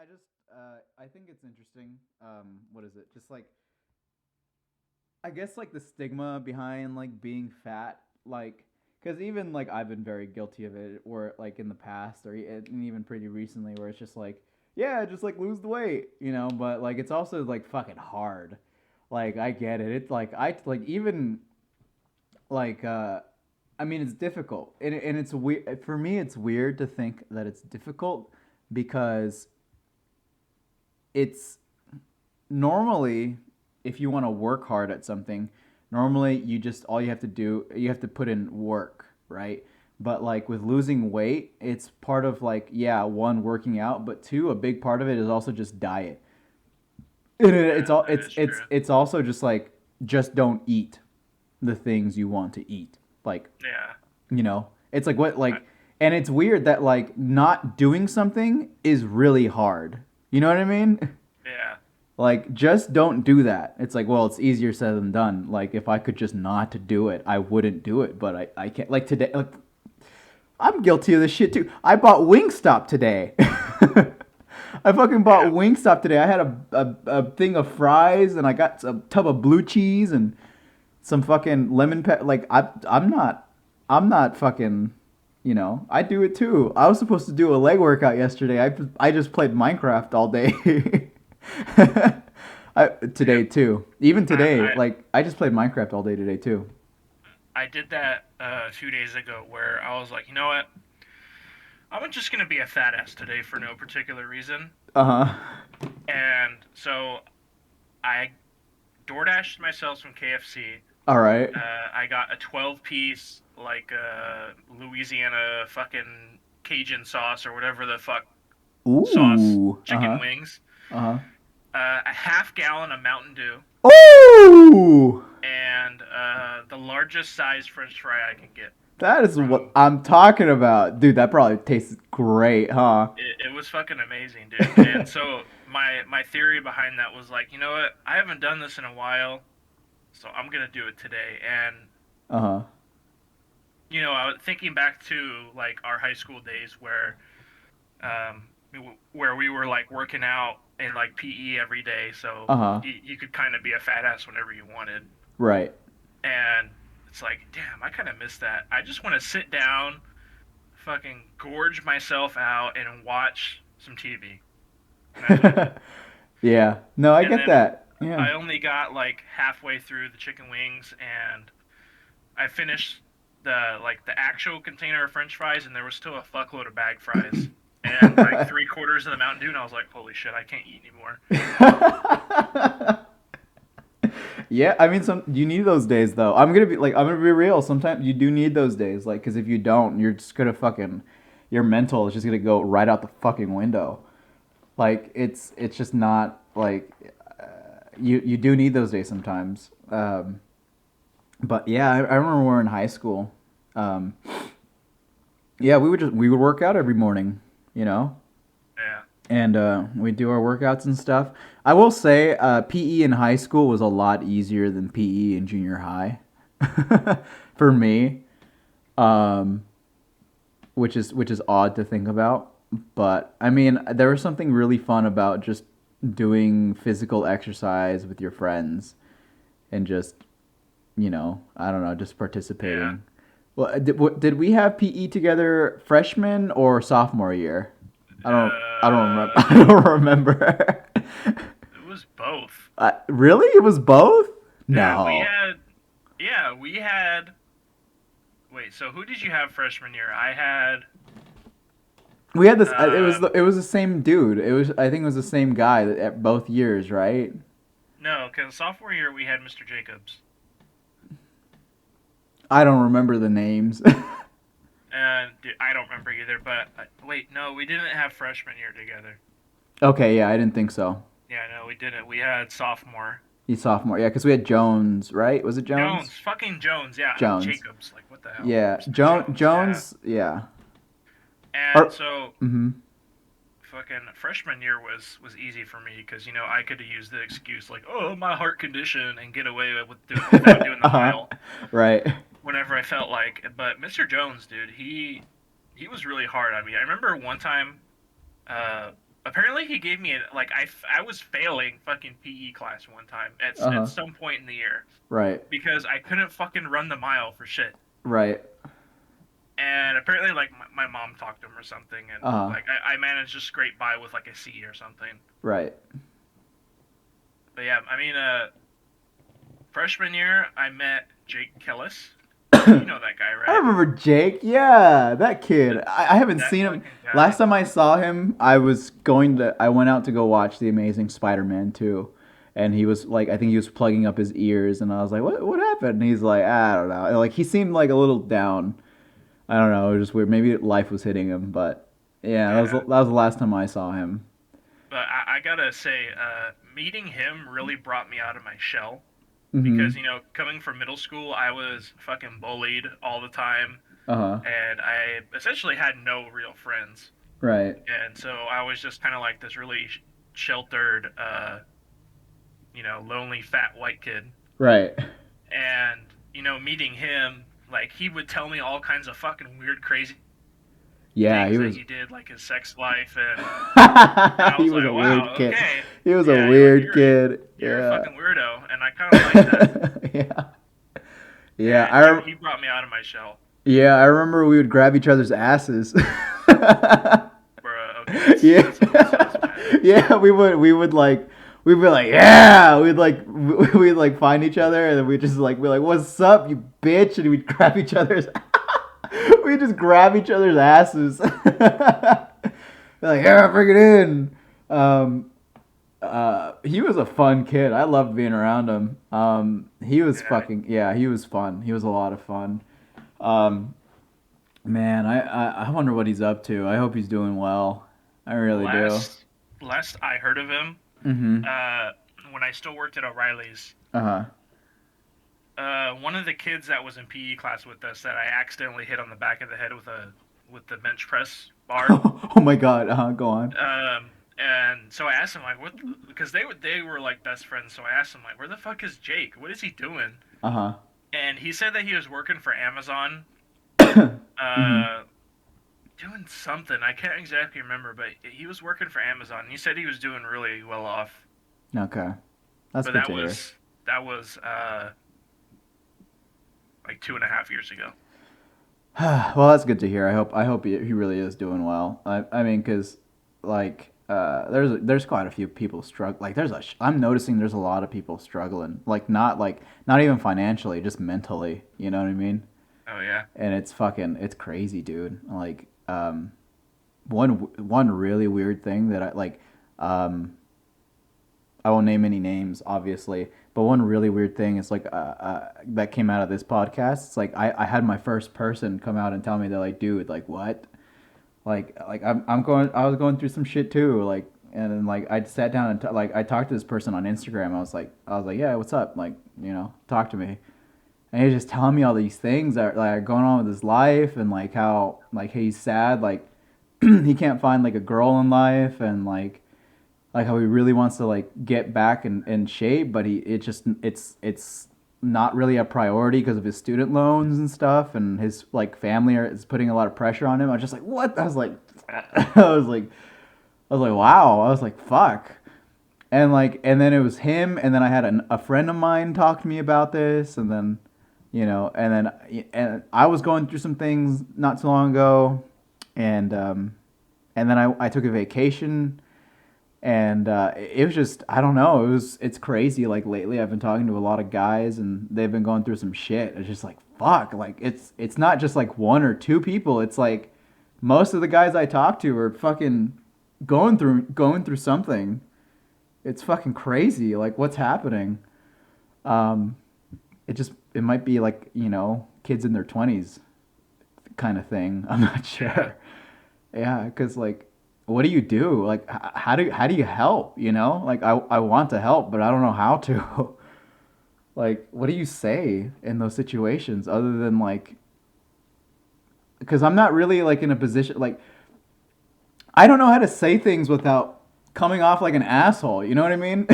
I think it's interesting. What is it? Just like I guess like the stigma behind like being fat, like because even like I've been very guilty of it, or like in the past, and even pretty recently, where it's just like, yeah, just like lose the weight, But like it's also like fucking hard. Like I get it. It's like I like even like I mean it's difficult, and it's weird for me. It's weird to think that it's difficult because it's normally if you want to work hard at something, normally you just all you have to do you have to put in work, right? But like with losing weight, it's part of like yeah, one working out, but two a big part of it is also just diet. And it's Yeah, all that is true. it's also just like just don't eat the things you want to eat. Like, Yeah. it's like what I, like and it's weird that like not doing something is really hard. You know what I mean? yeah. Like, just don't do that. It's like, well, it's easier said than done. Like, if I could just not do it, I wouldn't do it. But I can't. Like, today, like, I'm guilty of this shit too. I bought Wingstop today. I fucking bought Yeah. Wingstop today. I had a thing of fries and I got a tub of blue cheese and some fucking lemon Like, I'm not fucking, I do it too. I was supposed to do a leg workout yesterday. I just played Minecraft all day. Today Yep. too. Even I, today, I like I just played Minecraft all day today too. I did that a few days ago where I was like, you know what? I'm just gonna be a fat ass today for no particular reason. Uh huh. And so I DoorDashed myself some KFC. All right. I got a 12 piece like Louisiana fucking Cajun sauce or whatever the fuck sauce Ooh. Uh chicken huh. wings, Uh huh. a half gallon of Mountain Dew, Ooh. and the largest size French fry I could get That is what from. I'm talking about, dude. That probably tastes great, huh? It was fucking amazing, dude. And so my theory behind that was like, you know what? I haven't done this in a while, so I'm gonna do it today. And Uh huh. I was thinking back to like our high school days where we were like working out in like PE every day, so Uh huh. you could kind of be a fat ass whenever you wanted. Right. And it's like, damn, I kind of miss that. I just want to sit down, fucking gorge myself out, and watch some TV. And that's it. Yeah. No, I And get then that. Yeah. I only got like halfway through the chicken wings, and I finished the actual container of French fries, and there was still a fuckload of bag fries and like 3/4 of the Mountain Dew, and I was like, holy shit, I can't eat anymore. Yeah, I mean, some you need those days though. I'm gonna be real. Sometimes you do need those days, like, because if you don't, you're just gonna fucking, your mental is just gonna go right out the fucking window. Like it's just not like you do need those days sometimes. But yeah, I remember we were in high school. Um, yeah, we would work out every morning, you know, Yeah, and we'd do our workouts and stuff. I will say, PE in high school was a lot easier than PE in junior high, for me, um, which is odd to think about. But I mean, there was something really fun about just doing physical exercise with your friends and just I don't know, just yeah. participating. Well, did we have PE together freshman or sophomore year? I don't remember. I don't remember. It was both. Really? It was both? Yeah, No. we had. Wait, so who did you have freshman year? I had. We had this. Um, It was the same dude. I think it was the same guy at both years, right? no, because sophomore year we had Mr. Jacobs. I don't remember the names. And dude, I don't remember either. But wait, no, we didn't have freshman year together. Okay, yeah, I didn't think so. Yeah, no, we didn't. We had sophomore. He's sophomore, yeah, because we had Jones, right? Was it Jones, Jones? fucking Jones. Yeah, Jones. Jacobs. Like what the hell, Yeah, Mr. Jones? Yeah. Jones. Yeah. And Or, so mm-hmm. fucking freshman year was easy for me because I could use the excuse like, oh, my heart condition, and get away without doing the Uh-huh. mile Right. whenever I felt like. But Mr. Jones, dude, he was really hard on me. I remember one time, uh, apparently he gave me like I was failing fucking PE class one time at Uh-huh. some point in the year Right. because I couldn't fucking run the mile for shit. Right. And apparently, like my mom talked to him or something, and Uh-huh. like I managed to scrape by with like a C or something. Right. But yeah, I mean, freshman year I met Jake Kellis. You know that guy, I right? remember Jake. Yeah, that kid. That I haven't that seen him. fucking Last guy. time I saw him, I went out to go watch The Amazing Spider-Man 2. And he was like, I think he was plugging up his ears, and I was like, what happened? And he's like, I don't know. Like, he seemed like a little down. I don't know. It was just weird. Maybe life was hitting him, but yeah, Yeah, that was the last time I saw him. but I gotta say, meeting him really brought me out of my shell Mm-hmm. because coming from middle school, I was fucking bullied all the time, Uh-huh. and I essentially had no real friends. Right. And so I was just kind of like this really sheltered, lonely fat white kid. Right. And meeting him, like he would tell me all kinds of fucking weird, crazy Yeah, things he that was he did, like his sex life, and I he was was like, a weird wow, kid. okay, He was a yeah, weird kid. you're a Yeah. fucking weirdo, and I kind of like that. Yeah. Yeah, And he brought me out of my shell, I remember we would grab each other's asses. bro. Okay, that's Yeah. that's a little sus, man. Yeah, we'd be like, yeah, we'd like find each other and then we'd just like be like, what's up, you bitch? And we'd grab each other's we'd just grab each other's asses. Like, yeah, bring it in. Um, he was a fun kid. I loved being around him. He was Yeah. fucking yeah. He was fun. He was a lot of fun. Um, man, I wonder what he's up to. I hope he's doing well. I really do. Last I heard of him, Mm-hmm. uh, when I still worked at O'Reilly's, Uh huh. one of the kids that was in PE class with us that I accidentally hit on the back of the head with the bench press bar. Oh my God. Uh huh. Go on. And so I asked him like, what? Because they were like best friends. So I asked him like, where the fuck is Jake? What is he doing? Uh huh. And he said that he was working for Amazon, Mm-hmm. uh, doing something. I can't exactly remember, but he was working for Amazon. He said he was doing really well off. Okay, that's But good that to hear. was that was like 2.5 years ago. Well, that's good to hear. I hope he really is doing well. I mean, cause like there's quite a few people struggle. Like I'm noticing there's a lot of people struggling. Like not even financially, just mentally. You know what I mean? Oh yeah, And it's crazy, dude. Like one really weird thing that um I won't name any names, obviously. But one really weird thing is that came out of this podcast. It's like I had my first person come out and tell me, they're like, dude, like what? I was going through some shit too. Like, and then like I sat down and like I talked to this person on Instagram. I was like, yeah, what's up? Like, talk to me. And he's just telling me all these things that are going on with his life, and like how like he's sad, like he can't find like a girl in life, and like how he really wants to like get back in shape, but it's not really a priority because of his student loans and stuff, and his like family is putting a lot of pressure on him. I was just like, what? I was like, I was like, wow. I was like, fuck. And then it was him, and then I had a friend of mine talk to me about this, and then and I was going through some things not too long ago, and then I took a vacation, and it was just, I don't know, it's crazy. Like lately I've been talking to a lot of guys and they've been going through some shit. It's just like, fuck, like it's not just like one or two people. It's like most of the guys I talk to are fucking going through something. It's fucking crazy, like what's happening. um it might be like, kids in their 20s kind of thing. I'm not yeah. sure. Yeah, because like, what do you do? Like, how do you help? Like I want to help, but I don't know how to. Like, what do you say in those situations other than like? Because I'm not really like in a position like I don't know how to say things without coming off like an asshole. You know what I mean?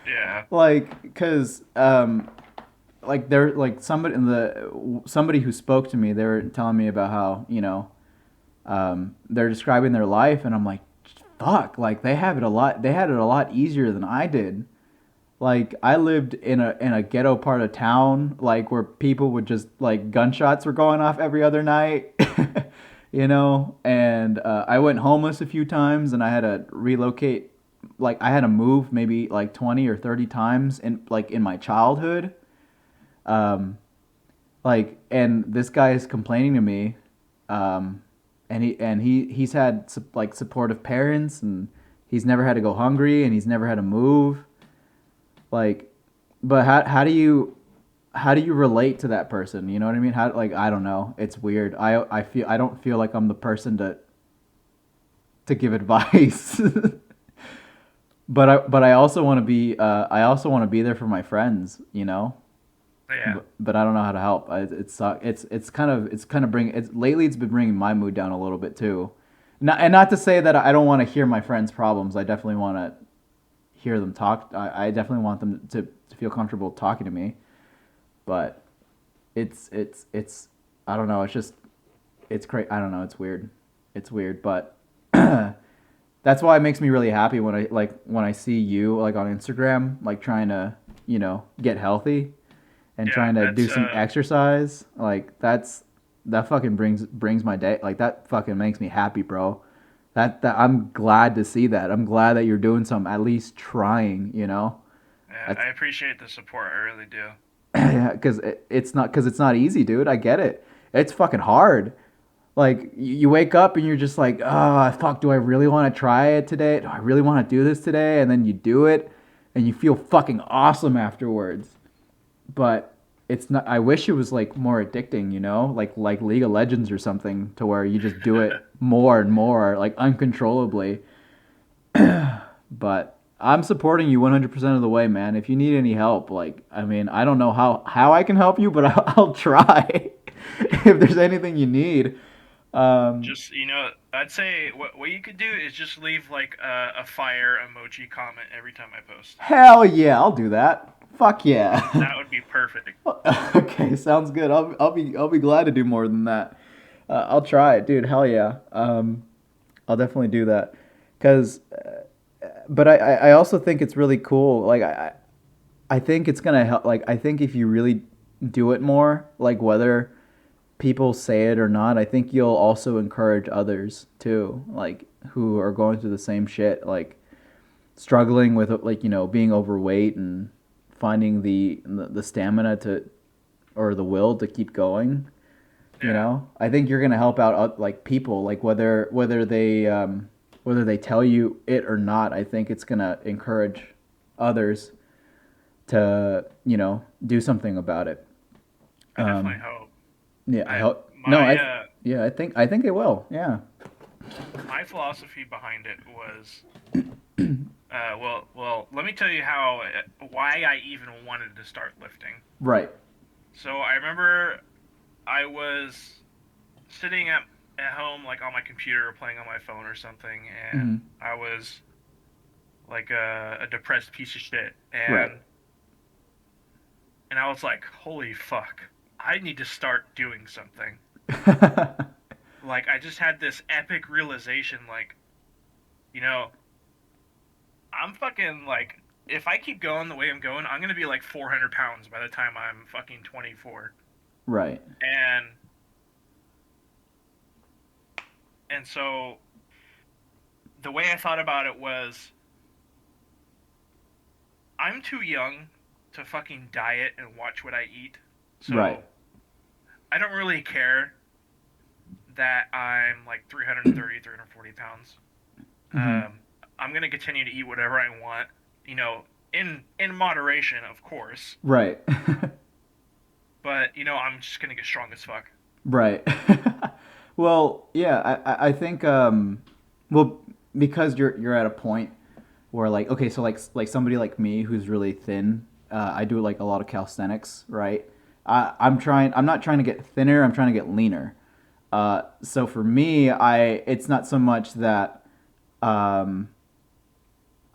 Yeah. Like, because like there like somebody who spoke to me, they were telling me about how they're describing their life, and I'm like, fuck, like they have it a lot. They had it a lot easier than I did. Like I lived in a ghetto part of town, like where people would just like gunshots were going off every other night, you know. And I went homeless a few times, and I had to relocate. Like I had to move maybe like 20 or 30 times in my childhood. Um, like and this guy is complaining to me, um, he's had like supportive parents, and he's never had to go hungry, and he's never had to move like, but how do you relate to that person? You know what I mean? How like I don't know. It's weird. I don't feel like I'm the person to give advice. But I also want to be I also want to be there for my friends. You know. Yeah. But I don't know how to help. It's kind of bring it's lately it's been bringing my mood down a little bit too. Not to say that I don't want to hear my friends' problems. I definitely want to hear them talk. I definitely want them to feel comfortable talking to me. But it's I don't know. It's just it's crazy. I don't know. It's weird. It's weird, but that's why it makes me really happy when I see you like on Instagram like trying to get healthy and Yeah, trying to do that's some exercise. Like that fucking brings my day. Like that fucking makes me happy, bro. That I'm glad to see that. I'm glad that you're doing something, at least trying. yeah, That's I appreciate the support. I really do. yeah, because it's not easy, dude. I get it. It's fucking hard. Like you wake up and you're just like, oh fuck, do I really want to try it today? Do I really want to do this today? And then you do it, and you feel fucking awesome afterwards. But it's not. I wish it was like more addicting, like League of Legends or something, to where you just do it more and more, like uncontrollably. But I'm supporting you 100% of the way, man. If you need any help, like, I mean, I don't know how I can help you, but I'll try if there's anything you need. Um, Just I'd say what you could do is just leave like a fire emoji comment every time I post. Hell yeah, I'll do that. Fuck yeah. That would be perfect. Okay, sounds good. I'll be glad to do more than that. I'll try it, dude. Hell yeah. I'll definitely do that. Cause, but I also think it's really cool. Like I think it's gonna help. Like I think if you really do it more, like whether people say it or not, I think you'll also encourage others too, like who are going through the same shit, like struggling with like being overweight and finding the stamina to or the will to keep going. Yeah, I think you're gonna help out like people, like whether they tell you it or not. I think it's gonna encourage others to do something about it. I definitely Um, hope. yeah, I I hope. No, my yeah, I think it will. Yeah. my philosophy behind it was let me tell you how why I even wanted to start lifting. Right. So I remember I was sitting at home like on my computer or playing on my phone or something, and Hmm. I was like a depressed piece of shit, Right. and I was like, holy fuck, I need to start doing something. Like I just had this epic realization, like you know I'm fucking like if I keep going the way I'm going, I'm gonna be like 400 pounds by the time I'm fucking 24. Right. And so the way I thought about it was I'm too young to fucking diet and watch what I eat. Right. So I don't really care that I'm like 330, 340 pounds. Hmm. Um, I'm gonna continue to eat whatever I want, in moderation, of course. Right. But I'm just gonna get strong as fuck. Right. Well, yeah, I think well, because you're at a point where like okay, so like somebody like me who's really thin, I do like a lot of calisthenics, right? I'm not trying to get thinner, I'm trying to get leaner. So for me, I it's not so much that um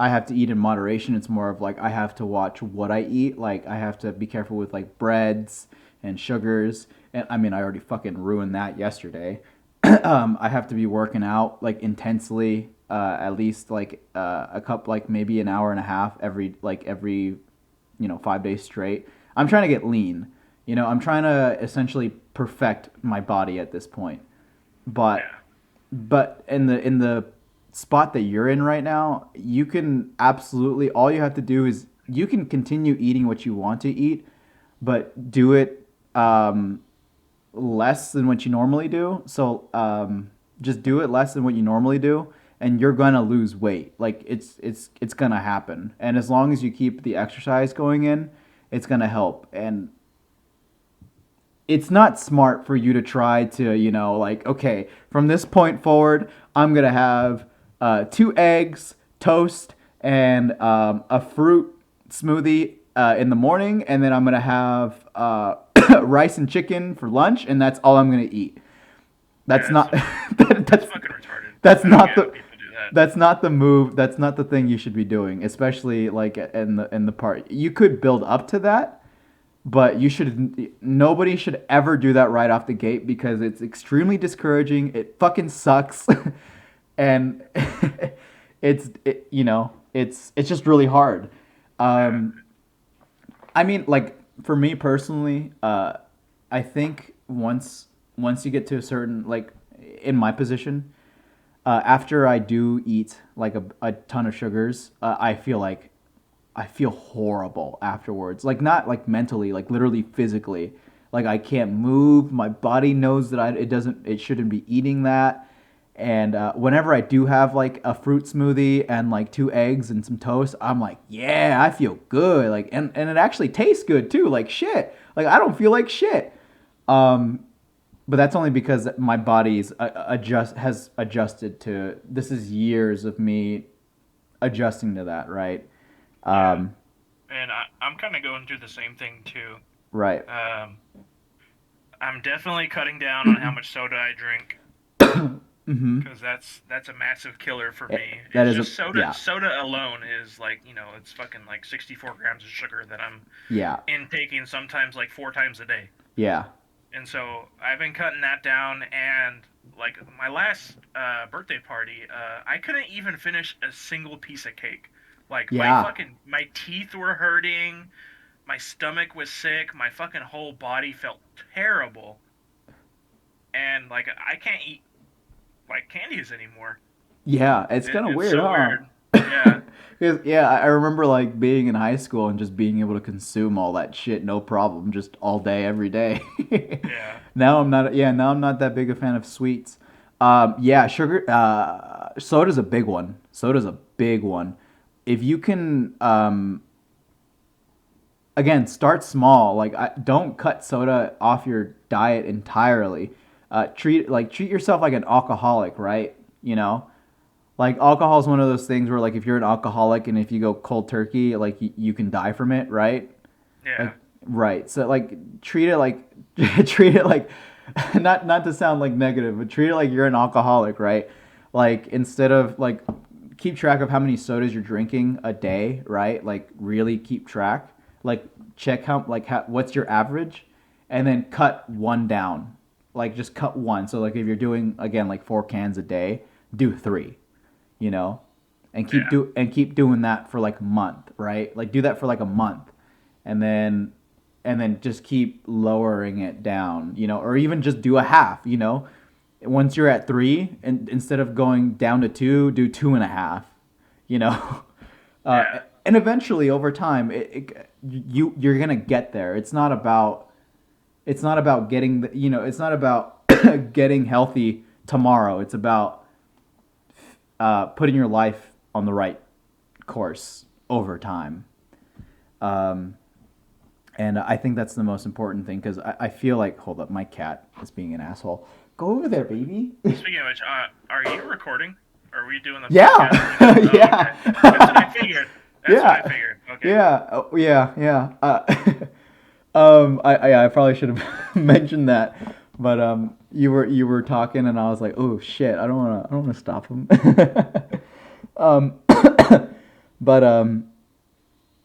I have to eat in moderation. It's more of like I have to watch what I eat. Like I have to be careful with like breads and sugars. And I mean, I already fucking ruined that yesterday. I have to be working out like intensely. at least like a cup, like maybe an hour and a half every 5 days straight. I'm trying to get lean. I'm trying to essentially perfect my body at this point. But Yeah. in the spot that you're in right now, you can absolutely, all you have to do is you can continue eating what you want to eat, but do it less than what you normally do. So just do it less than what you normally do, and you're gonna lose weight. Like it's gonna happen. And as long as you keep the exercise going in, it's gonna help. And it's not smart for you to try to, like, okay, from this point forward, I'm going to have 2 eggs, toast, and a fruit smoothie in the morning. And then I'm going to have rice and chicken for lunch. And that's all I'm going to eat. That's Yeah, not, that's that's, fucking retarded. that's I don't not get how the, people do that. that's not the move. That's not the thing you should be doing, especially like in the part. You could build up to that, but nobody should ever do that right off the gate because it's extremely discouraging. It fucking sucks. And it's just really hard. Yeah. Um, I mean, like for me personally, I think once you get to a certain, like in my position, after I do eat like a ton of sugars, I feel horrible afterwards. Like not like mentally, like literally physically. Like I can't move. My body knows that it shouldn't be eating that. And whenever I do have like a fruit smoothie and like 2 eggs and some toast, I'm like, yeah, I feel good. Like, and it actually tastes good too. Like shit. Like I don't feel like shit. Um, but that's only because my body's has adjusted to. This is years of me adjusting to that, right? Yeah. Um, And I'm kind of going through the same thing too. right. Um, I'm definitely cutting down on how much soda I drink Mm-hmm. because that's a massive killer for me. That It's is a just soda. yeah, Soda alone is like it's fucking like 64 grams of sugar that I'm yeah, intaking sometimes like 4 times a day. yeah, And so I've been cutting that down. And like my last birthday party, I couldn't even finish a single piece of cake. Like yeah, my teeth were hurting, my stomach was sick, my fucking whole body felt terrible, and like I can't eat like candies anymore. yeah. It's kind of It's weird, so huh? weird. Yeah, 'Cause, yeah, I remember like being in high school and just being able to consume all that shit, no problem, just all day, every day. yeah, Now I'm not. Yeah, now I'm not that big a fan of sweets. Yeah, sugar. Soda's a big one. Soda's a big one. If you can, again, start small. Like, don't cut soda off your diet entirely. Treat yourself like an alcoholic, right? Like alcohol is one of those things where like if you're an alcoholic and if you go cold turkey, like you can die from it, right? yeah, Like right. So like treat it like treat it like not to sound like negative, but treat it like you're an alcoholic, right? Like instead of like keep track of how many sodas you're drinking a day, right? Like really keep track. Like check what's your average, and then cut one down. Like just cut one. So like if you're doing again like 4 cans a day, do three. You know, and yeah, keep doing that for like a month, right? Like do that for like a month, and then just keep lowering it down, or even just do a half. Once you're at three, and instead of going down to two, do 2.5. You know, yeah, and eventually over time, you're gonna get there. It's not about getting it's not about getting healthy tomorrow. It's about putting your life on the right course over time. Um, and I think that's the most important thing because I feel like, hold up, my cat is being an asshole. Go over there, baby. Speaking of which, are you recording? Are we doing the Yeah, podcast right now? Oh, yeah, okay. That's what I figured. That's what I yeah, figured. Okay. yeah, oh, yeah, yeah. I probably should have mentioned that, but you were talking and I was like, oh shit, I don't wanna stop him. um, but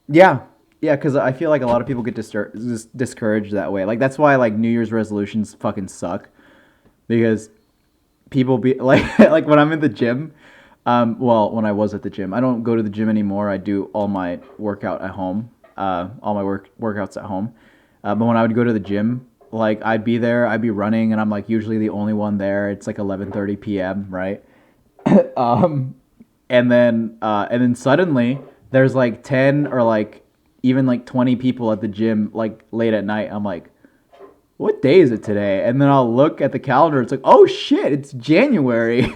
yeah, yeah, because I feel like a lot of people get discouraged that way. Like that's why like New Year's resolutions fucking suck because people be like like when I'm in the gym, Well, when I was at the gym, I don't go to the gym anymore. I do all my workout at home. All my workouts at home. But when I would go to the gym, like I'd be there, I'd be running, and I'm like usually the only one there. It's like 11:30 p.m. Right? um, and then suddenly there's like 10 or like even like 20 people at the gym like late at night. I'm like, what day is it today? And then I'll look at the calendar. It's like, oh shit, it's January.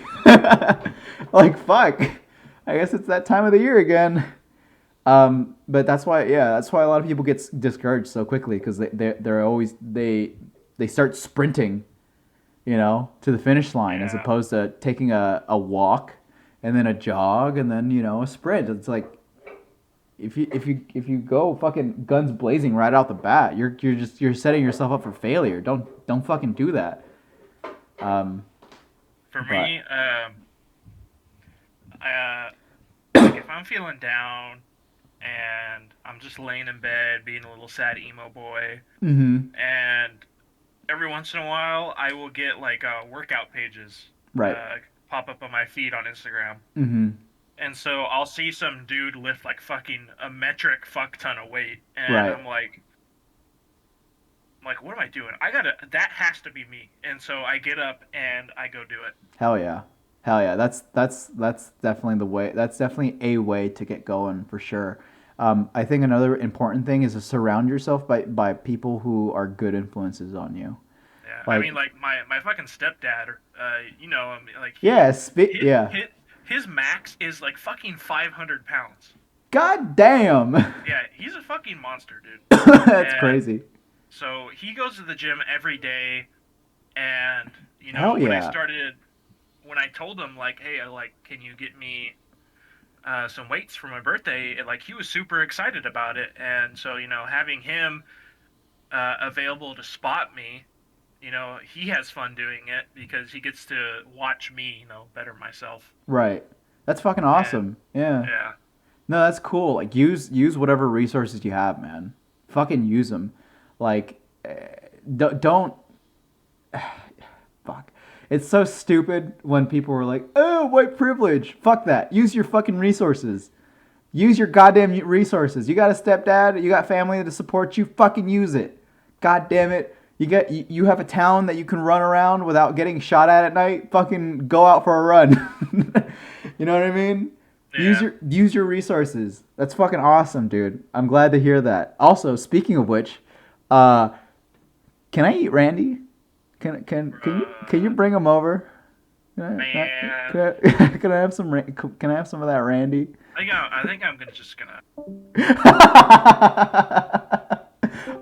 Like, fuck. I guess it's that time of the year again. But that's why, yeah, that's why a lot of people get discouraged so quickly because they're always they start sprinting, to the finish line as Yeah. opposed to taking a walk and then a jog and then a sprint. It's like if you go fucking guns blazing right out the bat, you're setting yourself up for failure. Don't fucking do that. Um, For but me, like if I'm feeling down and I'm just laying in bed being a little sad emo boy, mm-hmm. and every once in a while I will get like workout pages Right. uh, pop up on my feed on Instagram. Mm-hmm. And so I'll see some dude lift like fucking a metric fuck ton of weight, and Right. I'm like, what am I doing? That has to be me. And so I get up and I go do it. Hell yeah. Hell yeah. That's definitely the way. That's definitely a way to get going for sure. I think another important thing is to surround yourself by people who are good influences on you. Yeah, I mean, Like, like my fucking stepdad, I mean, like yeah, his, yeah. his his max is like fucking 500 pounds. God damn. Yeah, he's a fucking monster, dude. That's And crazy. so he goes to the gym every day, and Hell yeah. when I told him like, hey, like, can you get me some weights for my birthday? Like, he was super excited about it, and so having him available to spot me, he has fun doing it because he gets to watch me, better myself. Right. That's fucking And awesome. Yeah. yeah, No, that's cool. Like use whatever resources you have, man. Fucking use them. Like don't fuck. It's so stupid when people were like, "Oh, white privilege." Fuck that. Use your fucking resources. Use your goddamn resources. You got a stepdad, you got family to support you, fucking use it. God damn it. You have a town that you can run around without getting shot at night. Fucking go out for a run. You know what I mean? yeah. Use your resources. That's fucking awesome, dude. I'm glad to hear that. Also, speaking of which, uh, can I eat Randy? Can you bring him over? Man, Can I have some can I have some of that Randy? I think I'm gonna just gonna.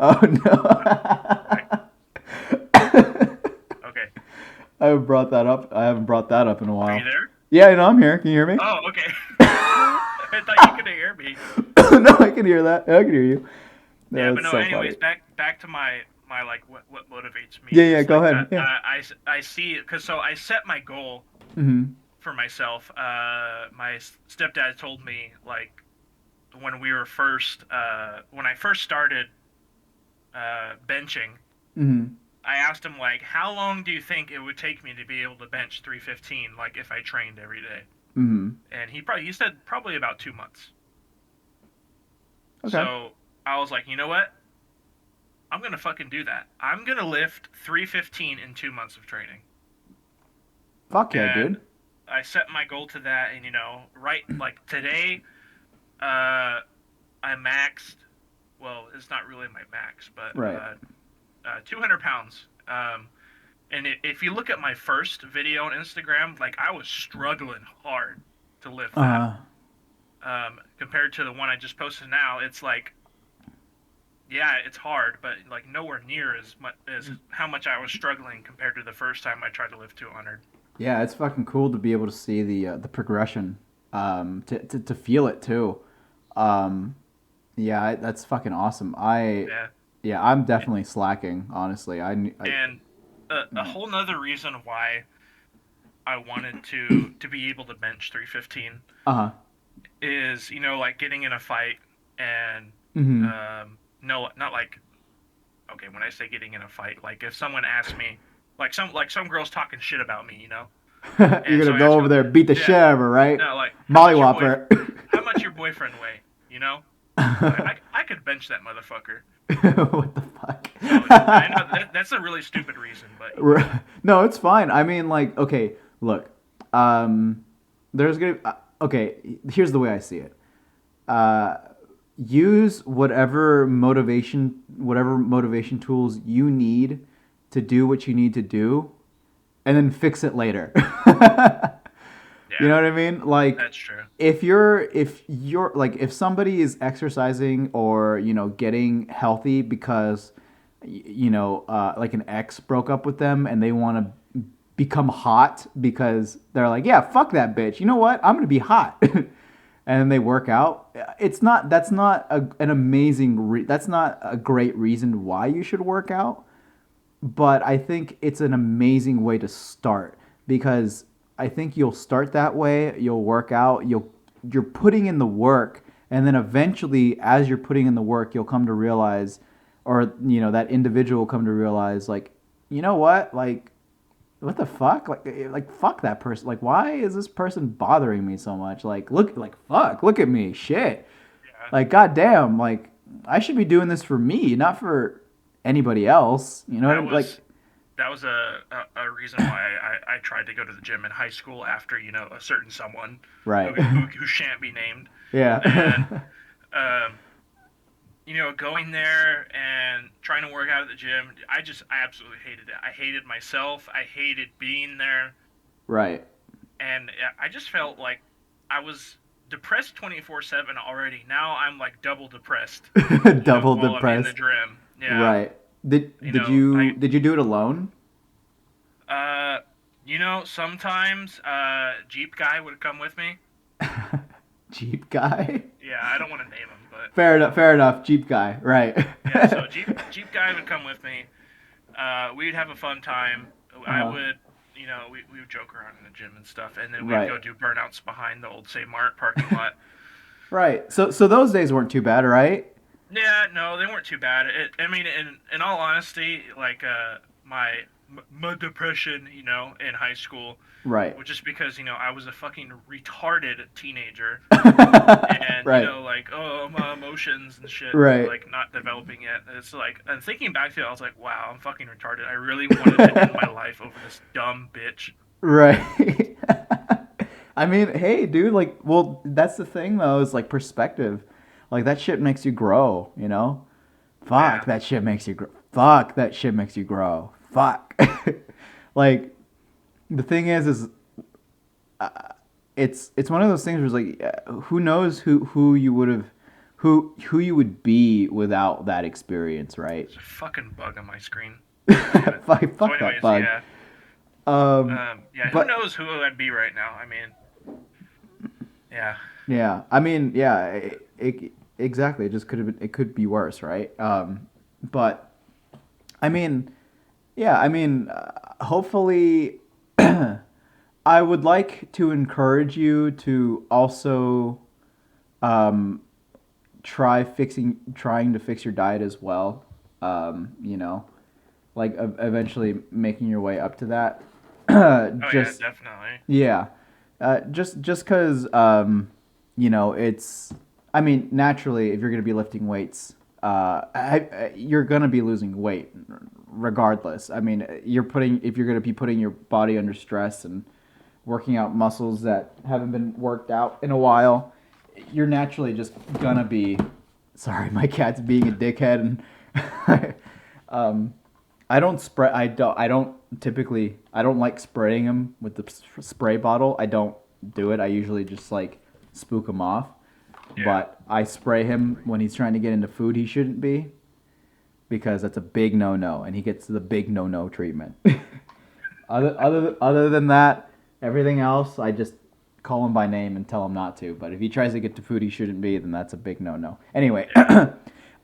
Oh Right, no. okay. I haven't brought that up. I haven't brought that up in a Are you while. there? Yeah, I'm here. Can you hear me? Oh, okay. I thought you couldn't hear me. No, I can hear that. I can hear you. Yeah, No, but it's no. so funny. Anyways, back to my like what motivates me Yeah, yeah, is go like ahead. Yeah. I see because so I set my goal Mhm. for myself. My stepdad told me like when I first started benching, Mhm. I asked him like, how long do you think it would take me to be able to bench 315 like if I trained every day? Mhm. And he said probably about 2 months. Okay. So I was like, you know what? I'm gonna fucking do that. I'm gonna lift 315 in 2 months of training. Fuck yeah, And dude. I set my goal to that, and right like today, uh, I maxed. Well, it's not really my max, but Right. 200 pounds. And if you look at my first video on Instagram, like I was struggling hard to lift that. Uh. Compared to the one I just posted now, it's like, yeah, it's hard, but like nowhere near as much as how much I was struggling compared to the first time I tried to lift 200. Yeah, it's fucking cool to be able to see the progression. To feel it too. Um, yeah, that's fucking awesome. Yeah, Yeah, I'm definitely slacking. Honestly, I. and a whole nother reason why I wanted to be able to bench 315 Uh huh. is like getting in a fight and Mhm. no, not like, okay, when I say getting in a fight, like if someone asks me, like some girls talking shit about me, You're And so gonna I go asked over him, there, beat the shit yeah, out of her, right? no, like, Mollywop how much your boyfriend weigh? You know, her. I could bench that motherfucker. What the fuck? So I know that's a really stupid reason, but No, it's fine. I mean, like, okay, look, um, there's gonna. Okay, here's the way I see it. Uh, use whatever motivation tools you need to do what you need to do, and then fix it later. You know yeah, what I mean? Like, that's true. if you're like, if somebody is exercising or getting healthy because like an ex broke up with them and they want to become hot because they're like, yeah, fuck that bitch, you know what, I'm gonna be hot. And then they work out. That's not an that's not a great reason why you should work out, but I think it's an amazing way to start because I think you'll start that way. You'll work out. You're putting in the work, and then eventually, as you're putting in the work, you'll come to realize, or that individual will come to realize, like, you know what, like, what the fuck, like fuck that person. Like, why is this person bothering me so much? Like, look at me, shit. Yeah, Like, goddamn, like I should be doing this for me, not for anybody else. You know what I that mean? Like, was that was a reason why I tried to go to the gym in high school after a certain someone right. who shan't be named, and Yeah. um, going there and trying to work out at the gym, I absolutely hated it. I hated myself. I hated being there, Right. and I just felt like I was depressed 24/7 already. Now I'm like double depressed, Double while I'm in the depressed. gym. Yeah, Right. Did you did know, you I did you do it alone? sometimes Jeep guy would come with me. Jeep guy. Yeah, I don't want to name him, but Fair enough. Fair enough. Jeep guy. Right. yeah, so Jeep guy would come with me. We'd have a fun time. I Uh-huh. would, we would joke around in the gym and stuff, and then we'd Right. go do burnouts behind the old St. Mart parking lot. Right. So those days weren't too bad, right? Yeah, no, they weren't too bad. I mean, in all honesty, like my depression, in high school, Right. was just because I was a fucking retarded teenager, and Right. like, oh, my emotions and shit were Right. like not developing yet. It's like, and thinking back to it, I was like, wow, I'm fucking retarded. I really wanted to end my life over this dumb bitch. Right. I mean, hey, dude, like, well, that's the thing though, is like perspective. Like that shit makes you grow, you know? Fuck, Yeah, that shit makes you grow. Fuck, that shit makes you grow. Fuck. Like the thing is uh, it's one of those things where it's like who knows who you would have who you would be without that experience, right? there's a fucking bug on my screen. God damn it. So, Fuck that anyways, bug. yeah, yeah. Who But knows who I'd be right now? I mean, yeah, yeah, I mean, yeah, exactly. It just could have been. It could be worse, right? But I mean, yeah, I mean, hopefully, I would like to encourage you to also um, trying to fix your diet as well. You know, like eventually making your way up to that. oh yeah, Just definitely. yeah, just because it's. I mean, naturally, if you're gonna be lifting weights, you're gonna be losing weight, regardless. I mean, if you're gonna be putting your body under stress and working out muscles that haven't been worked out in a while, you're naturally just gonna be. Sorry, my cat's being a dickhead, and um, I don't spray. I don't typically. I don't like spraying him with the spray bottle. I don't do it. I usually just like spook him off. Yeah. But I spray him when he's trying to get into food he shouldn't be because that's a big no no, and he gets the big no no treatment. Other than that, everything else I just call him by name and tell him not to. But if he tries to get to food he shouldn't be, then that's a big no no. Anyway. Yeah.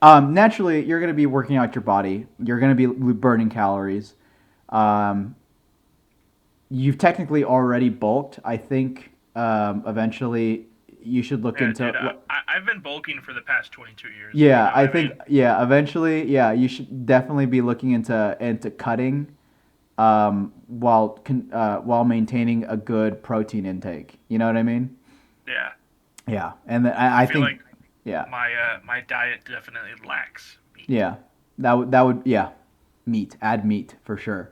Naturally, you're going to be working out your body. You're going to be burning calories. Um, you've technically already bulked. I think eventually you should look Yeah, into. dude. I've been bulking for the past 22 years. You Yeah, know what I I think mean? yeah. Eventually, yeah, you should definitely be looking into cutting. while maintaining a good protein intake. You know what I mean? Yeah. Yeah, and I I feel think like yeah, my diet definitely lacks meat. yeah, that would yeah, meat, add meat for sure.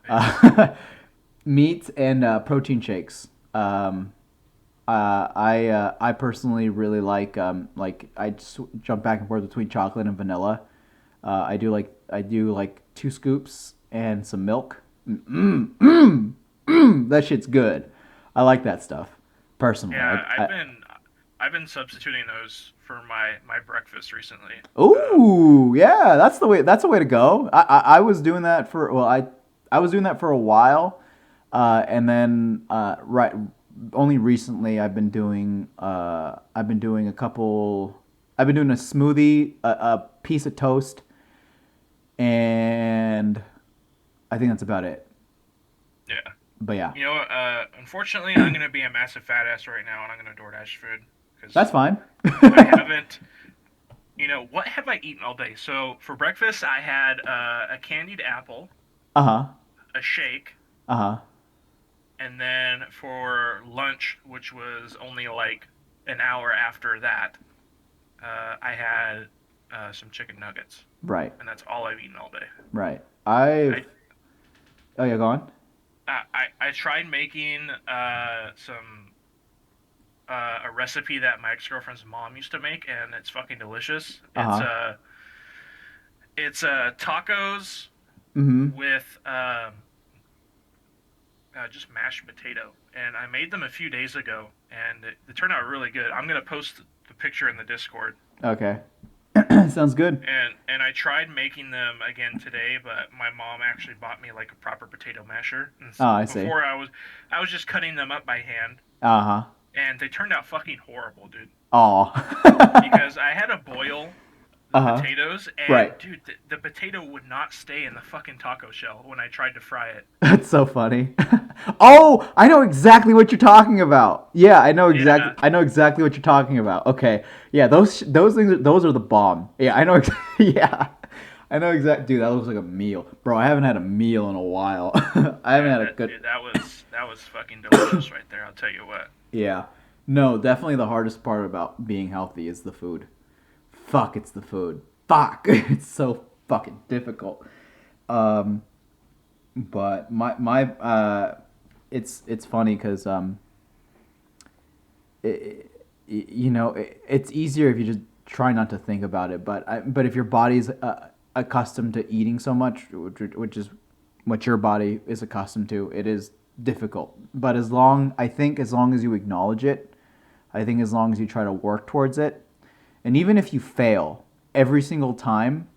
Yeah. Meat and protein shakes. I personally really like I just jump back and forth between chocolate and vanilla. I do like 2 scoops and some milk. That shit's good. I like that stuff personally. Yeah, I've been substituting those for my breakfast recently. Ooh, yeah, that's the way. That's the way to go. I was doing that for I was doing that for a while, and then right only recently I've been doing a couple. I've been doing a smoothie, a piece of toast, and I think that's about it. Yeah. But yeah, Unfortunately, I'm gonna be a massive fat ass right now, and I'm gonna DoorDash food because that's fine. I haven't. What have I eaten all day? So for breakfast, I had a candied apple, Uh huh. a shake, Uh huh. and then for lunch, which was only like an hour after that, I had some chicken nuggets, Right. and that's all I've eaten all day. Right. I Oh yeah, go on. I tried making a recipe that my ex girlfriend's mom used to make, and it's fucking delicious. Uh huh. It's tacos Mm-hmm. with just mashed potato, and I made them a few days ago, and they turned out really good. I'm gonna post the picture in the Discord. Okay. Sounds good. And I tried making them again today, but my mom actually bought me like a proper potato masher. And Oh, I see. before I was just cutting them up by hand, Uh huh. and they turned out fucking horrible, dude. Oh. Because I had to boil the Uh huh. potatoes, and Right. dude, the potato would not stay in the fucking taco shell when I tried to fry it. That's so funny. Oh, I know exactly what you're talking about. Yeah, Yeah, I know exactly what you're talking about. Okay. Yeah, those things those are the bomb. Yeah, I know yeah. I know exactly. Dude, that looks like a meal. Bro, I haven't had a meal in a while. I haven't yeah, had a good dude, that was fucking delicious right there. I'll tell you what. Yeah. No, definitely the hardest part about being healthy is the food. Fuck, it's the food. Fuck. It's so fucking difficult. Um but it's funny cuz it's easier if you just try not to think about it, but if your body's accustomed to eating so much, which is what your body is accustomed to, it is difficult. But as long as you acknowledge it, I think as long as you try to work towards it, and even if you fail every single time,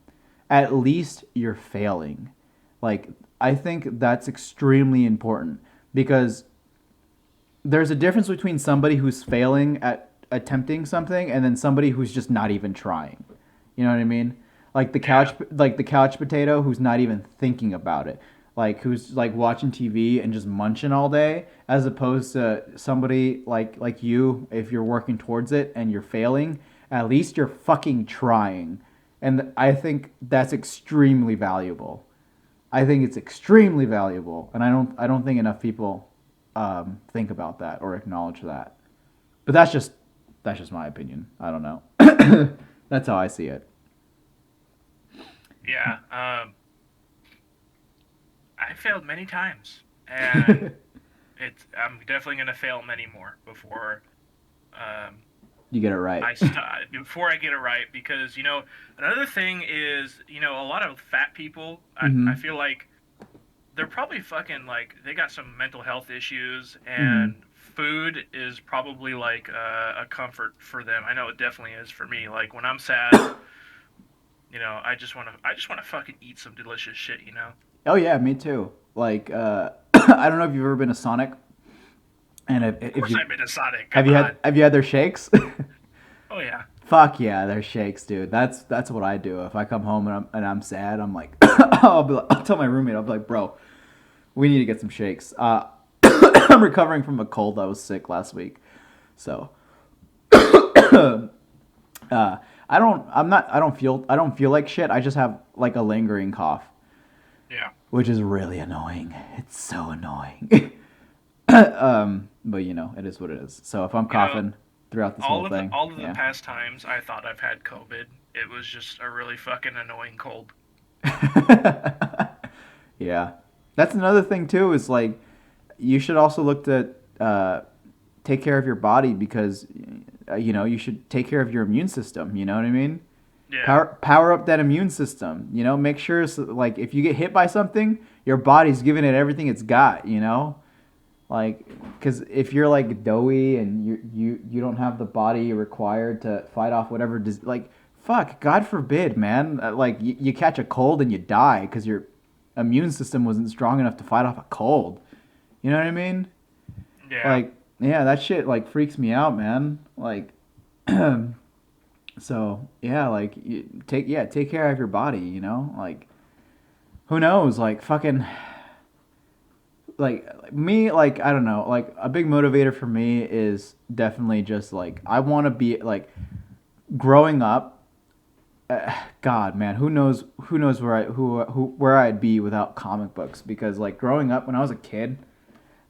at least you're failing. Like, I think that's extremely important because there's a difference between somebody who's failing at attempting something and then somebody who's just not even trying. You know what I mean? Yeah, Like the couch potato who's not even thinking about it. Like who's like watching TV and just munching all day, as opposed to somebody like you. If you're working towards it and you're failing, at least you're fucking trying. And I think that's extremely valuable. I think it's extremely valuable, and I don't think enough people think about that or acknowledge that. But that's just my opinion. I don't know. That's how I see it. yeah. I failed many times, and I'm definitely gonna fail many more um, You get it right. before I get it right. Because another thing is a lot of fat people. I Mm-hmm. feel like they're probably fucking like they got some mental health issues, Mm-hmm. and food is probably like a comfort for them. I know it definitely is for me. Like when I'm sad, I just want to fucking eat some delicious shit. Oh yeah, me too. Like I don't know if you've ever been to Sonic, and Of if course you I've been to Sonic. Come on. have you had their shakes? Oh yeah. Fuck yeah, their shakes, dude. That's what I do. If I come home and I'm sad, I'm like, I'll tell my roommate, I'll be like, bro, we need to get some shakes. I'm recovering from a cold. I was sick last week, so I don't feel like shit. I just have like a lingering cough, Yeah. which is really annoying. It's so annoying. But it is what it is. So if I'm You know, coughing throughout this whole thing, all of the yeah. past times I thought I've had COVID, it was just a really fucking annoying cold. Yeah, that's another thing too. Is like you should also look to take care of your body because you should take care of your immune system. You know what I mean? Yeah, Power up that immune system. Make sure like if you get hit by something, your body's giving it everything it's got. Like because if you're like doughy and you don't have the body required to fight off whatever like fuck, God forbid, man, like you catch a cold and you die because your immune system wasn't strong enough to fight off a cold. You know what I mean? yeah, Like, yeah, that shit like freaks me out, man. Like, so yeah, like take care of your body. Like who knows? Like fucking like me, like I don't know, like a big motivator for me is definitely just like I want to be like growing up. God, man, who knows where I'd be without comic books? Because like growing up when I was a kid,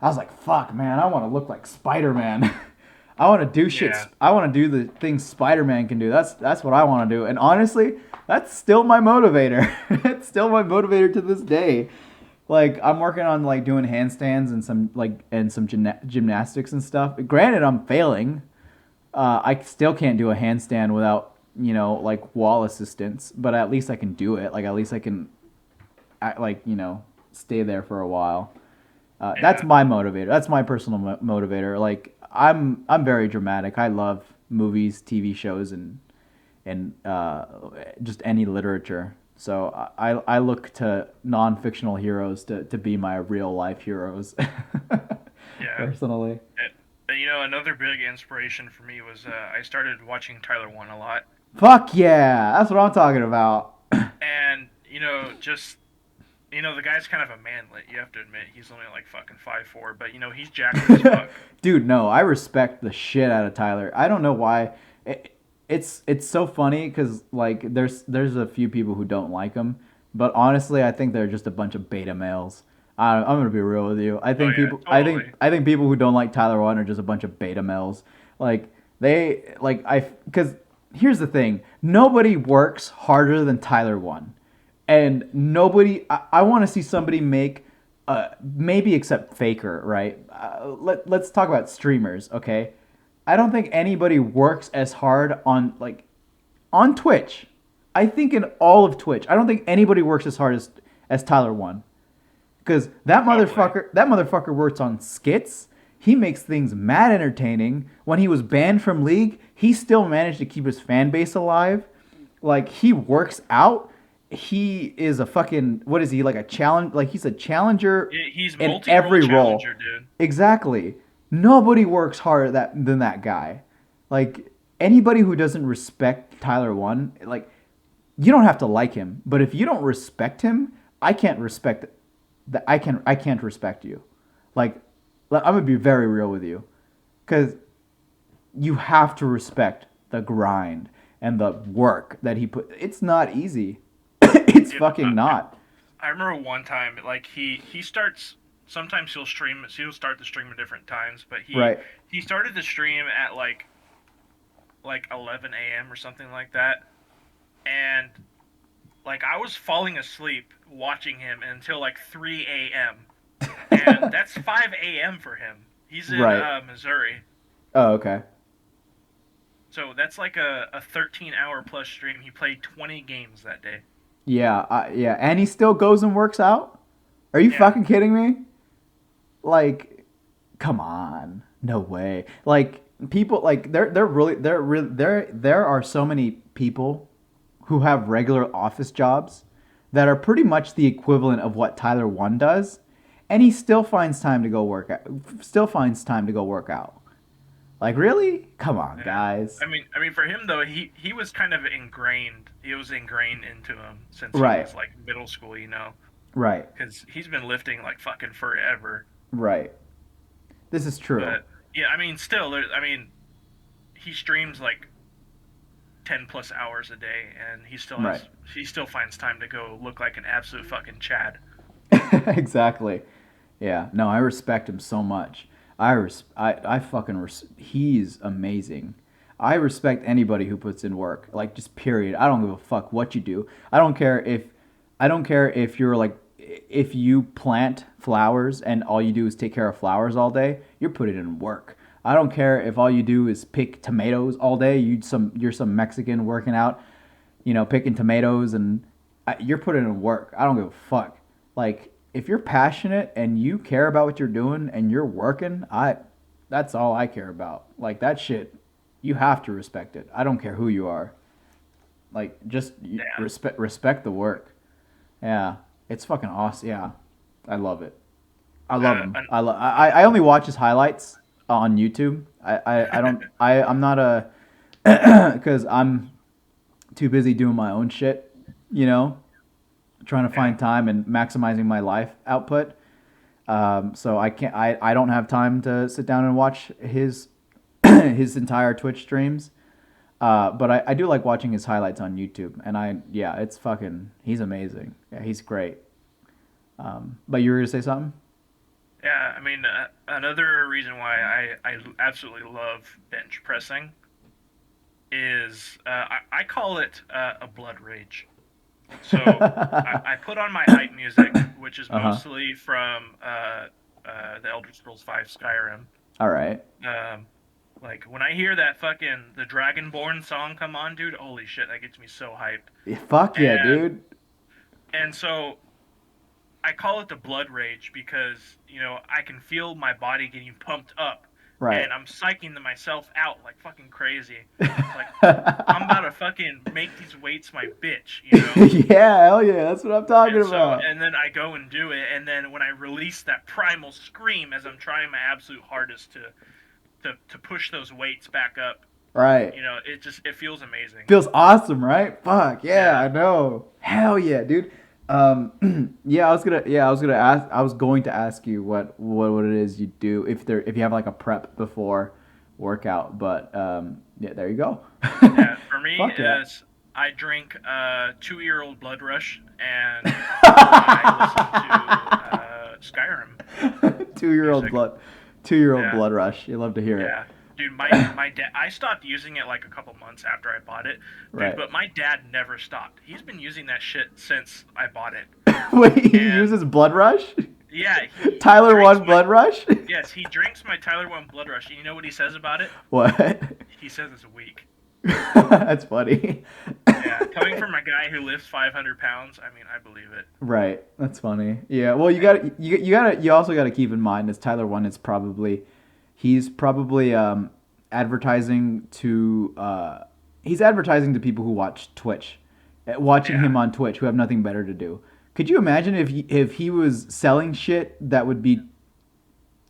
I was like, fuck, man, I want to look like Spider Man. I want to do shit. yeah, I want to do the things Spider Man can do. That's what I want to do. And honestly, that's still my motivator. It's still my motivator to this day. Like I'm working on like doing handstands and some gymnastics and stuff. Granted, I'm failing. I still can't do a handstand without like wall assistance, but at least I can do it. Like at least I can, like stay there for a while. That's yeah, my motivator. That's my personal motivator. Like I'm very dramatic. I love movies, TV shows, and just any literature. So I look to non-fictional heroes to be my real life heroes. yeah. Personally. Another big inspiration for me was I started watching Tyler One a lot, Fuck yeah, that's what I'm talking about. and just the guy's kind of a manlet. You have to admit he's only like fucking 5'4", but he's jacked as fuck. Dude, no, I respect the shit out of Tyler. I don't know why. It's so funny because like there's a few people who don't like him, but honestly, I think they're just a bunch of beta males. I'm gonna be real with you. I Oh think yeah, people I think totally. I think people who don't like Tyler One are just a bunch of beta males. Like they like I because here's the thing: nobody works harder than Tyler One, and nobody. I want to see somebody make maybe except Faker, right? Let's talk about streamers, okay? I don't think anybody works as hard on Twitch. I think in all of Twitch, I don't think anybody works as hard as Tyler One. Because Totally. that motherfucker works on skits. He makes things mad entertaining. When he was banned from League, he still managed to keep his fan base alive. Like he works out. He is a fucking what is he like a challenge? Like he's a challenger He's in multi-role every role. challenger, dude. Exactly. Nobody works harder than that guy. Like anybody who doesn't respect Tyler One, like you don't have to like him, but if you don't respect him, I can't respect that. I can't respect you. Like I'm gonna be very real with you, because you have to respect the grind and the work that he put. It's not easy. It's Yeah, fucking not. I remember one time, like he starts. Sometimes he'll stream. He'll start the stream at different times, but he Right. he started the stream at like 11 a.m. or something like that, and like I was falling asleep watching him until like 3 a.m. and that's 5 a.m. for him. He's in Right. Missouri, Oh, okay. so that's like a 13-hour plus stream. He played 20 games that day. Yeah. Yeah. And he still goes and works out. Are you Yeah, fucking kidding me? Like, come on. No way. Like people like there are so many people who have regular office jobs that are pretty much the equivalent of what Tyler One does, and he still finds time to go work out. Still finds time to go work out. Like really? Come on, yeah. guys. I mean, for him though, he was kind of ingrained. He was ingrained into him since he Right. was like middle school, Right. because he's been lifting like fucking forever. Right. This is true. But yeah, I mean, still, I mean, he streams like 10 plus hours a day, and Right. he still finds time to go look like an absolute fucking Chad. Exactly. Yeah. No, I respect him so much. I fucking he's amazing. I respect anybody who puts in work. Like just period. I don't give a fuck what you do. I don't care if you're like if you plant flowers and all you do is take care of flowers all day, you're putting in work. I don't care if all you do is pick tomatoes all day. You're some Mexican working out, picking tomatoes and you're putting in work. I don't give a fuck. Like if you're passionate and you care about what you're doing and you're working, I that's all I care about. Like that shit, you have to respect it. I don't care who you are. Like just Yeah. respect the work. Yeah, it's fucking awesome. Yeah, I love it. I love Uh, him. an- I only watch his highlights on YouTube. I don't I'm not a because I'm too busy doing my own shit. You know, trying to yeah. find time and maximizing my life output. So I can't. I don't have time to sit down and watch his his entire Twitch streams. But I do like watching his highlights on YouTube, and yeah, it's fucking he's amazing. Yeah, he's great. But you were gonna say something? Yeah, I mean, another reason why I absolutely love bench pressing is I call it a blood rage. So I put on my hype music, which is Uh huh. mostly from the Elder Scrolls V Skyrim. All right. Um, like when I hear that fucking the Dragonborn song come on, dude, holy shit, that gets me so hyped. Yeah, fuck yeah, And dude. so I call it the blood rage because I can feel my body getting pumped up, Right. and I'm psyching myself out like fucking crazy. Like I'm about to fucking make these weights my bitch. Yeah, hell yeah, that's what I'm talking And so, about. and then I go and do it, and then when I release that primal scream as I'm trying my absolute hardest to push those weights back up, Right. it feels amazing. Feels awesome, right? Fuck yeah, Yeah. I know. Hell yeah, dude. Yeah, I was going to ask you what it is you do if you have like a prep before workout, but yeah, there you go. Yeah, for me Fuck yeah. is I drink 2-year-old Blood Rush and I listen to Skyrim 2 year old music. blood 2 year old Yeah, blood rush. You love to hear it. yeah. Dude, my dad. I stopped using it like a couple months after I bought it, dude. Right. But my dad never stopped. He's been using that shit since I bought it, Wait, he and uses blood rush? yeah, he Tyler drinks won my blood rush? yes, he drinks my Tyler One Blood Rush. And you know what he says about it? What? He says it's weak. That's funny. Yeah, coming from a guy who lifts 500 pounds, I mean, I believe it. Right. That's funny. Yeah. Well, you also got to keep in mind is Tyler One is probably he's probably advertising to he's advertising to people who watch Twitch, watching Yeah. him on Twitch who have nothing better to do. Could you imagine if he was selling shit that would be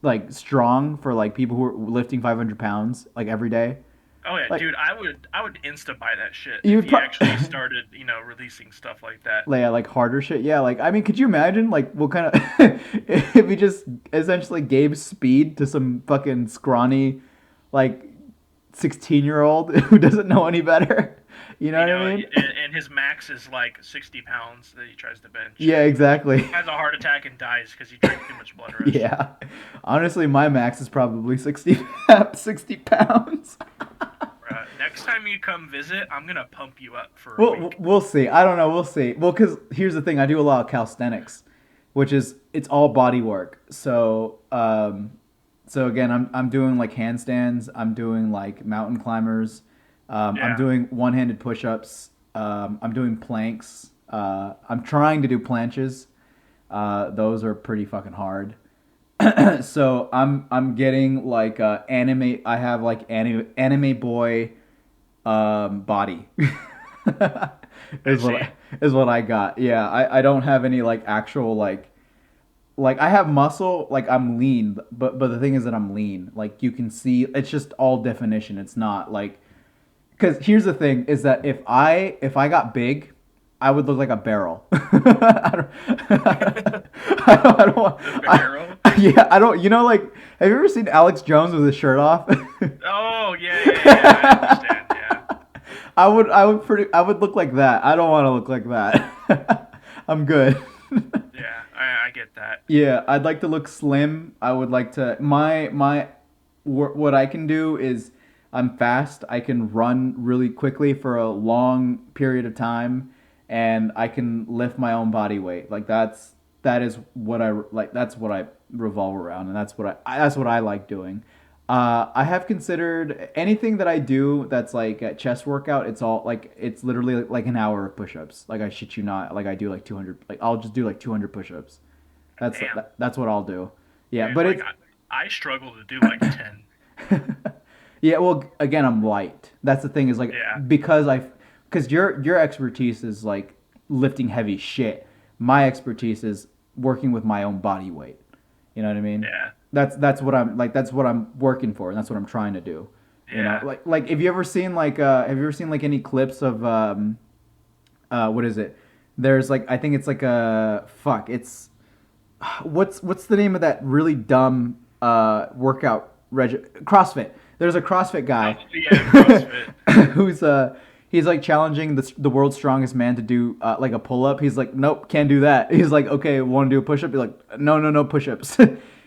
like strong for like people who are lifting 500 pounds like every day? Oh yeah, Like dude, I would insta buy that shit you if would he pro- actually started, releasing stuff like that. like harder shit. Yeah, like I mean, could you imagine like what kind of if he just essentially gave speed to some fucking scrawny like 16-year-old who doesn't know any better? You know what I mean? And his max is like 60 pounds that he tries to bench, Yeah, and exactly. has a heart attack and dies because he drank too much blood rush. Yeah. Honestly, my max is probably 60 pounds. Next time you come visit, I'm gonna pump you up for a We'll week. we'll see. I don't know. We'll see. Well, because here's the thing. I do a lot of calisthenics, which is it's all body work. So again, I'm doing like handstands. I'm doing like mountain climbers. I'm Yeah, doing one-handed push-ups. I'm doing planks. I'm trying to do planches. Those are pretty fucking hard. So I'm getting like anime. I have like anime boy body I is what see. is what I got. Yeah, I don't have any like actual like I have muscle, like I'm lean, but the thing is that I'm lean. Like you can see, it's just all definition. It's not like because here's the thing is that if I got big, I would look like a barrel. I don't, I don't want, The barrel. yeah, I don't. Like, have you ever seen Alex Jones with his shirt off? Oh yeah, yeah, yeah. I understand. Yeah, I would look like that. I don't want to look like that. I'm good. yeah. I get Yeah, I'd like to look slim. I would like to what I can do is I'm fast. I can run really quickly for a long period of time, and I can lift my own body weight. Like that is what I like. That's what I revolve around, and that's what I like doing. I have considered anything that I do that's like a chest workout. It's all like it's literally like an hour of push-ups. Like I shit you not. Like I do like 200. Like I'll just do like 200 push-ups. Damn, That's what I'll do. Yeah, dude. but Like it's I struggle to do like 10. yeah. Well, again, I'm light. That's the thing is like Yeah, because your expertise is like lifting heavy shit. My expertise is working with my own body weight. You know what I mean? yeah, That's what I'm like. That's what I'm working for, and that's what I'm trying to do. You know, yeah. like have you ever seen like any clips of what is it? There's like I think it's like a fuck. It's what's the name of that really dumb CrossFit. There's a CrossFit Oh guy yeah, CrossFit. who's he's like challenging the world's strongest man to do like a pull up. He's like, nope, can't do that. He's like, okay, want to do a push up? He's like, no, no, no push ups.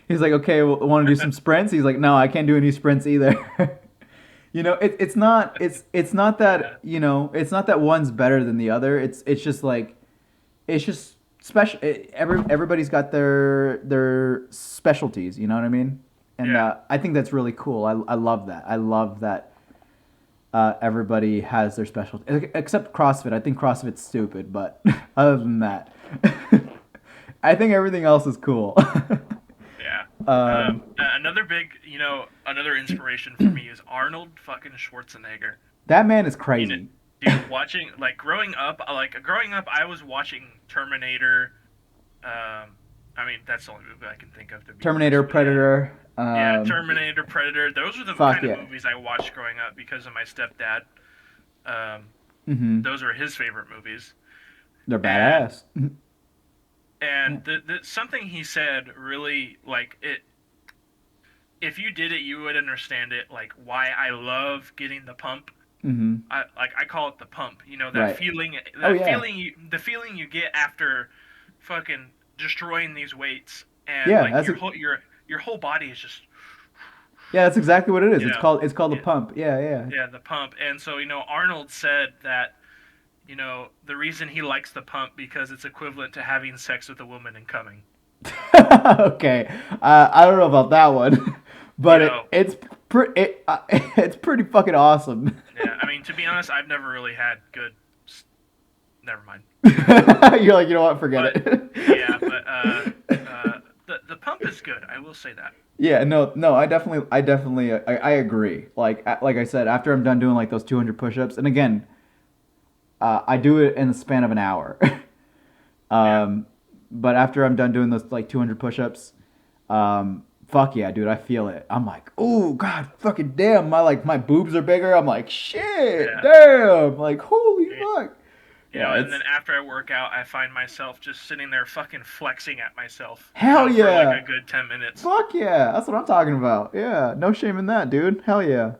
He's like, okay, want to do some sprints? He's like, no, I can't do any sprints either. You know, it's not Yeah, that it's not that one's better than the other. It's just like it's just special. Everybody's got their specialties. You know what I mean? And yeah. I think that's really cool. I love that. I love that everybody has their specialty, except CrossFit. I think CrossFit's stupid, but other than that, I think everything else is cool. Yeah. um, Another big, another inspiration for me is Arnold fucking Schwarzenegger. that man is You know, crazy. dude, watching growing up, I was watching Terminator. I mean, that's the only movie I can think of to be Terminator, honest. But yeah, Predator. yeah, Terminator, Predator. Those were the Fuck kind of yeah. movies I watched growing up because of my stepdad. Um, Hmm. those are his favorite movies, They're and badass. the something he said really like it. If you did it, you would understand it. Like why I love getting the pump. Hmm. I call it the pump. Right. Oh yeah. the feeling you get after fucking destroying these weights, and Yeah. like your whole body is just Yeah. That's exactly what it is. you know It's called the yeah, pump. Yeah. Yeah. yeah, the pump. And so Arnold said that the reason he likes the pump because it's equivalent to having sex with a woman and coming. Okay. I don't know about that one, You but know, it's pretty fucking awesome. yeah. I mean, to be honest, I've never really had good. Never mind. You're like, you know what? Forget But it. yeah, but the pump is good. I will say that. Yeah, no, no, I agree. Like I said, after I'm done doing like those 200 push-ups, and again, I do it in the span of an hour. Yeah, um, but after I'm done doing those like 200 push-ups, fuck yeah, dude, I feel it. I'm like, oh god, fucking damn, my boobs are bigger. I'm like, shit, yeah. damn, like holy fuck. Yeah, And it's then after I work out, I find myself just sitting there fucking flexing at myself, hell for like yeah, a good 10 minutes. fuck yeah, that's what I'm talking about. Yeah, no shame in that, dude. Hell yeah,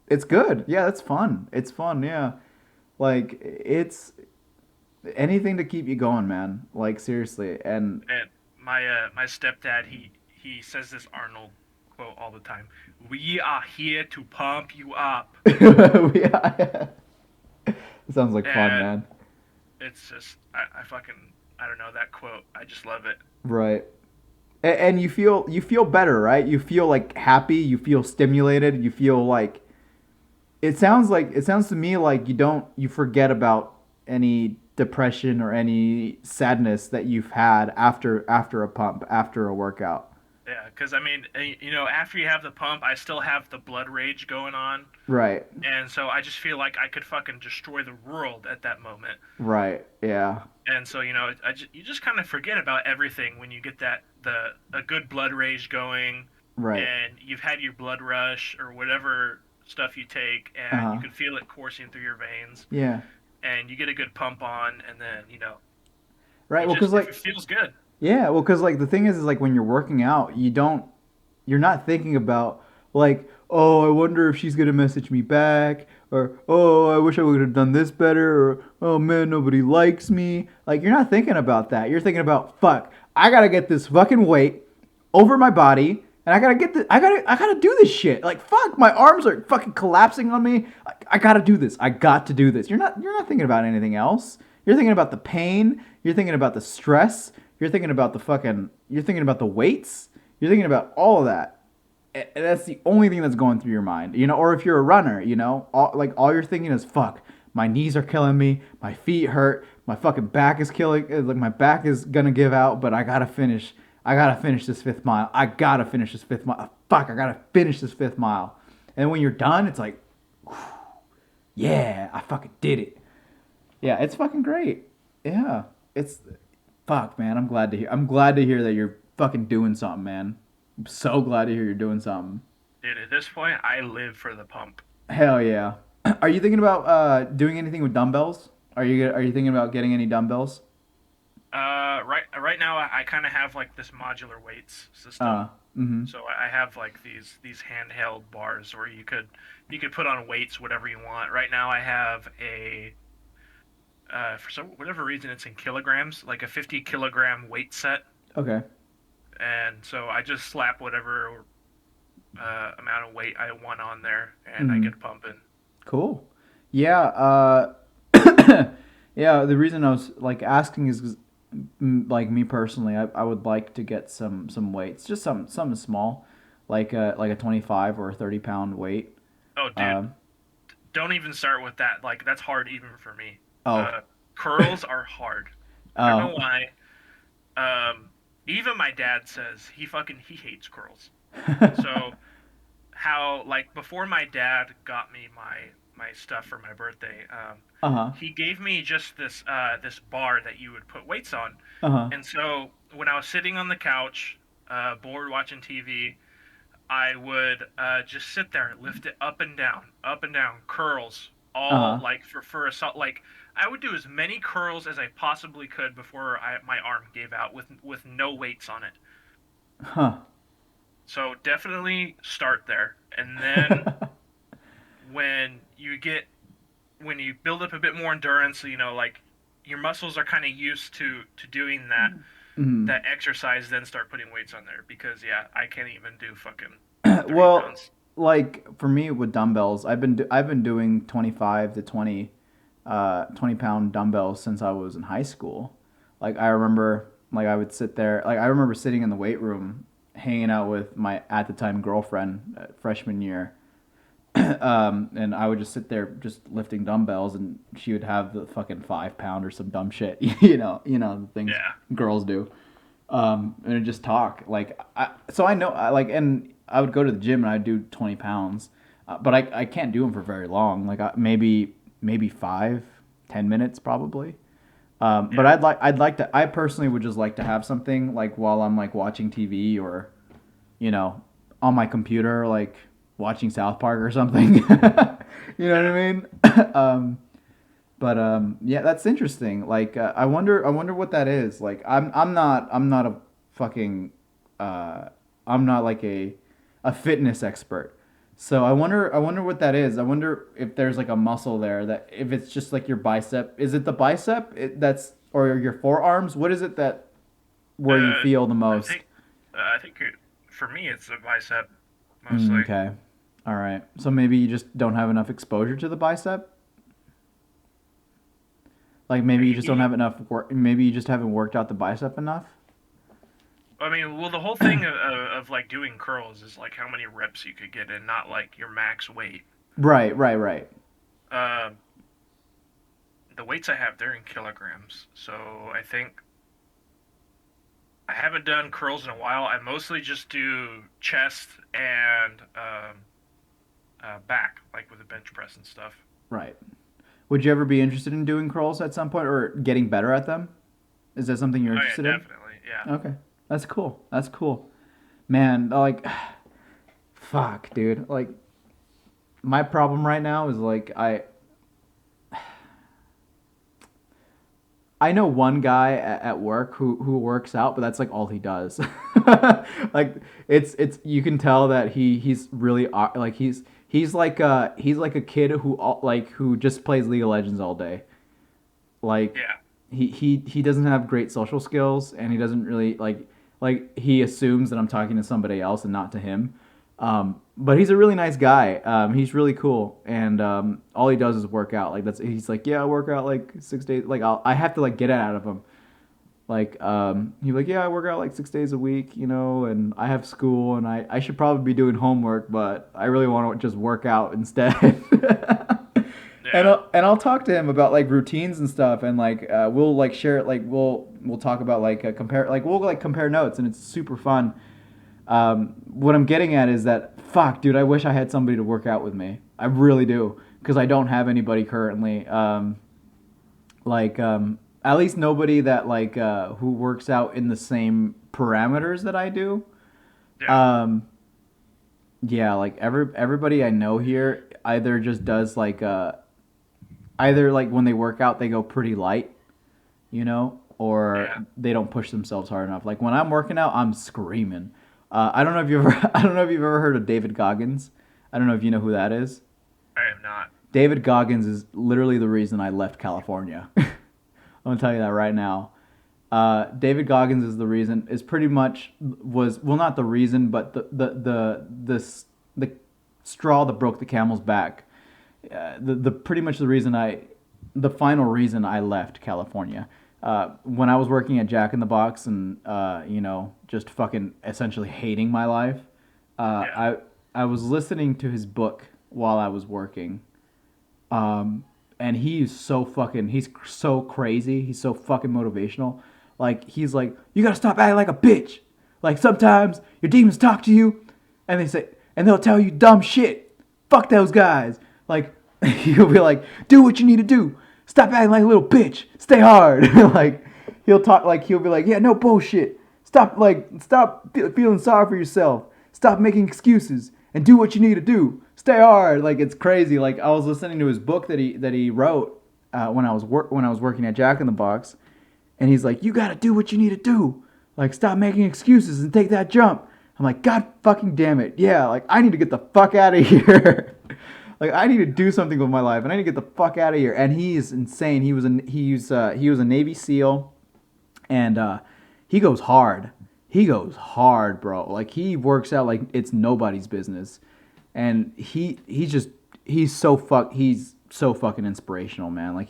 it's good. Yeah, it's fun. It's fun. Yeah, like it's anything to keep you going, man. Like seriously, and And my stepdad, he says this Arnold quote all the time. We are here to pump you up, yeah, it sounds like fun, and man. it's just I fucking I don't know that quote. I just love it. Right. And you feel better, right? You feel like happy, you feel stimulated, you feel like it sounds to me like you forget about any depression or any sadness that you've had after a pump, after a workout. Yeah, because I mean, after you have the pump, I still have the blood rage going on, Right. and so I just feel like I could fucking destroy the world at that moment. Right. Yeah. And so you just kind of forget about everything when you get a good blood rage going, Right. and you've had your blood rush or whatever stuff you take, and you Uh-huh. can feel it coursing through your veins, Yeah. and you get a good pump on, and then Right. Well, it feels good. yeah, well, cuz like the thing is like when you're working out, you're not thinking about like, oh, I wonder if she's gonna message me back, or oh, I wish I would have done this better, or oh man, nobody likes me. Like you're not thinking about that. You're thinking about fuck. I gotta get this fucking weight over my body, and I gotta get this. I gotta do this shit. Like fuck, my arms are fucking collapsing on me. I gotta do this. I got to do this. You're not thinking about anything else. You're thinking about the pain. You're thinking about the stress. You're thinking about the fucking. You're thinking about the weights. You're thinking about all of that. And that's the only thing that's going through your mind, you know. Or if you're a runner, you know, all you're thinking is fuck. My knees are killing me. My feet hurt. My fucking back is killing. Like my back is gonna give out. But I gotta finish. I gotta finish this 5th mile. I gotta finish this 5th mile. Fuck. I gotta finish this 5th mile. And when you're done, it's like, yeah, I fucking did it. Yeah, it's fucking great. Yeah, it's fuck, man. I'm glad to hear. I'm glad to hear that you're fucking doing something, man. I'm so glad to hear you're doing something. Dude, at this point, I live for the pump. Hell yeah. Are you thinking about doing anything with dumbbells? Are you thinking about getting any dumbbells? Right now, I kind of have like this modular weights Uh, system. mm-hmm. So I have like these handheld bars where you could put on weights whatever you want. Right now, I have a for some whatever reason it's in kilograms, like a 50 kilogram weight set, Okay. and so I just slap whatever amount of weight I want on there, and I Mm-hmm. get pumping. Cool. Yeah. Yeah. The reason I was like asking is 'cause, like me personally, I would like to get some weights, just something small, like a 25 or a 30 pound weight. Oh, dude, Um. don't even start with that. Like that's hard even for me. Oh. Uh, Curls are hard. I don't know Oh. why. Um, Even my dad says he hates curls. So how like before my dad got me my stuff for my birthday, Uh huh. he gave me just this bar that you would put weights on, Uh huh. and so when I was sitting on the couch, bored watching TV, I would just sit there and lift it up and down, curls, Uh all huh. like for assault. Like I would do as many curls as I possibly could before my arm gave out with no weights on it. Huh. So definitely start there, and then when you get when you build up a bit more endurance, you know, like your muscles are kind of used to doing Mhm. that exercise, then start putting weights on there because yeah, I can't even do fucking 30 Well, pounds. like for me with dumbbells, I've been doing 25 to 20 pound dumbbells since I was in high school. Like I remember, like I would sit there, like I remember sitting in the weight room, hanging out with my at the time girlfriend freshman year, and I would just sit there just lifting dumbbells, and she would have the fucking 5 pound or some dumb shit, you know the things Yeah, girls do, and I'd just talk so I know and I would go to the gym and I'd do 20 pounds, but I can't do them for very long, like maybe 5 10 minutes probably. But yeah, I'd like to I personally would just like to have something like while I'm like watching TV or you know, on my computer, like watching South Park or something. You know what yeah. I mean? But yeah, that's interesting. Like, I wonder what that is. Like, I'm not a fucking, uh, I'm not like a fitness expert. So I wonder what that is. I wonder if there's like a muscle there that if it's just like your bicep. Is it the bicep that's or your forearms? What is it that where you Uh, feel the I most? think for me it's a bicep Mm, mostly. okay. All right. So maybe you just don't have enough exposure to the bicep? Like maybe you just don't Maybe. have enough work. Maybe you just haven't worked out the bicep enough? I mean, well, the whole thing of like doing curls is like how many reps you could get in, not like your max weight. Right, right, right. Uh, the weights I have, they're in kilograms. So I think I haven't done curls in a while. I mostly just do chest and back, like with a bench press and stuff. Right. Would you ever be interested in doing curls at some point or getting better at them? Is that something you're Oh yeah, interested in? definitely. Yeah. Okay. That's cool. That's cool. Man, like fuck, dude. Like my problem right now is like I know one guy at work who works out, but that's like all he does. Like it's you can tell that he's really like he's like a kid who like who just plays League of Legends all day. Like Yeah. he doesn't have great social skills, and he doesn't really like he assumes that I'm talking to somebody else and not to him. But he's a really nice guy. He's really cool, and all he does is work out. Like that's he's like, yeah, I work out like 6 days. Like I have to like get it out of him. Like he's like, yeah, I work out like 6 days a week, you know, and I have school, and I should probably be doing homework, but I really want to just work out instead. Yeah. And I'll talk to him about like routines and stuff, and like we'll like share it, like we'll talk about like compare, like we'll like compare notes, and it's super fun. What I'm getting at is that fuck, dude, I wish I had somebody to work out with me. I really do, because I don't have anybody currently. Like at least nobody that like who works out in the same parameters that I do. Yeah. Yeah, like everybody I know here either just does like either like when they work out they go pretty light, you know, or Yeah. they don't push themselves hard enough. Like when I'm working out, I'm screaming. I don't know if you ever I don't know if you've ever heard of David Goggins. I don't know if you know who that is. I am not. David Goggins is literally the reason I left California. I'm gonna tell you that right now. David Goggins is the reason. Is pretty much was well not the reason, but the straw that broke the camel's back. The pretty much the reason the final reason I left California. When I was working at Jack in the Box and you know just fucking essentially hating my life, Yeah. I was listening to his book while I was working. And he's so crazy. He's so fucking motivational. Like he's like, you gotta stop acting like a bitch. Like sometimes your demons talk to you, and they'll tell you dumb shit. Fuck those guys. Like he'll be like, do what you need to do. Stop acting like a little bitch. Stay hard. Like he'll be like, yeah, no bullshit. Stop feeling sorry for yourself. Stop making excuses and do what you need to do. Stay hard. Like it's crazy. Like I was listening to his book that he wrote when I was working at Jack in the Box, and he's like, you gotta do what you need to do. Like stop making excuses and take that jump. I'm like, God fucking damn it. Yeah, like I need to get the fuck out of here. Like I need to do something with my life, and I need to get the fuck out of here. And he is insane. He was a Navy SEAL, and he goes hard. He goes hard, bro. Like he works out like it's nobody's business, and he's so fucking inspirational, man. Like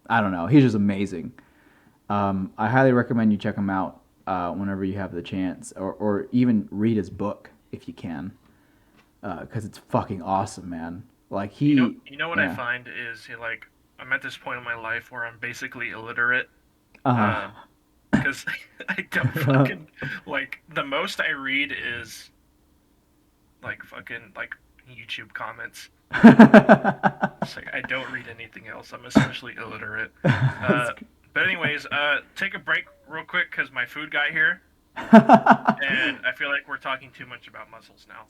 I don't know, he's just amazing. I highly recommend you check him out whenever you have the chance, or even read his book if you can, because it's fucking awesome, man. Like You know what I yeah, find is like I'm at this point in my life where I'm basically illiterate. uh, Because I don't fucking like the most I read is like fucking like YouTube comments. It's like I don't read anything else. I'm essentially illiterate. Uh, but anyways, take a break real quick because my food got here, and I feel like we're talking too much about muscles now.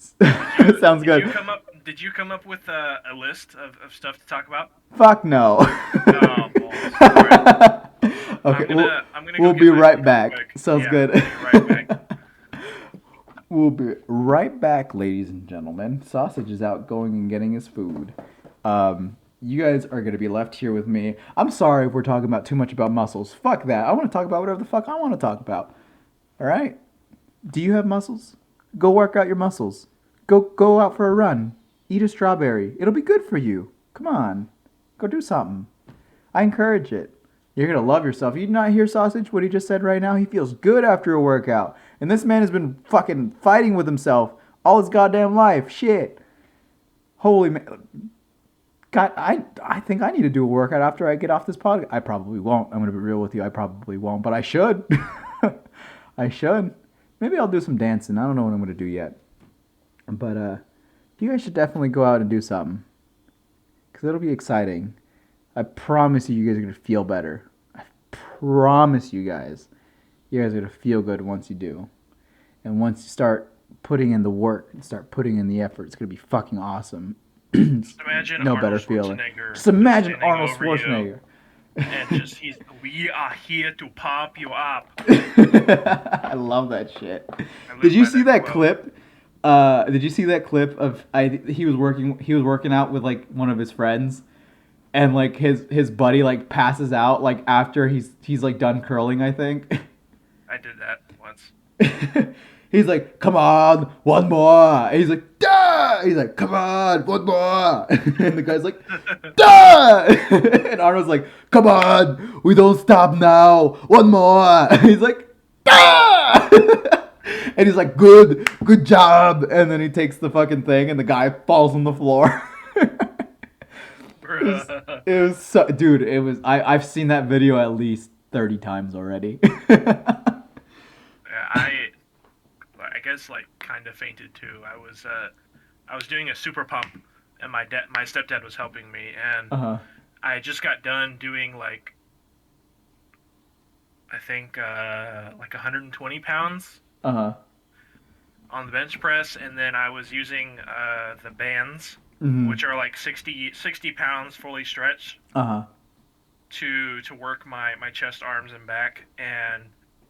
Sounds Did good. you come up? Did you come up with a list of stuff to talk about? Fuck no. Oh balls! All right, Okay, I'm gonna go we'll get be my right food real back. quick. Sounds Yeah, good. I'll be right back. We'll be right back, ladies and gentlemen. Sausage is out going and getting his food. You guys are going to be left here with me. I'm sorry if we're talking about too much about muscles. Fuck that. I want to talk about whatever the fuck I want to talk about. All right? Do you have muscles? Go work out your muscles. Go out for a run. Eat a strawberry. It'll be good for you. Come on. Go do something. I encourage it. You're going to love yourself. You not hear Sausage? What he just said right now? He feels good after a workout. And this man has been fucking fighting with himself all his goddamn life. Shit. Holy man. God, I think I need to do a workout after I get off this podcast. I probably won't. I'm going to be real with you. I probably won't, but I should. I should. Maybe I'll do some dancing. I don't know what I'm going to do yet. But you guys should definitely go out and do something. Because it'll be exciting. I promise you guys are going to feel better. I promise you guys. You guys are going to feel good once you do. And once you start putting in the work and start putting in the effort, it's going to be fucking awesome. Just imagine No Arnold better feeling. Schwarzenegger. Just imagine standing Arnold over you, Schwarzenegger. and we are here to pop you up. I love that shit. I live Did you by see that quote. clip? Did you see that clip of he was working out with like one of his friends, and like his buddy like passes out like after he's like done curling, I think. I did that once. He's like, "Come on, one more." And he's like, "Duh!" He's like, "Come on, one more." And the guy's like, "Duh!" And Arnold's like, "Come on, we don't stop now. One more." And he's like, "Duh!" And he's like, "Good job." And then he takes the fucking thing, and the guy falls on the floor. Bruh. It was so, dude. It was. I've seen that video at least 30 times already. Yeah, I guess like kind of fainted too. I was doing a super pump, and my stepdad was helping me, and Uh huh. I just got done doing like I think like 120 pounds Uh huh. on the bench press, and then I was using the bands, Mhm. which are like 60 pounds fully stretched Uh huh. to work my chest, arms, and back, and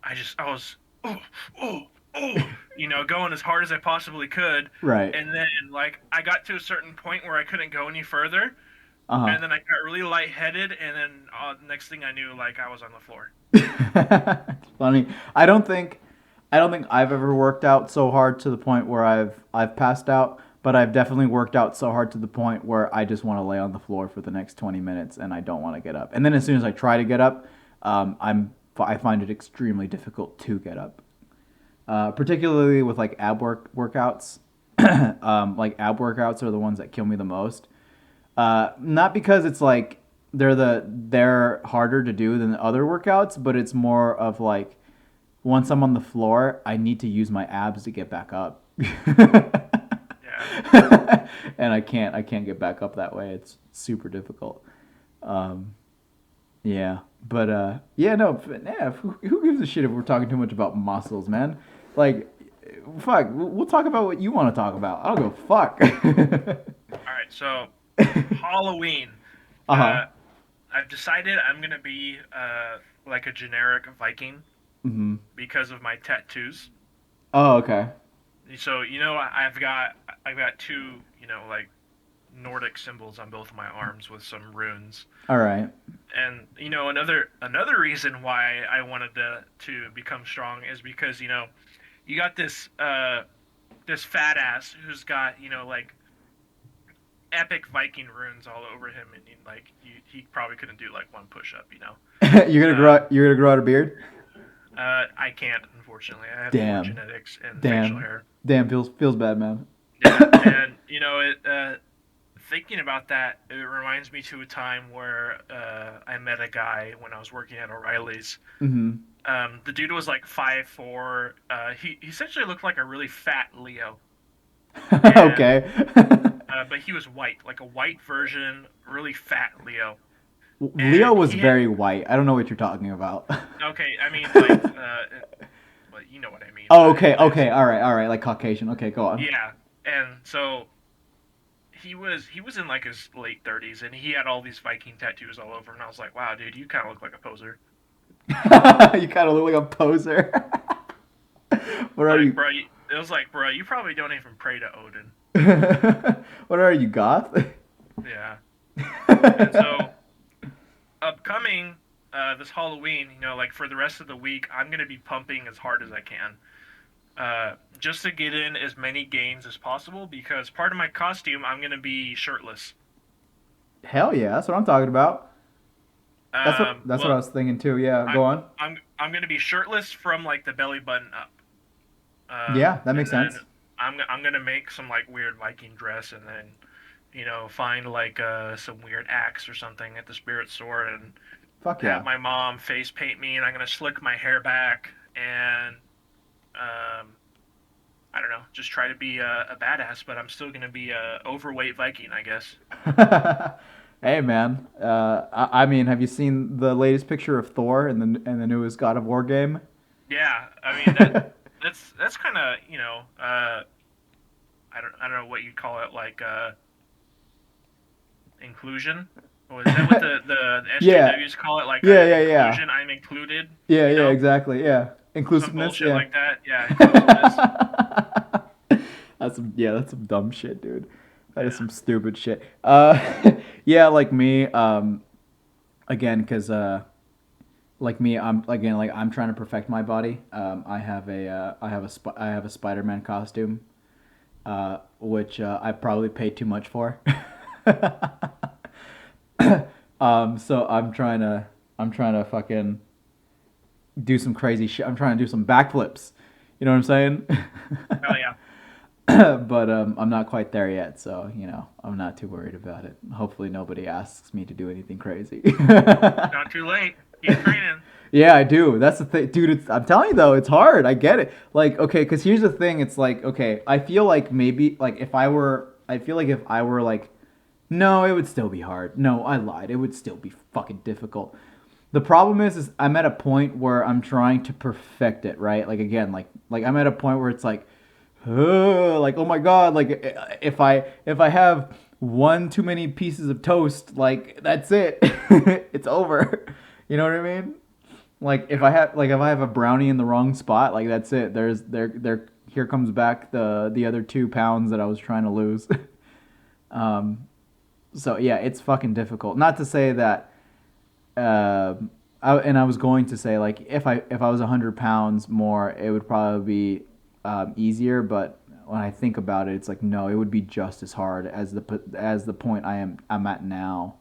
I was oh oh oh going as hard as I possibly could, Right. and then like I got to a certain point where I couldn't go any further, Uh huh. and then I got really lightheaded, and then next thing I knew, like I was on the floor. It's funny. I don't think I've ever worked out so hard to the point where I've passed out, but I've definitely worked out so hard to the point where I just want to lay on the floor for the next 20 minutes and I don't want to get up. And then as soon as I try to get up, I find it extremely difficult to get up. Particularly with like workouts. Like ab workouts are the ones that kill me the most. Not because it's like they're harder to do than the other workouts, but it's more of like once I'm on the floor, I need to use my abs to get back up. Yeah. And I can't get back up that way. It's super difficult. Um, yeah, but yeah, no, yeah. Who gives a shit if we're talking too much about muscles, man? Like, fuck, we'll talk about what you want to talk about. I don't go fuck. All right, so Halloween. Uh huh. Uh, I've decided I'm gonna be like a generic Viking Hmm. because of my tattoos. Oh, okay. So I've got two like Nordic symbols on both my arms with some runes. All right. And another reason why I wanted to become strong is because you got this fat ass who's got like epic Viking runes all over him, and he probably couldn't do like one push up. You're gonna grow Uh, out, you're gonna grow out a beard? I can't, unfortunately. I have poor Damn. genetics and facial Damn. hair. Damn, feels bad, man. Yeah, and thinking about that, it reminds me to a time where I met a guy when I was working at O'Reilly's. Mhm. The dude was like 5'4". He essentially looked like a really fat Leo, and Okay. but he was white, like a white version, really fat Leo. Leo And was he had very white. I don't know what you're talking about. okay, I mean like, but you know what I mean. Oh, But okay, anyways, okay, all right, like Caucasian. Okay, go on. yeah, and so he was in like his late 30s, and he had all these Viking tattoos all over him. And I was like, wow, dude, you kind of look like a poser. You kind of look like a poser. What are Like, you? bro, it was like, bro, you probably don't even pray to Odin. What are you, goth? Yeah. And so upcoming this Halloween, like for the rest of the week, I'm gonna be pumping as hard as I can, just to get in as many gains as possible. Because part of my costume, I'm gonna be shirtless. Hell yeah, that's what I'm talking about. That's what I Well, was thinking too. Yeah, go I'm on. I'm gonna be shirtless from like the belly button up. Yeah, that And makes then sense. I'm gonna make some like weird Viking dress, and then find like some weird axe or something at the spirit store, and Fuck have yeah. my mom face paint me, and I'm gonna slick my hair back, and um, I don't know, just try to be a badass, but I'm still gonna be a overweight Viking, I guess. Hey man, I mean, have you seen the latest picture of Thor in the newest God of War game? Yeah, I mean that's kind of I don't know what you'd call it, like inclusion. Or is that what the Yeah, SJWs call it? Like yeah, yeah, inclusion, I'm included. yeah, exactly, yeah. Some Inclusiveness, bullshit yeah. like that. Yeah, inclusiveness. That's some dumb shit, dude. That is Yeah. some stupid shit. Yeah, like me. Again, because like me, I'm again like I'm trying to perfect my body. I have a Spider-Man costume, which I probably paid too much for. So I'm trying to fucking do some crazy shit. I'm trying to do some backflips. You know what I'm saying? Oh yeah, But I'm not quite there yet, so I'm not too worried about it. Hopefully, nobody asks me to do anything crazy. not too late. Keep training. Yeah, I do. That's the thing, dude. I'm telling you though, it's hard. I get it. Like, okay, because here's the thing. It's like, okay, I feel like maybe like I feel like if I were like, no, it would still be hard. No, I lied. It would still be fucking difficult. The problem is I'm at a point where I'm trying to perfect it, right? Like again, like I'm at a point where it's like oh my god, like if I have one too many pieces of toast, like that's it, it's over. You know what I mean? Like Yeah. if I have a brownie in the wrong spot, like that's it. There here comes back the other 2 pounds that I was trying to lose. um, so yeah, it's fucking difficult. Not to say that uh, and I was going to say like if I was 100 pounds more, it would probably be easier. But when I think about it, it's like no, it would be just as hard as the point I'm at now.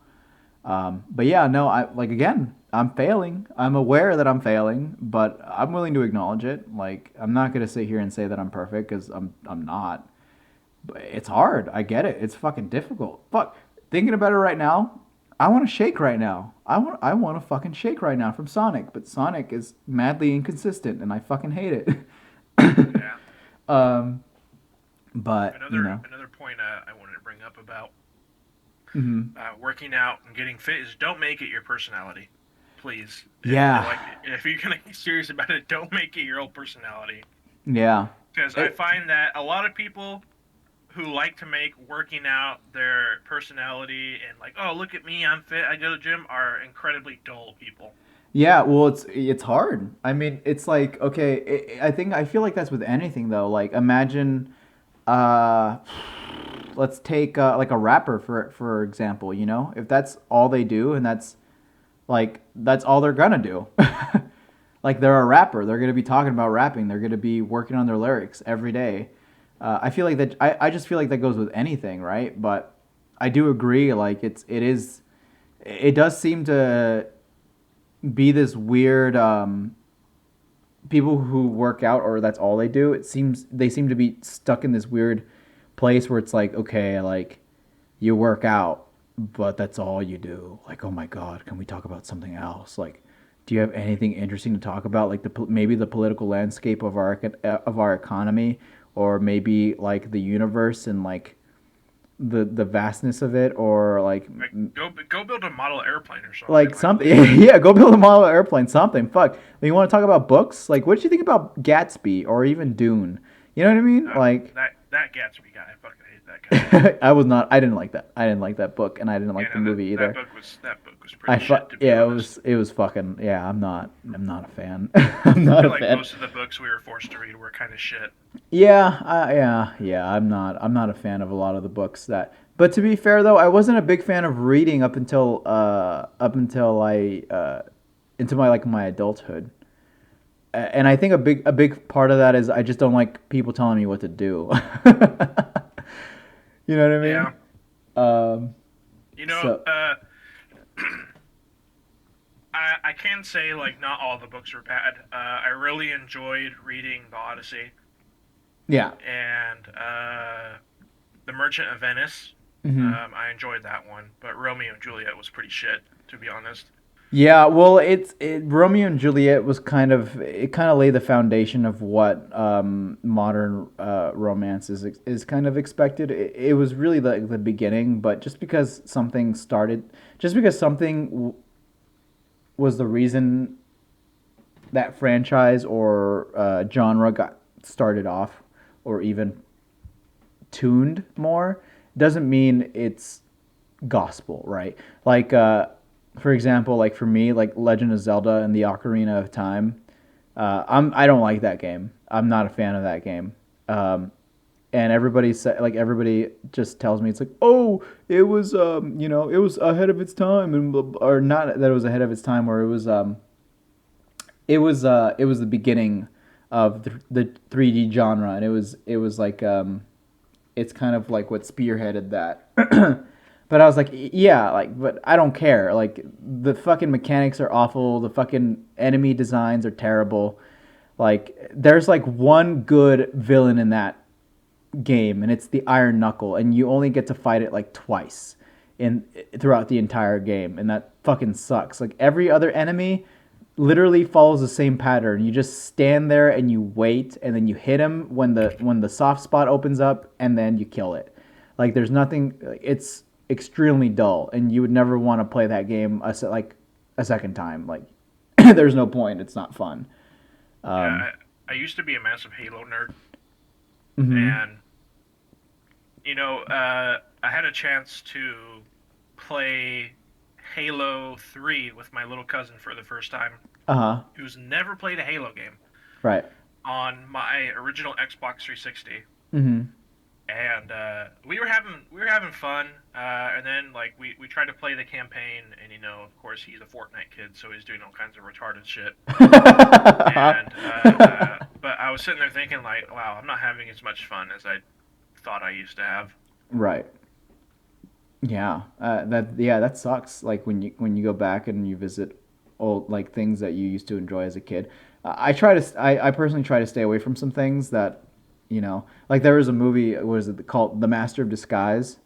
But yeah, no, I like again, I'm failing. I'm aware that I'm failing, but I'm willing to acknowledge it. Like I'm not gonna sit here and say that I'm perfect because I'm not. But it's hard. I get it. It's fucking difficult. Fuck. Thinking about it right now, I want to shake right now. I want to fucking shake right now from Sonic, but Sonic is madly inconsistent, and I fucking hate it. Yeah. um, but Another point I wanted to bring up about mhm. working out and getting fit is don't make it your personality, please. Yeah, If you're gonna be serious about it, don't make it your own personality. yeah. Because I It, find that a lot of people who like to make working out their personality and like, oh look at me, I'm fit, I go to the gym, are incredibly dull people. Yeah, well, it's hard. I mean, it's like okay. I feel like that's with anything though. Like imagine, uh, let's take like a rapper for example. If that's all they do and that's all they're gonna do. Like they're a rapper, they're gonna be talking about rapping. They're gonna be working on their lyrics every day. I feel like that. I just feel like that goes with anything, right? But I do agree. Like it is. It does seem to be this weird people who work out or that's all they do. It seems they seem to be stuck in this weird place where it's like okay, like you work out, but that's all you do. Like oh my god, can we talk about something else? Like do you have anything interesting to talk about like maybe the political landscape of our economy or maybe like the universe and like the vastness of it or Like go build a model airplane or something. like Like something. Yeah, go build a model airplane, something. Fuck, you want to talk about books? Like what did you think about Gatsby or even Dune? You know what I mean? Like that Gatsby guy, I fucking hate that guy. I didn't like that. I didn't like that book and I didn't Yeah, like the no, movie either. that book was pretty shit to be Yeah, honest. it was fucking yeah. I'm not a fan. I'm not I a feel like fan. most of the books we were forced to read were kind of shit. Yeah, yeah. I'm not a fan of a lot of the books that. But to be fair though, I wasn't a big fan of reading up until I into my like my adulthood. And I think a big part of that is I just don't like people telling me what to do. You know what I mean? Yeah, Um, you know, so I can say like not all the books were bad. I really enjoyed reading The Odyssey yeah. and The Merchant of Venice. Hmm. I enjoyed that one, but Romeo and Juliet was pretty shit, to be honest. Yeah, well, Romeo and Juliet was kind of laid the foundation of what modern romance is kind of expected. It was really the beginning, but just because something was the reason that franchise or genre got started off, or even tuned more, doesn't mean it's gospel, right? Like, for example, like for me, like Legend of Zelda and the Ocarina of Time. I don't like that game. I'm not a fan of that game. Um, and everybody just tells me it's like, oh, it was it was ahead of its time, and or not that it was ahead of its time, or it was the beginning of the 3D genre, and it was like it's kind of like what spearheaded that. But I was like, yeah, like, but I don't care. Like, the fucking mechanics are awful. The fucking enemy designs are terrible. Like, there's like one good villain in that game, and it's the Iron Knuckle, and you only get to fight it like twice in throughout the entire game, and that fucking sucks. Like, every other enemy literally follows the same pattern. You just stand there and you wait, and then you hit him when the soft spot opens up, and then you kill it. Like, there's nothing. It's extremely dull, and you would never want to play that game a second time. Like, there's no point. It's not fun. Um, Yeah, I used to be a massive Halo nerd, mm-hmm. and I had a chance to play Halo 3 with my little cousin for the first time, Uh huh. who's never played a Halo game Right. on my original Xbox 360. Mm-hmm. And we were having fun, and then like we tried to play the campaign, and of course he's a Fortnite kid, so he's doing all kinds of retarded shit. And but I was sitting there thinking like, wow, I'm not having as much fun as I thought I used to have. Right. Yeah. That sucks. Like, when you go back and you visit old, like, things that you used to enjoy as a kid. I personally try to stay away from some things that, like, there was a movie, what was it called, The Master of Disguise,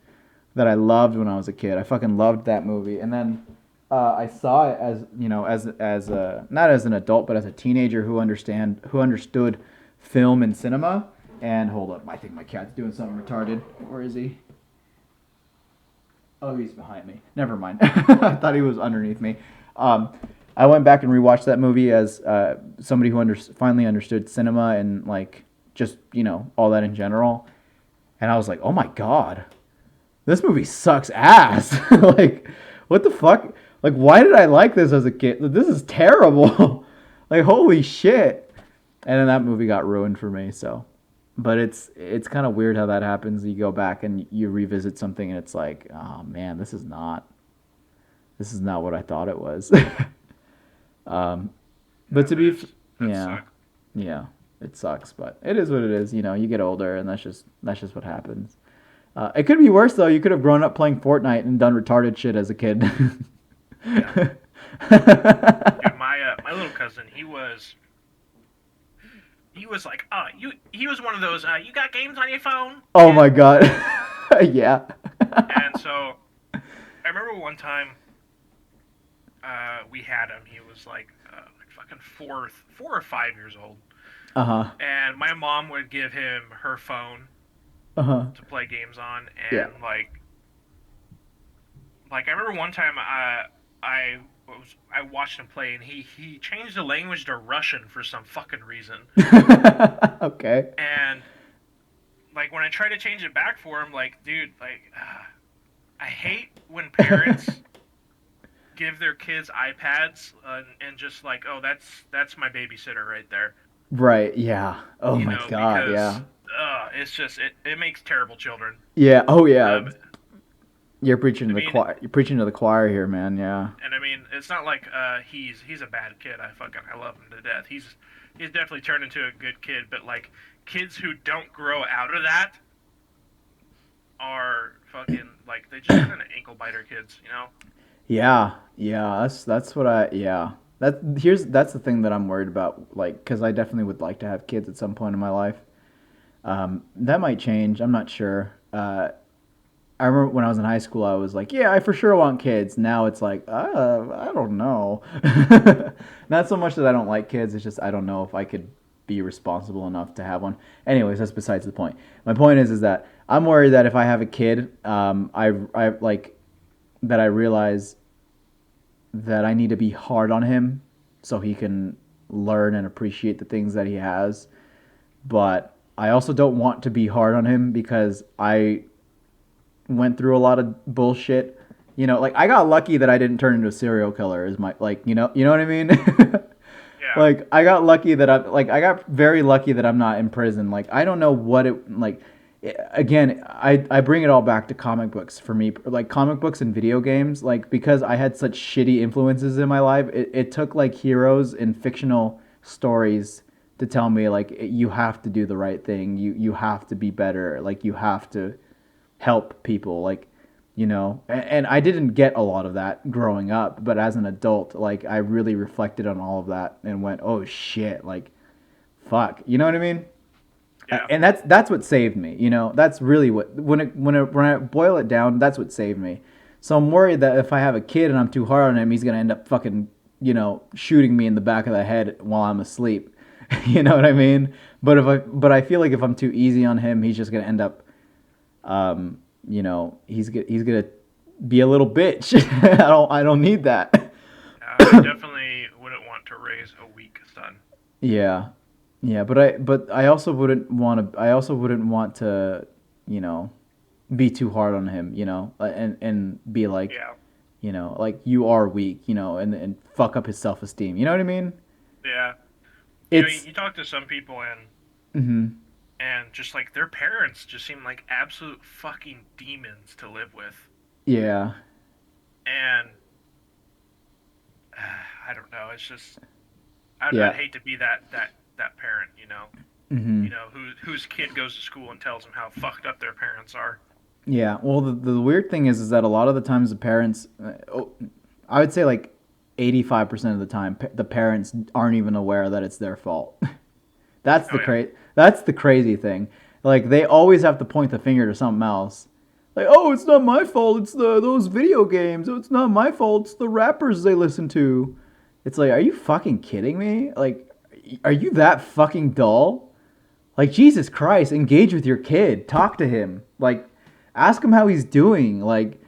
that I loved when I was a kid. I fucking loved that movie. And then I saw it as, as a, not as an adult, but as a teenager who understood film and cinema. And hold up, I think my cat's doing something retarded. Where is he? Oh, he's behind me. Never mind. I thought he was underneath me. Um, I went back and rewatched that movie as somebody who finally understood cinema and, like, just, all that in general. And I was like, oh my god, this movie sucks ass. Like, what the fuck? Like, why did I like this as a kid? This is terrible. Like, holy shit. And then that movie got ruined for me. So, but it's kind of weird how that happens. You go back and you revisit something, and it's like, oh man, this is not what I thought it was. um, but Yeah, to man, be, that yeah, sucked. yeah, it sucks, but it is what it is. You get older, and that's just what happens. It could be worse though. You could have grown up playing Fortnite and done retarded shit as a kid. Yeah, dude, my little cousin, he was like, he was one of those, you got games on your phone Oh my kids. god. Yeah. And so I remember one time we had him. He was like fucking 4 or 5 years old, Uh huh. and my mom would give him her phone Uh huh. to play games on, Yeah. and like I remember one time I watched him play, and he changed the language to Russian for some fucking reason, Okay. and like when I tried to change it back for him, like dude, like I hate when parents give their kids iPads and just like, oh, that's my babysitter right there, Right. Yeah. Oh my god. because Yeah. it's just it makes terrible children. Yeah. Oh yeah. But, You're preaching I to the mean, choir. You're preaching to the choir here, man. Yeah. and I mean, it's not like he's a bad kid. I love him to death. He's definitely turned into a good kid. But like kids who don't grow out of that are fucking like they just kind of ankle biter kids, you know? Yeah. Yeah. That's what I. Yeah. That's the thing that I'm worried about. Like, because I definitely would like to have kids at some point in my life. That might change. I'm not sure. I remember when I was in high school, I was like, yeah, I for sure want kids. Now it's like, I don't know. Not so much that I don't like kids. It's just I don't know if I could be responsible enough to have one. Anyways, that's besides the point. My point is that I'm worried that if I have a kid, I like that I realize that I need to be hard on him so he can learn and appreciate the things that he has. But I also don't want to be hard on him because I went through a lot of bullshit. Like, I got lucky that I didn't turn into a serial killer. Is my, like, you know what I mean? Yeah, Like, I got very lucky that I'm not in prison. Like, I don't know what it like. again, I bring it all back to comic books for me, like comic books and video games, like because I had such shitty influences in my life. It took like heroes in fictional stories to tell me like you have to do the right thing. You have to be better. Like you have to help people. Like and I didn't get a lot of that growing up, but as an adult, like I really reflected on all of that and went, oh shit, like fuck, you know what I mean? Yeah. And that's what saved me. That's really what when I boil it down, that's what saved me. So I'm worried that if I have a kid and I'm too hard on him, he's gonna end up fucking shooting me in the back of the head while I'm asleep. You know what I mean? But I feel like if I'm too easy on him, he's just gonna end up he's gonna be a little bitch. I don't need that. I definitely wouldn't want to raise a weak son. Yeah. Yeah, but I also wouldn't want to, you know, be too hard on him, and be like, Yeah. like you are weak, and fuck up his self-esteem. You know what I mean? Yeah. It's You talk to some people mhm. and just like their parents just seem like absolute fucking demons to live with. Yeah. And I don't know. It's just I'd Yeah. hate to be that parent, Mhm. whose kid goes to school and tells them how fucked up their parents are. Yeah. Well, the weird thing is that a lot of the times the parents I would say like 85% of the time the parents aren't even aware that it's their fault. Oh yeah, That's the crazy thing. Like they always have to point the finger to something else. Like, oh, it's not my fault. It's those video games. Oh, it's not my fault. It's the rappers they listen to. It's like, are you fucking kidding me? Like, are you that fucking dull? Like, Jesus Christ, engage with your kid. Talk to him. Like, ask him how he's doing. Like,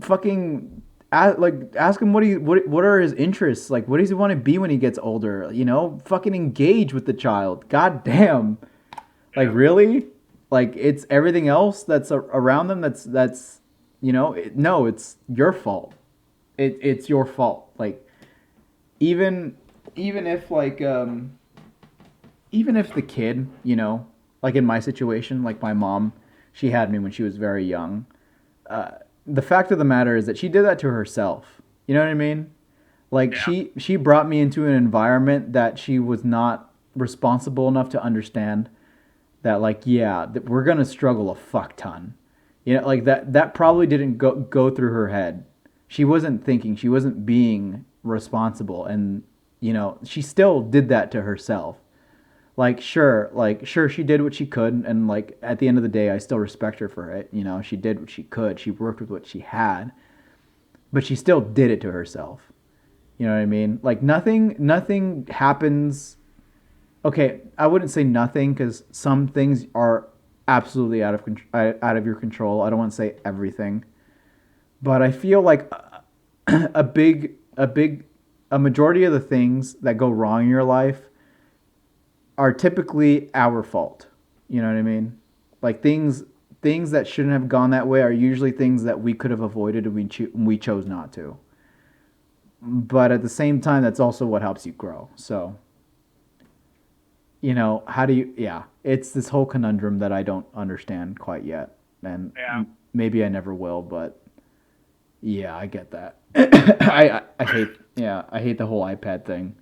fucking, ask him what are his interests. Like, what does he want to be when he gets older? Fucking engage with the child. God damn. Like, yeah, really? Like, it's everything else that's around them. No, it's your fault. It's your fault. Like, even even if like even if the kid, like in my situation, like my mom, she had me when she was very young. Uh, the fact of the matter is that she did that to herself. You know what I mean? Like yeah, she brought me into an environment that she was not responsible enough to understand that like yeah, that we're going to struggle a fuck ton. Like that probably didn't go through her head. She wasn't thinking, she wasn't being responsible and she still did that to herself. Like sure she did what she could and like at the end of the day I still respect her for it. She did what she could. She worked with what she had, but she still did it to herself. You know what I mean? Like nothing happens. Okay, I wouldn't say nothing cuz some things are absolutely out of your control. I don't want to say everything, but I feel like a majority of the things that go wrong in your life are typically our fault. You know what I mean? Like things that shouldn't have gone that way are usually things that we could have avoided and we chose not to. But at the same time, that's also what helps you grow. So, how do you? Yeah, it's this whole conundrum that I don't understand quite yet, and yeah. maybe I never will. But yeah, I get that. I I hate I hate the whole iPad thing.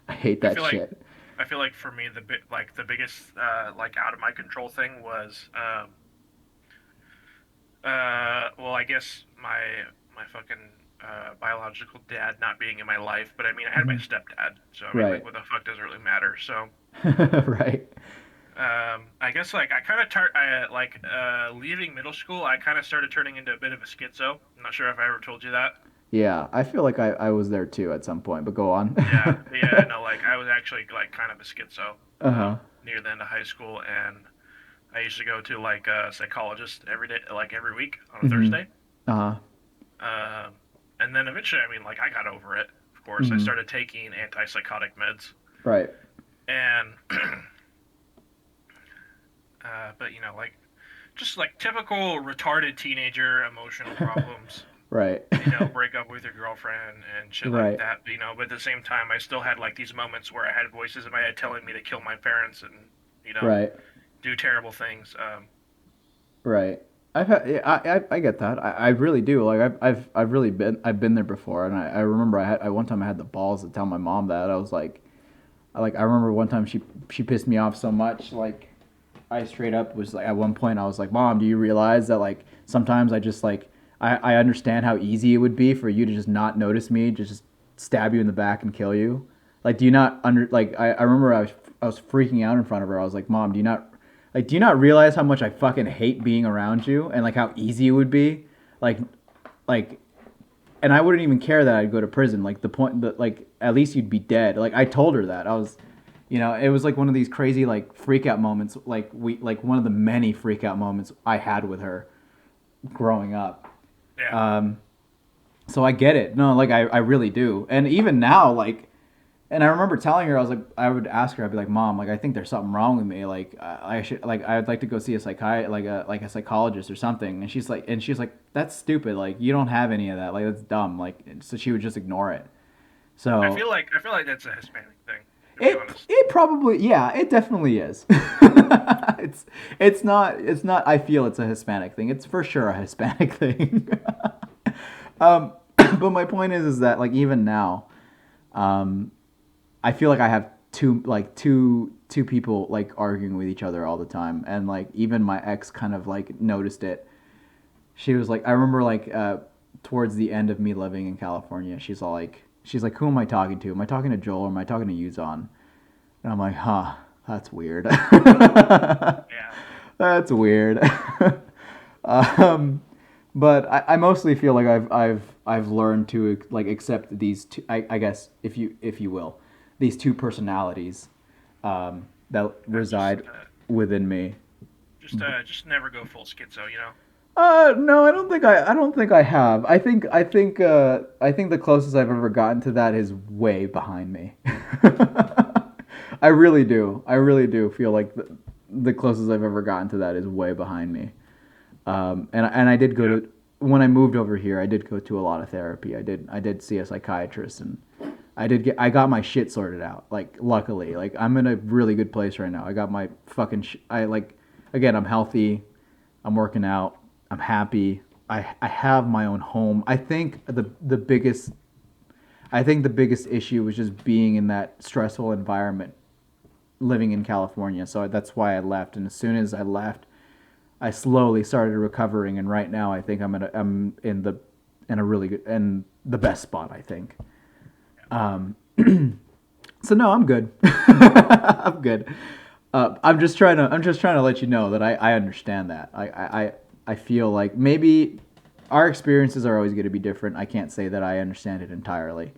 I hate I that feel like shit. I feel like for me the biggest like out of my control thing was well, I guess my fucking biological dad not being in my life, but I mean I had my Mhm. stepdad, so I mean like Right. what the fuck does it really matter? So Right. I guess like I kind of leaving middle school, I kind of started turning into a bit of a schizo. I'm not sure if I ever told you that. Yeah, I feel like I was there too at some point, but go on. Yeah, no, like I was actually like kind of a schizo Uh-huh. near the end of high school, and I used to go to like a psychologist every day, like every week on a Mhm. Thursday. Uh-huh. Um, and then eventually, I mean, like I got over it. Of course, I Mhm. started taking antipsychotic meds, Right. and but like just like typical retarded teenager emotional problems. Right. Break up with your girlfriend and shit like Right. that. But at the same time, I still had like these moments where I had voices in my head telling me to kill my parents and you know Right. do terrible things. Right. I've had, yeah, I get that. I really do. Like I've really I've been there before, and I remember I one time I had the balls to tell my mom that I was like I remember one time she pissed me off so much like I straight up was like at one point I was like, Mom, do you realize that like sometimes I just like I understand how easy it would be for you to just not notice me, just stab you in the back and kill you. Like, do you not under like I remember I was freaking out in front of her. I was like, Mom, do you not realize how much I fucking hate being around you and like how easy it would be? Like like and I wouldn't even care that I'd go to prison. Like the point that like at least you'd be dead. Like I told her that. I was it was like one of these crazy like freak out moments like one of the many freak out moments I had with her growing up. Yeah. Um so I get it. No, like I really do. And even now, like and I remember telling her, I was like, I would ask her, I'd be like, Mom, like I think there's something wrong with me. Like I should, like I'd like to go see a like a psychologist or something. And she's like, that's stupid. Like you don't have any of that. Like that's dumb. Like so she would just ignore it. So I feel like that's a Hispanic thing, to be honest. it probably yeah it definitely is. It's not. I feel it's a Hispanic thing. It's for sure a Hispanic thing. But my point is that like even now, um, I feel like I have two people like arguing with each other all the time, and like even my ex kind of like noticed it. She was like, I remember like towards the end of me living in California, she's like, who am I talking to? Am I talking to Joel or am I talking to Yuzon? And I'm like, huh, that's weird. Yeah. That's weird. um, but I mostly feel like I've learned to like accept these two. I guess if you will, these two personalities that Just reside within me. just never go full schizo, you know. No, I don't think I have. I think the closest I've ever gotten to that is way behind me. I really do. I really do feel like the closest I've ever gotten to that is way behind me. And I did go Yeah. to when I moved over here. I did go to a lot of therapy. I did see a psychiatrist, and I got my shit sorted out. Like luckily, like I'm in a really good place right now. I got my fucking I like again. I'm healthy. I'm working out. I'm happy. I have my own home. I think the biggest issue was just being in that stressful environment living in California. So that's why I left. And as soon as I left, I slowly started recovering. And right now, I think I'm in a really good and the best spot. I think. Um, so no, I'm good. I'm good. I'm just trying to let you know that I understand that. I feel like maybe our experiences are always going to be different. I can't say that I understand it entirely,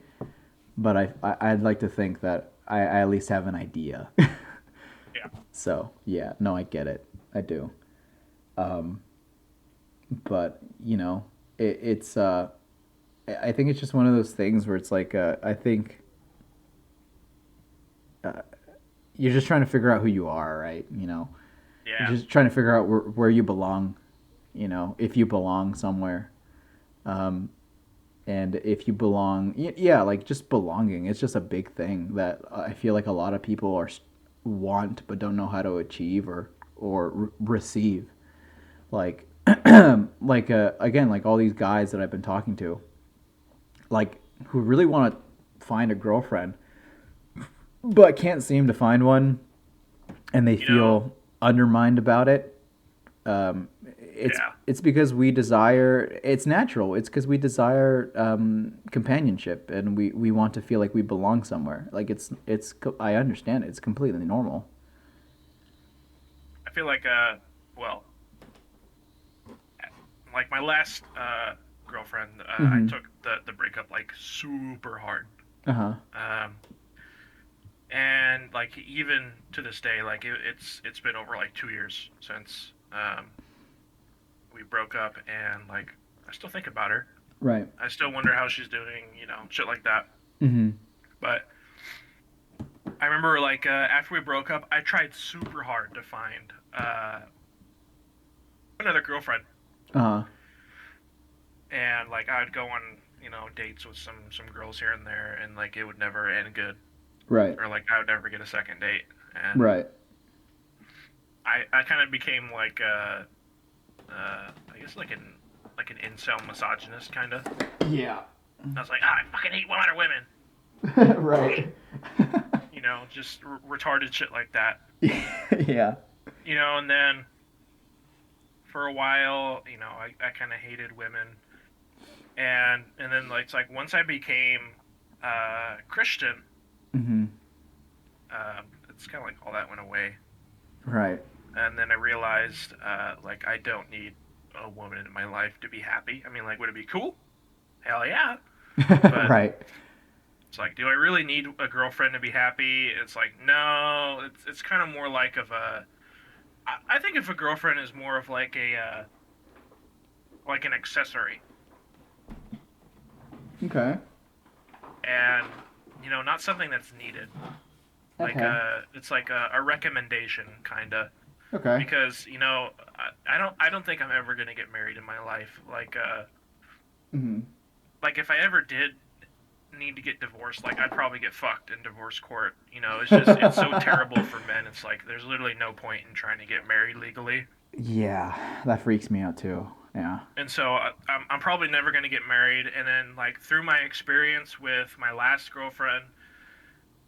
but I'd like to think that I at least have an idea. Yeah. So yeah, no, I get it. I do. Um, but it's I think it's just one of those things where it's like I think uh, you're just trying to figure out who you are, right? You're Yeah. just trying to figure out where you belong. If you belong somewhere. Um, and if you belong, yeah, like just belonging. It's just a big thing that I feel like a lot of people want but don't know how to achieve or receive. Like again, like all these guys that I've been talking to, like who really want to find a girlfriend but can't seem to find one, and they You know. feel undermined about it. Yeah. It's because we desire. It's natural. It's because we desire companionship, and we want to feel like we belong somewhere. Like I understand it. It's completely normal. I feel like well, like my last girlfriend, I Mm-hmm. took the breakup like super hard. Uh huh. Um, and like even to this day, like it's been over like 2 years since we broke up, and like I still think about her. Right. I still wonder how she's doing, shit like that. Mm-hmm. But I remember like after we broke up, I tried super hard to find another girlfriend, Uh huh. and like I'd go on dates with some girls here and there, and like it would never end good, Right. or like I would never get a second date, and Right. I kind of became like I guess like an incel misogynist kind of. Yeah. I was like, I fucking hate modern women. Right. Just retarded shit like that. Yeah. And then for a while, I kind of hated women, and then like it's like once I became Christian, Hmm. it's kind of like all that went away, Right. and then I realized like I don't need a woman in my life to be happy. I mean, like, would it be cool? Hell yeah, but Right. it's like, do I really need a girlfriend to be happy? It's like, no. It's kind of more like of a. I think if a girlfriend is more of like a like an accessory, Okay. and not something that's needed. Like Okay. it's like a recommendation kind of, Okay. because I don't think I'm ever gonna get married in my life. Hmm. Like if I ever did need to get divorced, like I'd probably get fucked in divorce court. It's so terrible for men. It's like there's literally no point in trying to get married legally. Yeah, that freaks me out too. Yeah. And so I'm probably never going to get married. And then, like, through my experience with my last girlfriend,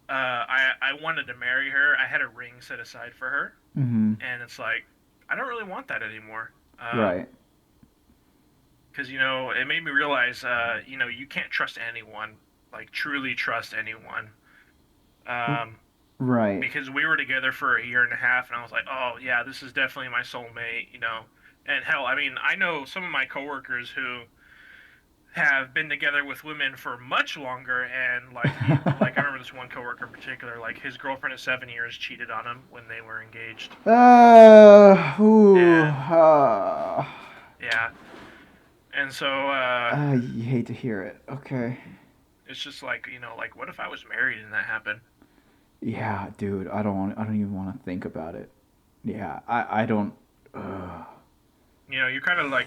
I wanted to marry her. I had a ring set aside for her. Hmm. And it's like, I don't really want that anymore. Right. Because, it made me realize, you can't trust anyone, like, truly trust anyone. Um, Right. because we were together for a year and a half, and I was like, oh, yeah, this is definitely my soulmate. And hell, I mean, I know some of my coworkers who have been together with women for much longer, and like I remember this one coworker in particular, like his girlfriend of 7 years cheated on him when they were engaged. Ooh, And yeah, and so you hate to hear it. Okay. it's just like, like, what if I was married and that happened? Yeah, dude, I don't even want to think about it. Yeah, I don't. Uh, You're kind of like,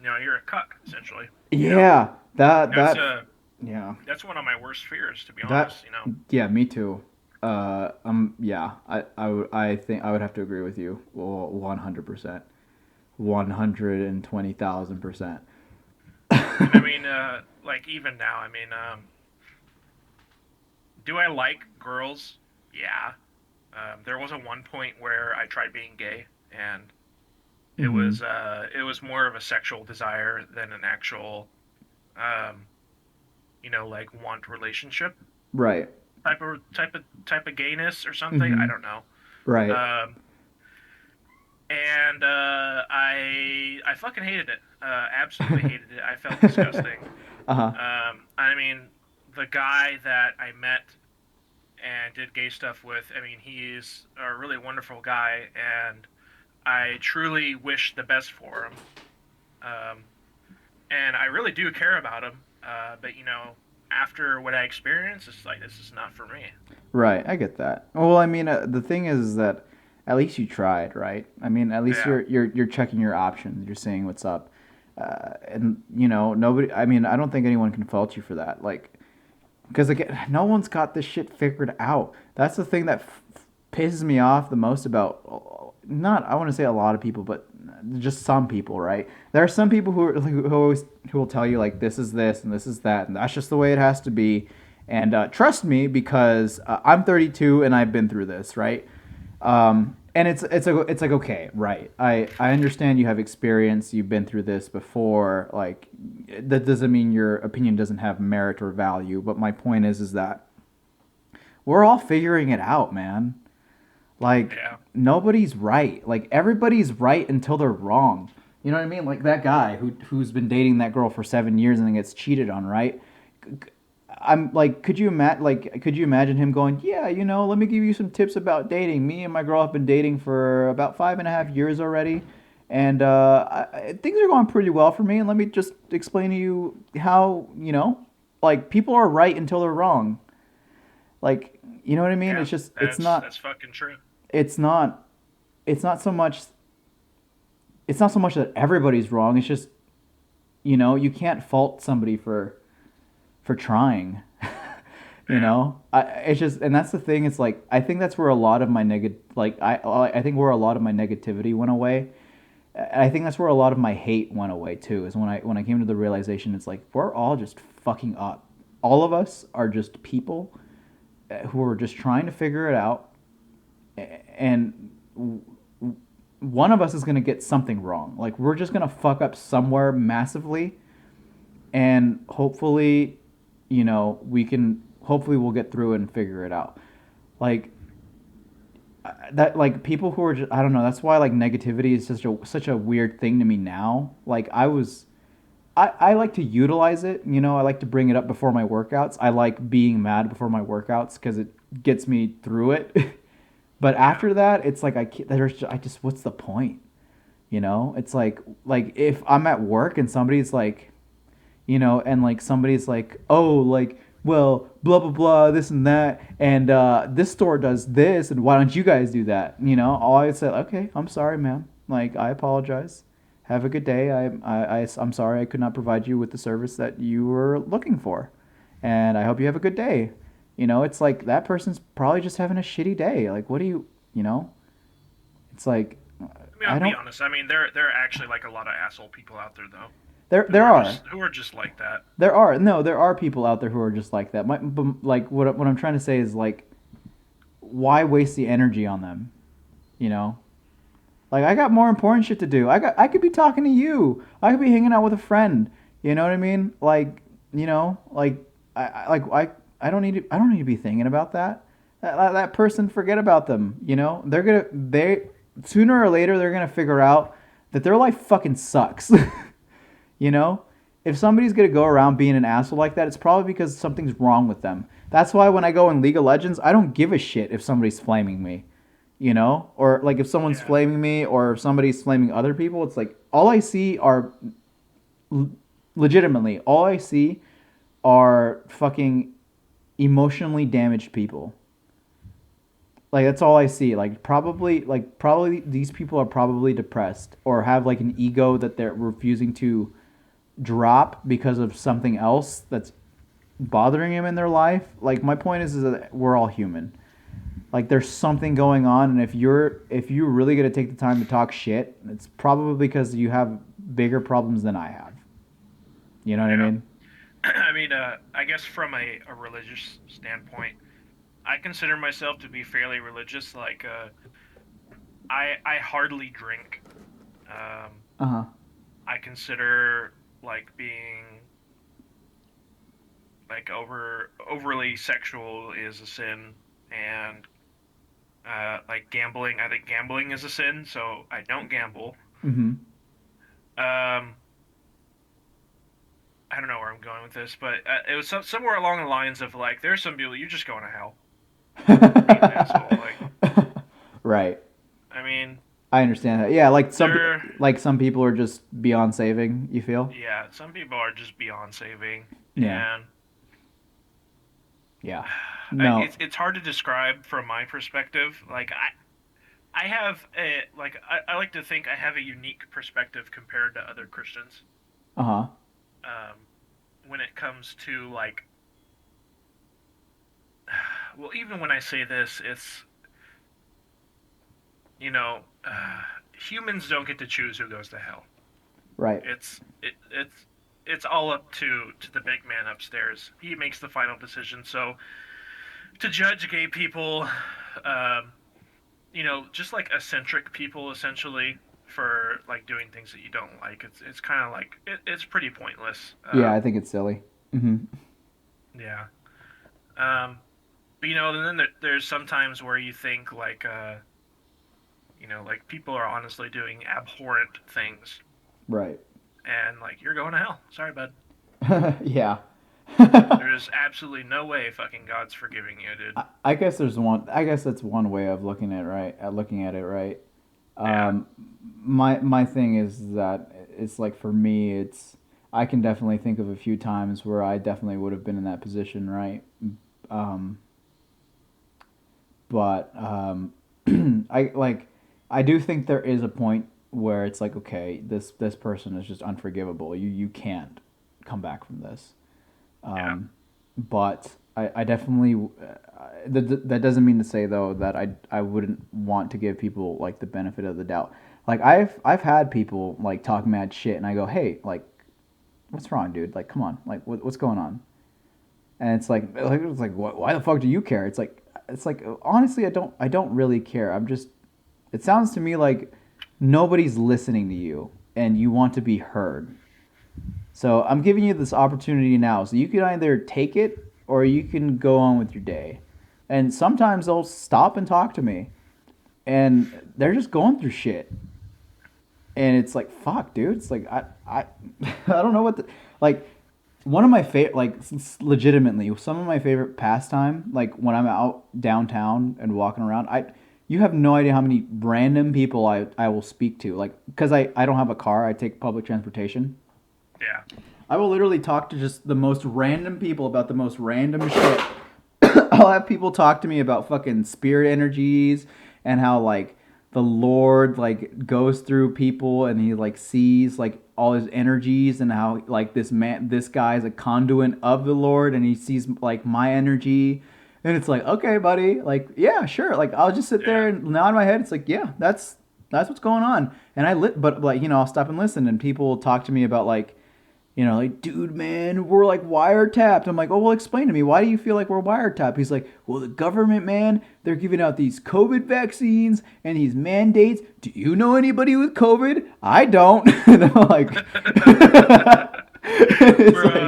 you're a cuck essentially. you know yeah, that that's that uh yeah, that's one of my worst fears, to be that honest. yeah, me too. Yeah, I think I would have to agree with you. Well, 100%, 120,000%. And I mean, like, even now, I mean, do I like girls? Yeah. There was a one point where I tried being gay, and Hmm. it was more of a sexual desire than an actual, um, like, want relationship Right. type of gayness or something. I Hmm. don't know. Right. Um, and I fucking hated it. Absolutely hated it. I felt disgusting. Uh huh. I mean, the guy that I met and did gay stuff with, I mean, he's a really wonderful guy, and I truly wish the best for him. Um, and I really do care about him. But after what I experienced, it's like, this is not for me. Right, I get that. Well, I mean, the thing is that at least you tried, right? I mean, at least Yeah, you're checking your options. You're seeing what's up, and nobody. I mean, I don't think anyone can fault you for that. Like, because again, no one's got this shit figured out. That's the thing that pisses me off the most about not I want to say a lot of people, but just some people, right? There are some people who will tell you like this is this and this is that and that's just the way it has to be. And trust me, because I'm 32 and I've been through this, right? And it's like okay, right? I understand you have experience, you've been through this before. Like that doesn't mean your opinion doesn't have merit or value. But my point is that we're all figuring it out, man. Like yeah, nobody's right. Like everybody's right until they're wrong. You know what I mean? Like that guy who's been dating that girl for 7 years and then gets cheated on, right? I'm like, could you imagine him going, yeah, let me give you some tips about dating. Me and my girl have been dating for about 5.5 years already, and things are going pretty well for me. And let me just explain to you how, like people are right until they're wrong. Like, you know what I mean? yeah. It's just, That's fucking true. it's not, it's not so much, it's not so much that everybody's wrong. It's just, you can't fault somebody for trying. You Yeah. know, it's just, and that's the thing. It's like I think that's where a lot of my I think where a lot of my negativity went away. I think that's where a lot of my hate went away too. Is when I came to the realization, it's like we're all just fucking up. All of us are just people who are just trying to figure it out, and one of us is gonna get something wrong. Like we're just gonna fuck up somewhere massively, and hopefully, we can. Hopefully, we'll get through it and figure it out. Like that, like people who are just, I don't know. That's why like negativity is such a weird thing to me now. Like I like to utilize it. I like to bring it up before my workouts. I like being mad before my workouts because it gets me through it. But Yeah. after that, it's like I just what's the point? It's like if I'm at work and somebody's like, and like somebody's like, oh, like, well, blah blah blah, this and that, and this store does this, and why don't you guys do that? All I said, okay, I'm sorry, ma'am. Like, I apologize. Have a good day. I'm sorry I could not provide you with the service that you were looking for, and I hope you have a good day. It's like that person's probably just having a shitty day. Like, what do you, you know? It's like I mean, I I'll be don't. honest. I mean, there are actually like a lot of asshole people out there though, There who there are are. just like that. There are no, there are people out there who are just like that. But like what I'm trying to say is like, why waste the energy on them? You know, like I got more important shit to do. I could be talking to you. I could be hanging out with a friend. You know what I mean? Like like I don't need to be thinking about that. That person, forget about them. They sooner or later they're gonna figure out that their life fucking sucks. You know, if somebody's gonna go around being an asshole like that, it's probably because something's wrong with them. That's why when I go in League of Legends, I don't give a shit if somebody's flaming me, or like if someone's Yeah. flaming me or if somebody's flaming other people. It's like all I see are legitimately all I see are fucking emotionally damaged people. Like that's all I see. Like probably these people are probably depressed or have like an ego that they're refusing to drop because of something else that's bothering him in their life. Like my point is that we're all human. Like there's something going on, and if you're really gonna take the time to talk shit, it's probably because you have bigger problems than I have. You know what I Yeah. mean? I mean, I guess from a religious standpoint, I consider myself to be fairly religious. Like, I hardly drink. Um, Uh huh. I consider like being like overly sexual is a sin, and like gambling. I think gambling is a sin, so I don't gamble. Mm-hmm. Um, I don't know where I'm going with this, but it was somewhere along the lines of like, there's some people you're just going to hell for being an asshole. Like, Right. I mean, I understand that. Yeah, they're like some people are just beyond saving. You feel? yeah, some people are just beyond saving, Yeah. and Yeah. No. it's hard to describe from my perspective. Like I have a like I like to think I have a unique perspective compared to other Christians. Uh huh. Um, when it comes to like, well, even when I say this, it's you know, humans don't get to choose who goes to hell. Right. It's all up to the big man upstairs. He makes the final decision. So to judge gay people, um, just like eccentric people, essentially for like doing things that you don't like, it's kind of like it's pretty pointless. Yeah, I think it's silly. Mm-hmm. Yeah. But then there's sometimes where you think like like people are honestly doing abhorrent things, Right. and like you're going to hell. Sorry, bud. Yeah. There's absolutely no way fucking God's forgiving you, dude. I guess there's one. I guess that's one way of looking at it, right? Yeah, Um, my thing is that it's like for me, it's I can definitely think of a few times where I definitely would have been in that position, right? Um, but I do think there is a point where it's like, okay, this person is just unforgivable. You can't come back from this. yeah. Um, but I definitely that doesn't mean to say though that I wouldn't want to give people like the benefit of the doubt. Like I've had people like talk mad shit, and I go, hey, like what's wrong, dude? Like come on, like what's going on? And it's like why the fuck do you care? It's like honestly I don't really care. I'm just it sounds to me like nobody's listening to you and you want to be heard. So I'm giving you this opportunity now. So you can either take it or you can go on with your day. And sometimes they'll stop and talk to me. And they're just going through shit. And it's like, fuck, dude. It's like I don't know what the like one of my favorite like legitimately some of my favorite pastime like when I'm out downtown and walking around I you have no idea how many random people I will speak to like because I don't have a car. I take public transportation. Yeah. I will literally talk to just the most random people about the most random shit. I'll have people talk to me about fucking spirit energies and how like the Lord like goes through people and he like sees like all his energies and how like this guy is a conduit of the Lord and he sees like my energy and it's like okay buddy like yeah sure like I'll just sit there Yeah. and nod my head it's like yeah that's what's going on and I lit but like I'll stop and listen and people will talk to me about like like, dude, man, we're like wiretapped. I'm like, oh, well, explain to me. Why do you feel like we're wiretapped? He's like, well, the government, man, they're giving out these COVID vaccines and these mandates. Do you know anybody with COVID? I don't. And I'm like, it's like,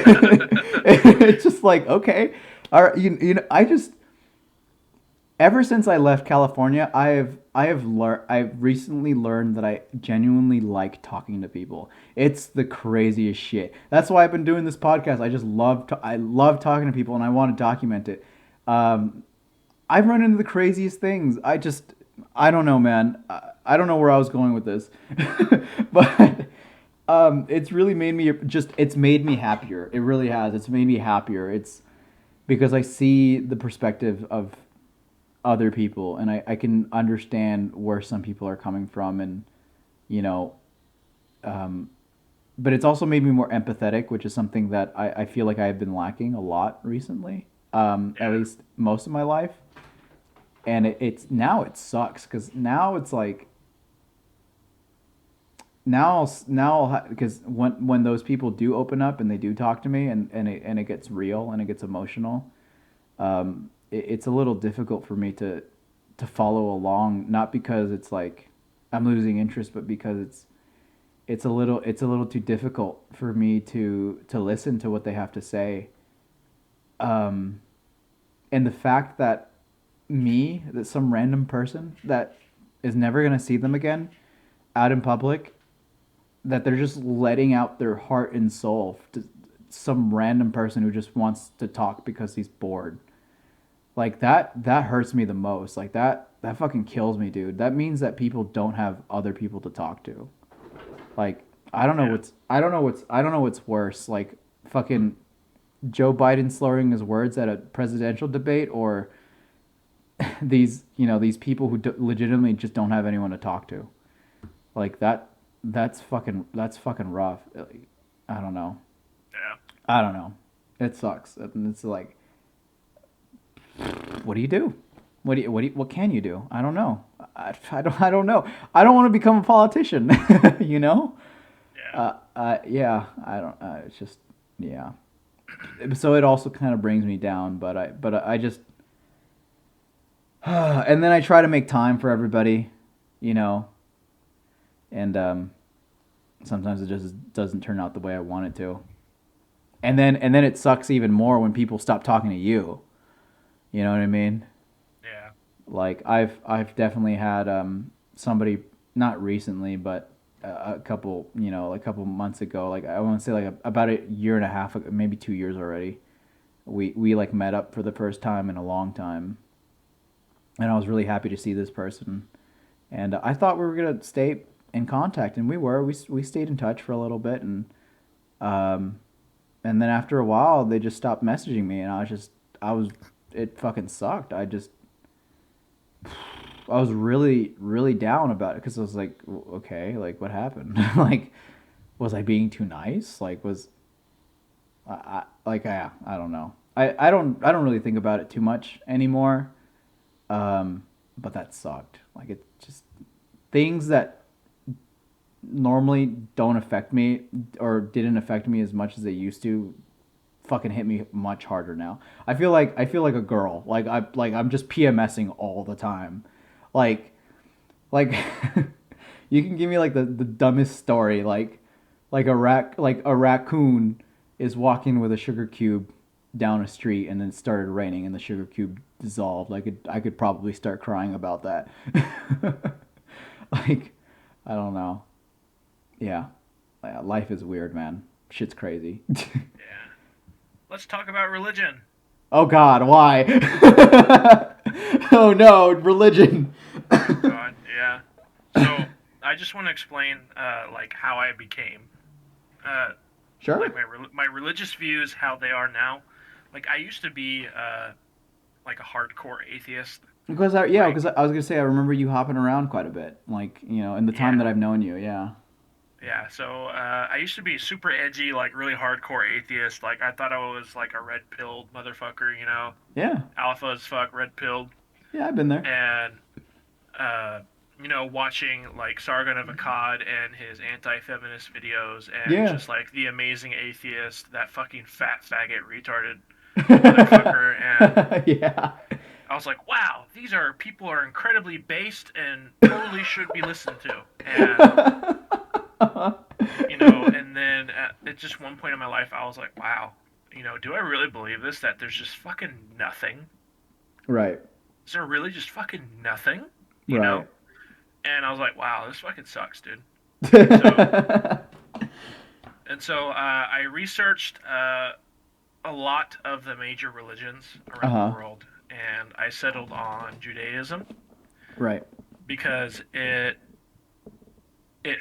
Bruh. it's just like, okay. All right, I just, ever since I left California, I've recently learned that I genuinely like talking to people. It's the craziest shit. That's why I've been doing this podcast. I love talking to people and I want to document it. Um, I've run into the craziest things. I don't know, man. I don't know where I was going with this, but it's really made me it's made me happier. It really has. It's made me happier. It's because I see the perspective of other people and I can understand where some people are coming from and you know um, but it's also made me more empathetic which is something that I feel like I've been lacking a lot recently at Yeah. least most of my life and it's now it sucks because now it's like now because when those people do open up and they do talk to me and it gets real and it gets emotional it's a little difficult for me to follow along. Not because it's like I'm losing interest, but because it's a little too difficult for me to listen to what they have to say. Um, and the fact that that some random person that is never gonna see them again out in public, that they're just letting out their heart and soul to some random person who just wants to talk because he's bored. Like that hurts me the most. Like that fucking kills me, dude. That means that people don't have other people to talk to. Like Yeah. I don't know what's worse. Like fucking Joe Biden slurring his words at a presidential debate or these people who legitimately just don't have anyone to talk to. Like that's fucking rough. I don't know. Yeah. I don't know. It sucks. And it's like what do you do? What can you do? I don't know. I don't know. I don't want to become a politician, you know? Yeah. Yeah, I don't it's just yeah. So it also kind of brings me down, but I just and then I try to make time for everybody, you know, and sometimes it just doesn't turn out the way I want it to. And then it sucks even more when people stop talking to you. You know what I mean? Yeah. Like I've definitely had somebody not recently, but a couple like a couple months ago. Like I want to say like about a year and a half, maybe 2 years already. We like met up for the first time in a long time, and I was really happy to see this person. And I thought we were gonna stay in contact, and we were. We stayed in touch for a little bit, um, and then after a while, they just stopped messaging me, and I was it fucking sucked. I was really, really down about it because I was like, okay, like what happened? Like, was I being too nice? Like, was I don't know. I don't really think about it too much anymore. Um, but that sucked. Like it just things that normally don't affect me or didn't affect me as much as they used to fucking hit me much harder now. I feel like a girl. I'm just PMSing all the time. Like like you can give me like the dumbest story like a raccoon is walking with a sugar cube down a street and then it started raining and the sugar cube dissolved. I could probably start crying about that. Like I don't know. Yeah. Life is weird, man. Shit's crazy. Yeah. Let's talk about religion. Oh God, why? Oh no, religion. Oh God, yeah. So I just want to explain, like how I became, uh, Sure. like my religious views, how they are now. Like I used to be, like a hardcore atheist. Like Because I was gonna say I remember you hopping around quite a bit, like in the time that yeah, I've known you. Yeah. yeah. So I used to be super edgy, like really hardcore atheist. Like I thought I was like a red pilled motherfucker, Yeah. alpha as fuck, red pilled, Yeah, I've been there. and uh, watching like Sargon of Akkad and his anti-feminist videos, and Yeah. just like the amazing atheist, that fucking fat faggot retarded motherfucker, and Yeah. I was like, wow, these are people are incredibly based and totally should be listened to, and and then at just one point in my life, I was like, wow, do I really believe this? That there's just fucking nothing? Right. Is there really just fucking nothing? You know? Right. And I was like, wow, this fucking sucks, dude. So I researched a lot of the major religions Uh around the huh. world, and I settled on Judaism Right. because it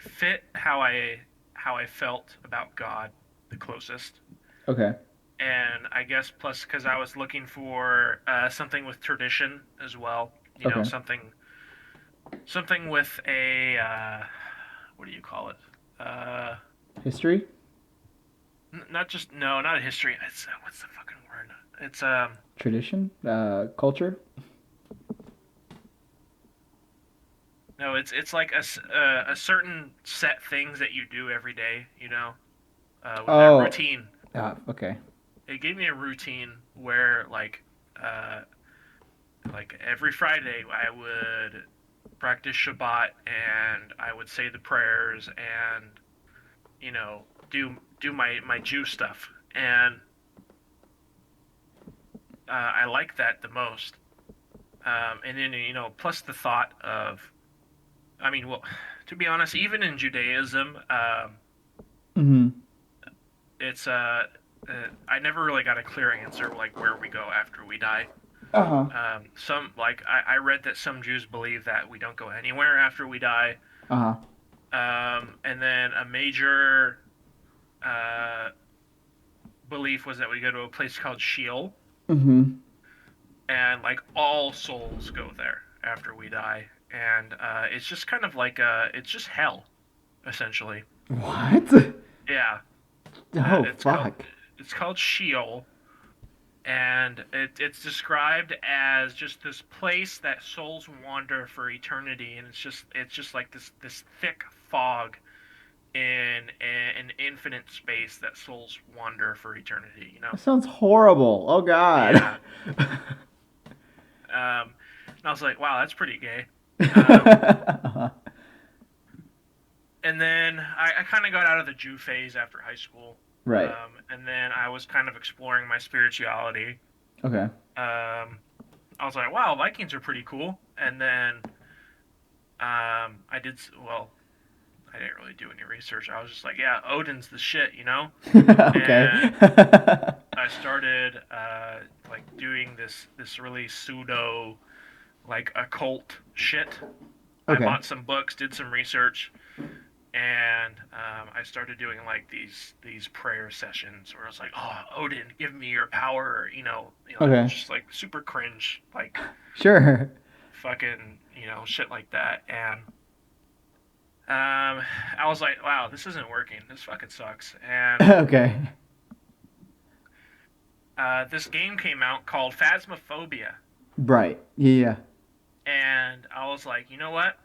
fit how I felt about God the closest. Okay. And I guess plus because I was looking for something with tradition as well, Okay. something with a what do you call it? Uh, History. not just no, not a history. It's what's the fucking word? It's Tradition. Culture. no, it's like a certain set things that you do every day. With that Oh. routine. Okay. It gave me a routine where uh, like every Friday I would practice Shabbat and I would say the prayers and you know do my Jew stuff and I like that the most. And then plus the thought of I mean, well, to be honest, even in Judaism, Mm-hmm. it's I never really got a clear answer like where we go after we die. Uh huh. Some like I read that some Jews believe that we don't go anywhere after we die. Uh huh. And then a major uh, belief was that we go to a place called Sheol, Mm-hmm. and like all souls go there after we die, and it's just kind of like it's just hell, essentially. What? Yeah, uh, Oh it's called fuck. it's called Sheol, and it's described as just this place that souls wander for eternity, and it's just like this thick fog in an infinite space that souls wander for eternity. That sounds horrible. Oh god. Yeah. And I was like, wow, that's pretty gay. Um, and then I kind of got out of the Jew phase after high school. Right. And then I was kind of exploring my spirituality. Okay. I was like, wow, Vikings are pretty cool. And then I did, well, I didn't really do any research. I was just like, yeah, Odin's the shit. Okay. And I started like doing this really pseudo like occult shit. I Okay. bought some books, did some research, and I started doing like these prayer sessions where I was like, "Oh, Odin, give me your power," Okay. just like super cringe, like Sure. fucking shit like that. And I was like, "Wow, this isn't working. This fucking sucks." And Okay. this game came out called Phasmophobia, Right. Yeah. and I was like, you know what?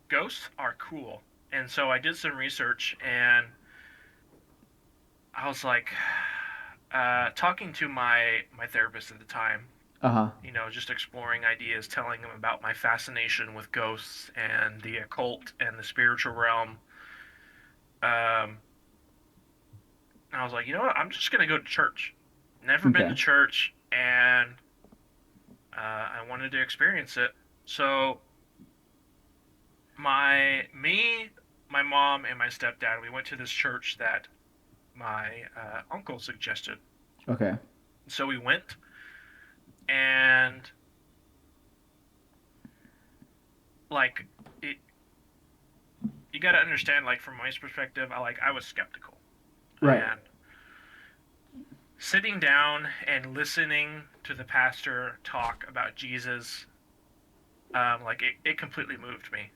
Ghosts are cool. And so I did some research, and I was like, talking to my therapist at the time, Uh huh. just exploring ideas, telling him about my fascination with ghosts and the occult and the spiritual realm. Um, and I was like, you know what? I'm just gonna go to church. Never been to Okay. church, and I wanted to experience it. So my mom, and my stepdad, we went to this church that my uncle suggested. Okay. So we went, and like it, you got to understand, like from my perspective, I was skeptical, Right. and sitting down and listening to the pastor talk about Jesus, it completely moved me,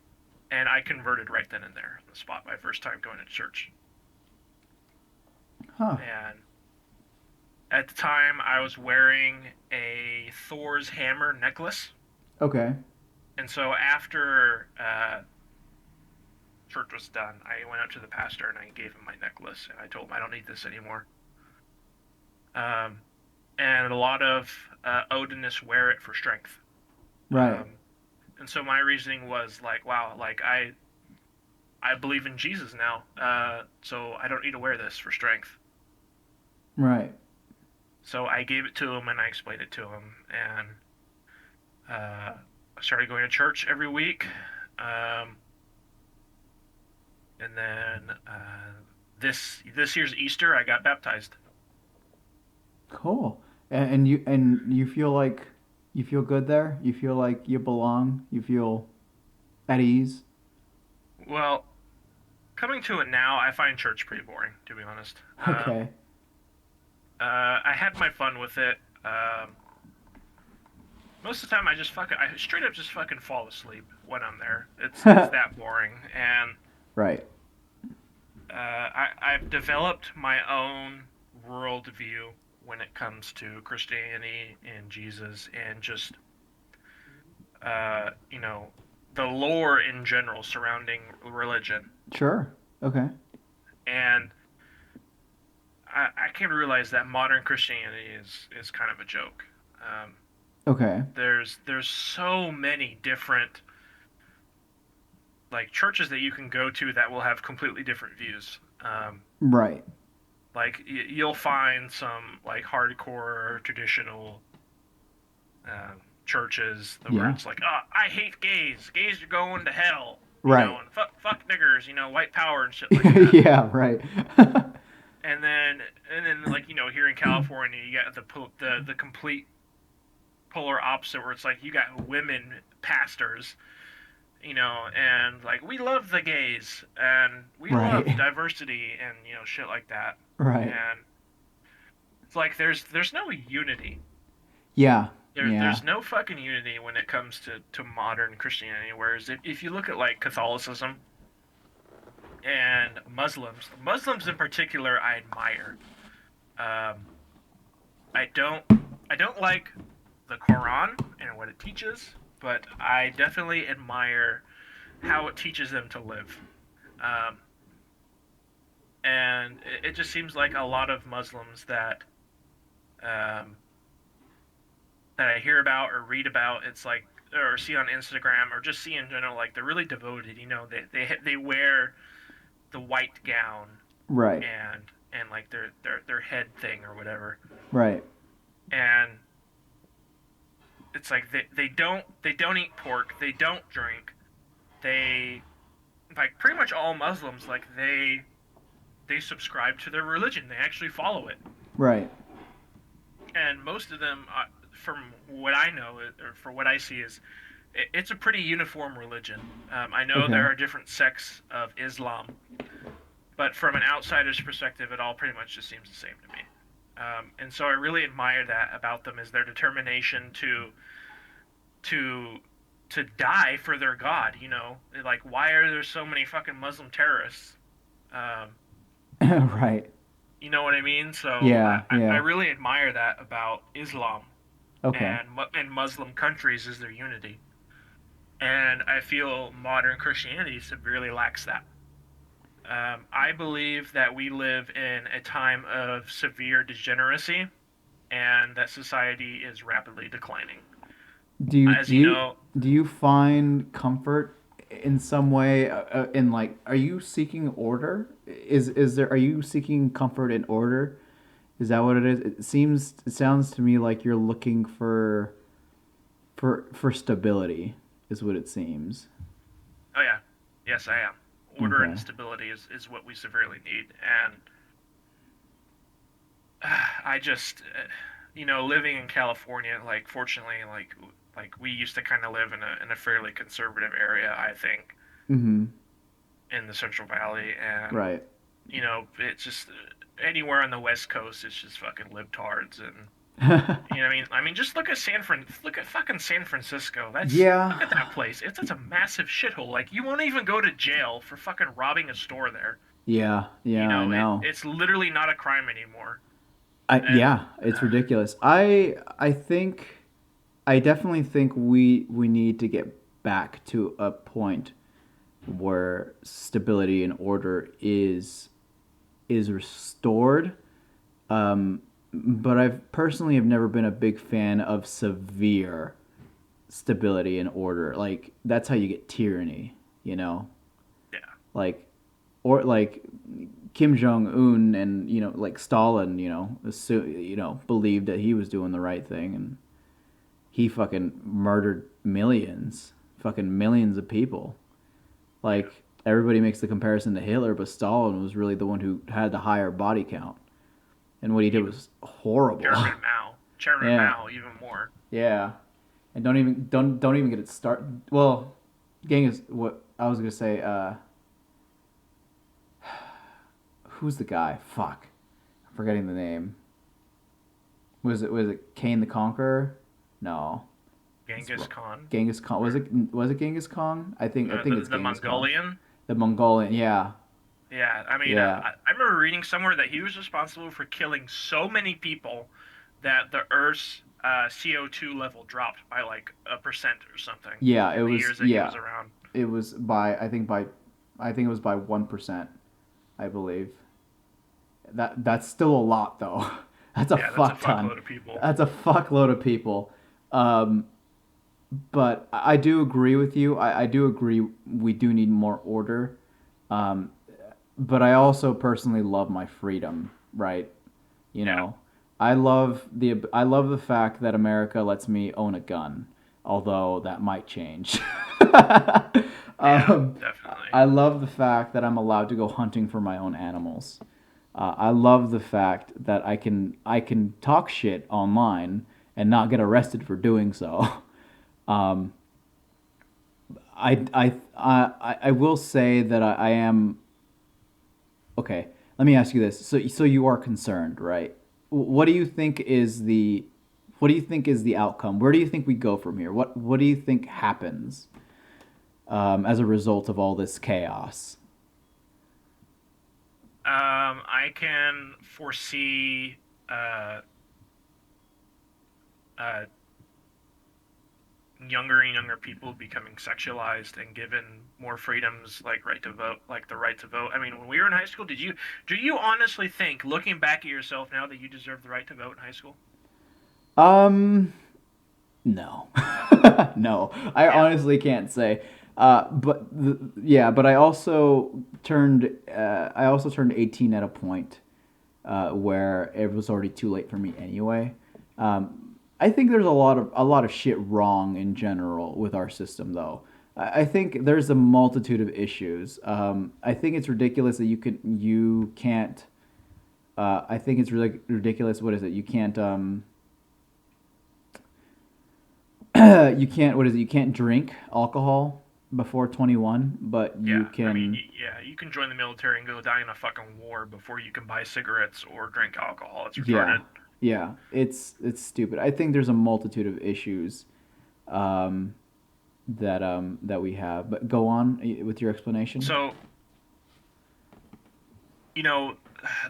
and I converted right then and there on the spot my first time going to church. Huh. And at the time, I was wearing a Thor's hammer necklace, Okay. and so after church was done, I went up to the pastor and I gave him my necklace, and I told him I don't need this anymore. Um, and a lot of Odinists wear it for strength. Right. Um, and so my reasoning was like, wow, like I believe in Jesus now, so I don't need to wear this for strength. Right. So I gave it to him and I explained it to him, and I started going to church every week. Um, and then this year's Easter, I got baptized. Cool. And you feel like you feel good there. You feel like you belong. You feel at ease. Well, coming to it now, I find church pretty boring, to be honest. Okay. I had my fun with it. Most of the time, I straight up just fucking fall asleep when I'm there. It's that boring, and Right. I've developed my own worldview when it comes to Christianity and Jesus, and just uh, you know the lore in general surrounding religion. Sure. Okay. And I came to realize that modern Christianity is kind of a joke. Um, Okay. there's so many different like churches that you can go to that will have completely different views. Right. Like you'll find some like hardcore traditional churches where Yeah. it's like, oh, I hate gays. Gays are going to hell. Right. And fuck niggers. White power and shit like that. Yeah. Right. And then like here in California, you got the complete polar opposite, where it's like you got women pastors, and like we love the gays and we love Right. diversity and shit like that. Right. And it's like there's no unity. Yeah. There's Yeah. no fucking unity when it comes to modern Christianity. Whereas if you look at like Catholicism and Muslims in particular, I admire. Um, I don't I don't like the Quran and what it teaches, but I definitely admire how it teaches them to live. Um, and it just seems like a lot of Muslims um, that I hear about or read about, it's like or see on Instagram or just see in general, like they're really devoted. They wear the white gown Right. and like their head thing or whatever, Right. and it's like they don't eat pork, they don't drink, they like pretty much all Muslims, like they subscribe to their religion, they actually follow it, Right. and most of them, from what I know or for what I see, is it's a pretty uniform religion. I know Okay. there are different sects of Islam, but from an outsider's perspective, it all pretty much just seems the same to me. And so I really admire that about them, is their determination to to die for their God. Like, why are there so many fucking Muslim terrorists? Um, Right. You know what I mean? So Yeah, I yeah. really admire that about Islam Okay. and Muslim countries is their unity. And I feel modern Christianity severely lacks that. I believe that we live in a time of severe degeneracy and that society is rapidly declining. Do you As do you you know, do you find comfort in some way in like are you seeking order? Is there are you seeking comfort in order? Is that what it is? It sounds to me like you're looking for stability is what it seems. oh yeah, yes, I am. Order and Okay. stability is what we severely need. And I just, living in California, like fortunately, like we used to kind of live in a fairly conservative area, I think, Mhm. in the Central Valley, and Right. it's just anywhere on the West Coast, it's just fucking libtards, and I mean, just look at fucking San Francisco. Yeah. Look at that place. It's a massive shithole. Like you won't even go to jail for fucking robbing a store there. Yeah. Yeah, I know. It's literally not a crime anymore. And Yeah, it's ridiculous. I think I definitely think we need to get back to a point where stability and order is restored. Um, but I've personally have never been a big fan of severe stability and order. Like that's how you get tyranny, you know? yeah, Like or like Kim Jong Un and like Stalin, believed that he was doing the right thing, and he fucking murdered fucking millions of people. yeah. Like everybody makes the comparison to Hitler, but Stalin was really the one who had the higher body count, and what he did Even was horrible. Chairman Yeah, Mao, even more. yeah, and don't even get it started. Well, Genghis, what I was gonna say, who's the guy? Fuck, I'm forgetting the name. Was it Kane the Conqueror? No, it's Genghis Khan, Genghis Khan. or Was it Genghis Khan? I think it's the Genghis Khan. Mongolian. The Mongolian. Yeah, Yeah, I mean, yeah, I remember reading somewhere that he was responsible for killing so many people that the Earth's CO2 level dropped by like a percent or something yeah. It in the was years that he yeah. was around. It was by I think it was by 1%. I believe that's still a lot though. That's a Yeah, that's a fuck ton. fuckload of people. That's a fuckload of people. Um, but I do agree with you. I do agree we do need more order. Um, but I also personally love my freedom, right? You Yeah, know, I love the fact that America lets me own a gun, although that might change. yeah, um, definitely. I love the fact that I'm allowed to go hunting for my own animals. I love the fact that I can talk shit online and not get arrested for doing so. Um, I will say that I am okay. Let me ask you this. So you are concerned, right? What do you think is the what do you think is the outcome? Where do you think we go from here? What do you think happens as a result of all this chaos? I can foresee uh, uh, younger and younger people becoming sexualized and given more freedoms like right to vote, like the right to vote. I mean, when we were in high school, did you honestly think, looking back at yourself now, that you deserve the right to vote in high school? Um, no, no. I Yeah, honestly can't say. Yeah, but I also turned 18 at a point where it was already too late for me anyway. I think there's a lot of shit wrong in general with our system, though. I think there's a multitude of issues. I think it's ridiculous that you can't. I think it's really ridiculous. What is it? You can't. You can't. What is it? You can't drink alcohol before 21, but you yeah. I mean, can. yeah, you can join the military and go die in a fucking war before you can buy cigarettes or drink alcohol. It's Yeah, retarded. yeah. It's stupid. I think there's a multitude of issues um, that we have. But go on with your explanation. So, you know,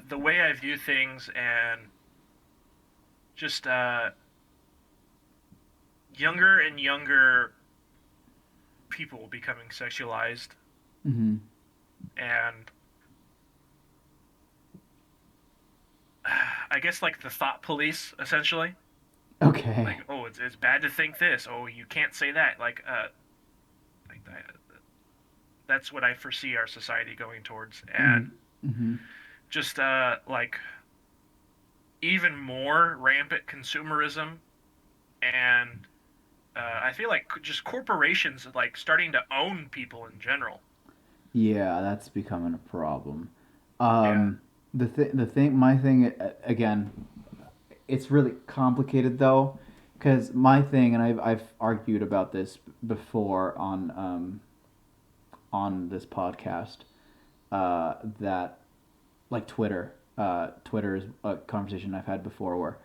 the way I view things and just younger and younger people becoming sexualized, Mm-hmm. and I guess like the thought police essentially. Okay. Like, oh, it's bad to think this. Oh, you can't say that. Like that. That's what I foresee our society going towards, and Mm-hmm. just like even more rampant consumerism, and I feel like just corporations like starting to own people in general. Yeah, that's becoming a problem. Yeah, Um, my thing again, it's really complicated though, because my thing, and I've argued about this before on this podcast, that like Twitter is a conversation I've had before where,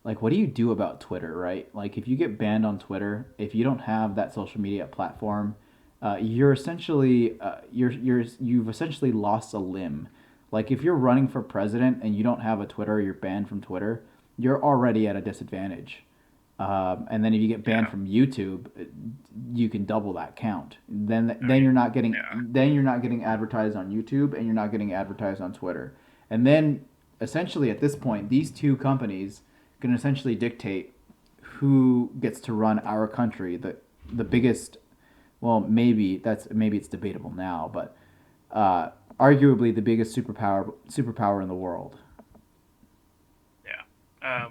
like, what do you do about Twitter, right? Like, if you get banned on Twitter, if you don't have that social media platform, you're essentially you've essentially lost a limb. Like, if you're running for president and you don't have a Twitter, you're banned from Twitter, you're already at a disadvantage. And then if you get banned yeah, from YouTube, you can double that count. I mean, yeah, Then you're not getting advertised on YouTube and you're not getting advertised on Twitter. And then essentially at this point, these two companies can essentially dictate who gets to run our country. The biggest, well, maybe it's debatable now, but uh, arguably the biggest superpower in the world. yeah.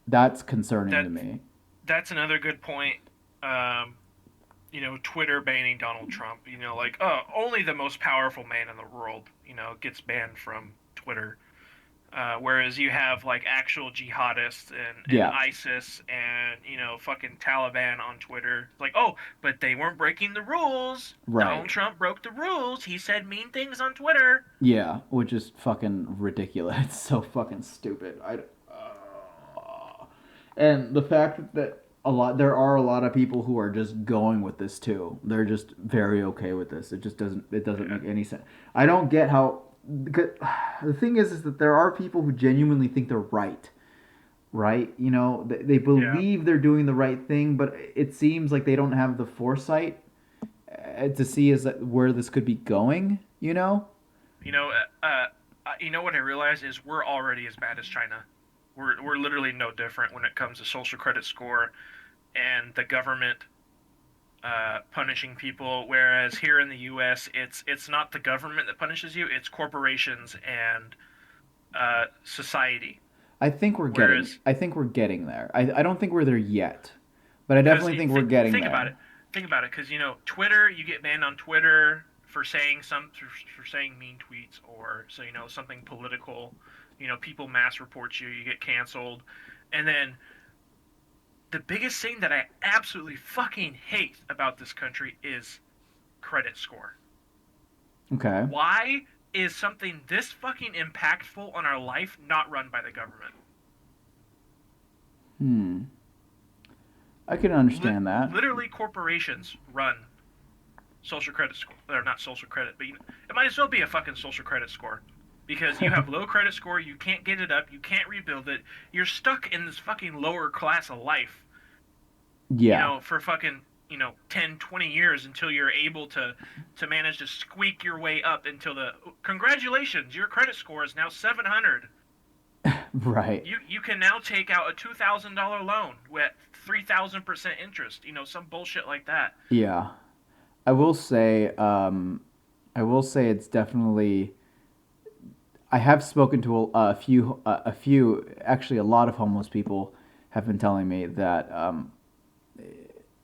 That's concerning That to me. that's another good point. Um, Twitter banning Donald Trump. Like, oh, only the most powerful man in the world, gets banned from Twitter. Whereas you have like actual jihadists and Yeah, ISIS and fucking Taliban on Twitter. Like, oh, but they weren't breaking the rules. right. Donald Trump broke the rules. He said mean things on Twitter. Yeah, which is fucking ridiculous. It's so fucking stupid. And the fact that there are a lot of people who are just going with this too. They're just very okay with this. It doesn't Yeah, make any sense. I don't get how because the thing is that there are people who genuinely think they're right. Right? They yeah. believe they're doing the right thing, but it seems like they don't have the foresight to see where this could be going, you know? You know, what I realize is we're already as bad as China. We're literally no different when it comes to social credit score and the government punishing people. Whereas here in the U.S., it's not the government that punishes you; it's corporations and society. Whereas, I think we're getting there. I don't think we're there yet, but I because definitely think we're getting think about there. it, because Twitter, you get banned on Twitter for saying for saying mean tweets, or so something political. People mass report you, you get canceled, and then the biggest thing that I absolutely fucking hate about this country is credit score. Okay. Why is something this fucking impactful on our life not run by the government? Hmm. I can understand that. Literally, corporations run social credit score, or not social credit, but it might as well be a fucking social credit score. Because you have low credit score, you can't get it up, you can't rebuild it, you're stuck in this fucking lower class of life, Yeah. for fucking 10, 20 years until you're able to manage to squeak your way up until the congratulations, your credit score is now 700. Right. You can now take out a $2,000 loan with 3,000% interest, some bullshit like that. Yeah. I will say I will say it's definitely I have spoken to a few, actually a lot of homeless people have been telling me that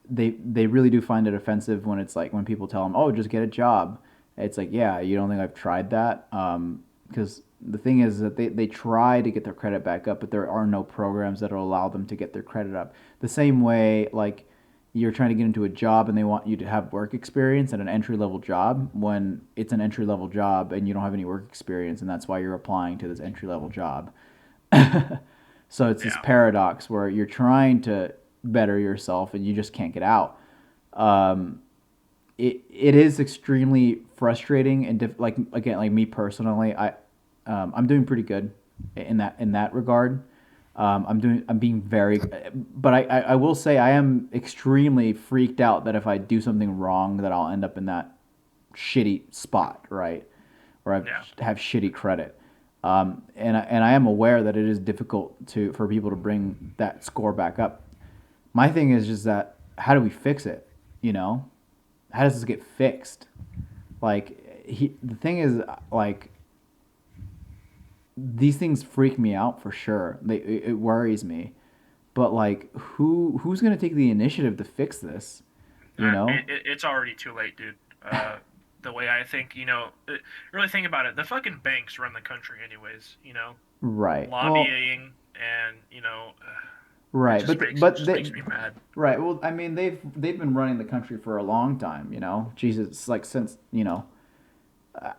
they really do find it offensive when it's like when people tell them, "Oh, just get a job." It's like, "Yeah, you don't think I've tried that?" Because the thing is that they try to get their credit back up, but there are no programs that will allow them to get their credit up. The same way, like you're trying to get into a job and they want you to have work experience at an entry level job when it's an entry level job and you don't have any work experience, and that's why you're applying to this entry level job. So it's this Yeah. paradox where you're trying to better yourself and you just can't get out. Um, it is extremely frustrating and like again, like me personally, I'm doing pretty good in that regard. I'm being very, but I will say I am extremely freaked out that if I do something wrong, that I'll end up in that shitty spot, right? Or Yeah. have shitty credit. And I am aware that it is difficult for people to bring that score back up. My thing is just that how do we fix it? You know, how does this get fixed? Like the thing is like these things freak me out for sure. It worries me. But like who's gonna take the initiative to fix this? You know? It's already too late, dude. The way I think, really think about it. The fucking banks run the country, anyways. Right. Well, Lobbying and it right. just makes me mad. Right. Well, I mean, they've been running the country for a long time. Jesus, like since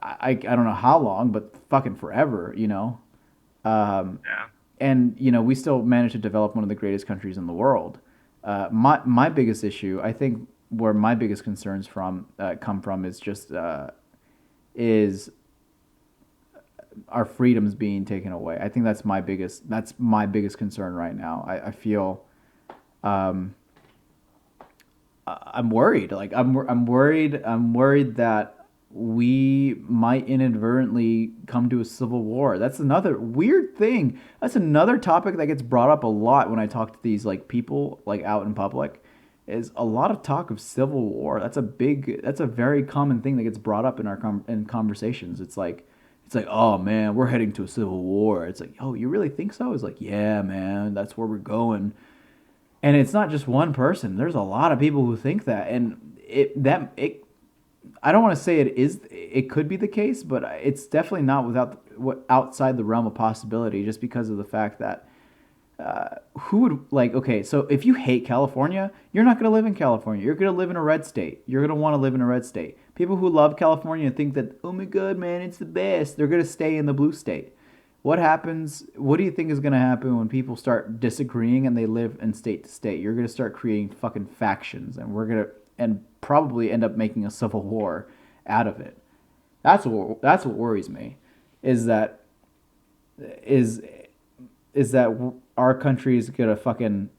I don't know how long, but fucking forever. Um, Yeah. and we still managed to develop one of the greatest countries in the world. My biggest issue, I think, where my biggest concerns come from is just is our freedoms being taken away. I think that's my biggest concern right now. I feel um, I'm worried. Like I'm worried. I'm worried that we might inadvertently come to a civil war. That's another weird thing. That's another topic that gets brought up a lot when I talk to these like people like out in public. Is a lot of talk of civil war. That's a very common thing that gets brought up in in conversations. It's like, oh man, we're heading to a civil war. It's like, oh, you really think so? It's like, yeah, man, that's where we're going. And it's not just one person. There's a lot of people who think that, and it. I don't want to say it is. It could be the case, but it's definitely not outside the realm of possibility. Just because of the fact that who would like? Okay, so if you hate California, you're not going to live in California. You're going to live in a red state. You're going to want to live in a red state. People who love California and think that, oh my god, man, it's the best. They're going to stay in the blue state. What happens? What do you think is going to happen when people start disagreeing and they live in state to state? You're going to start creating fucking factions, and and probably end up making a civil war out of it. That's what worries me, is that is is that our country is going to fucking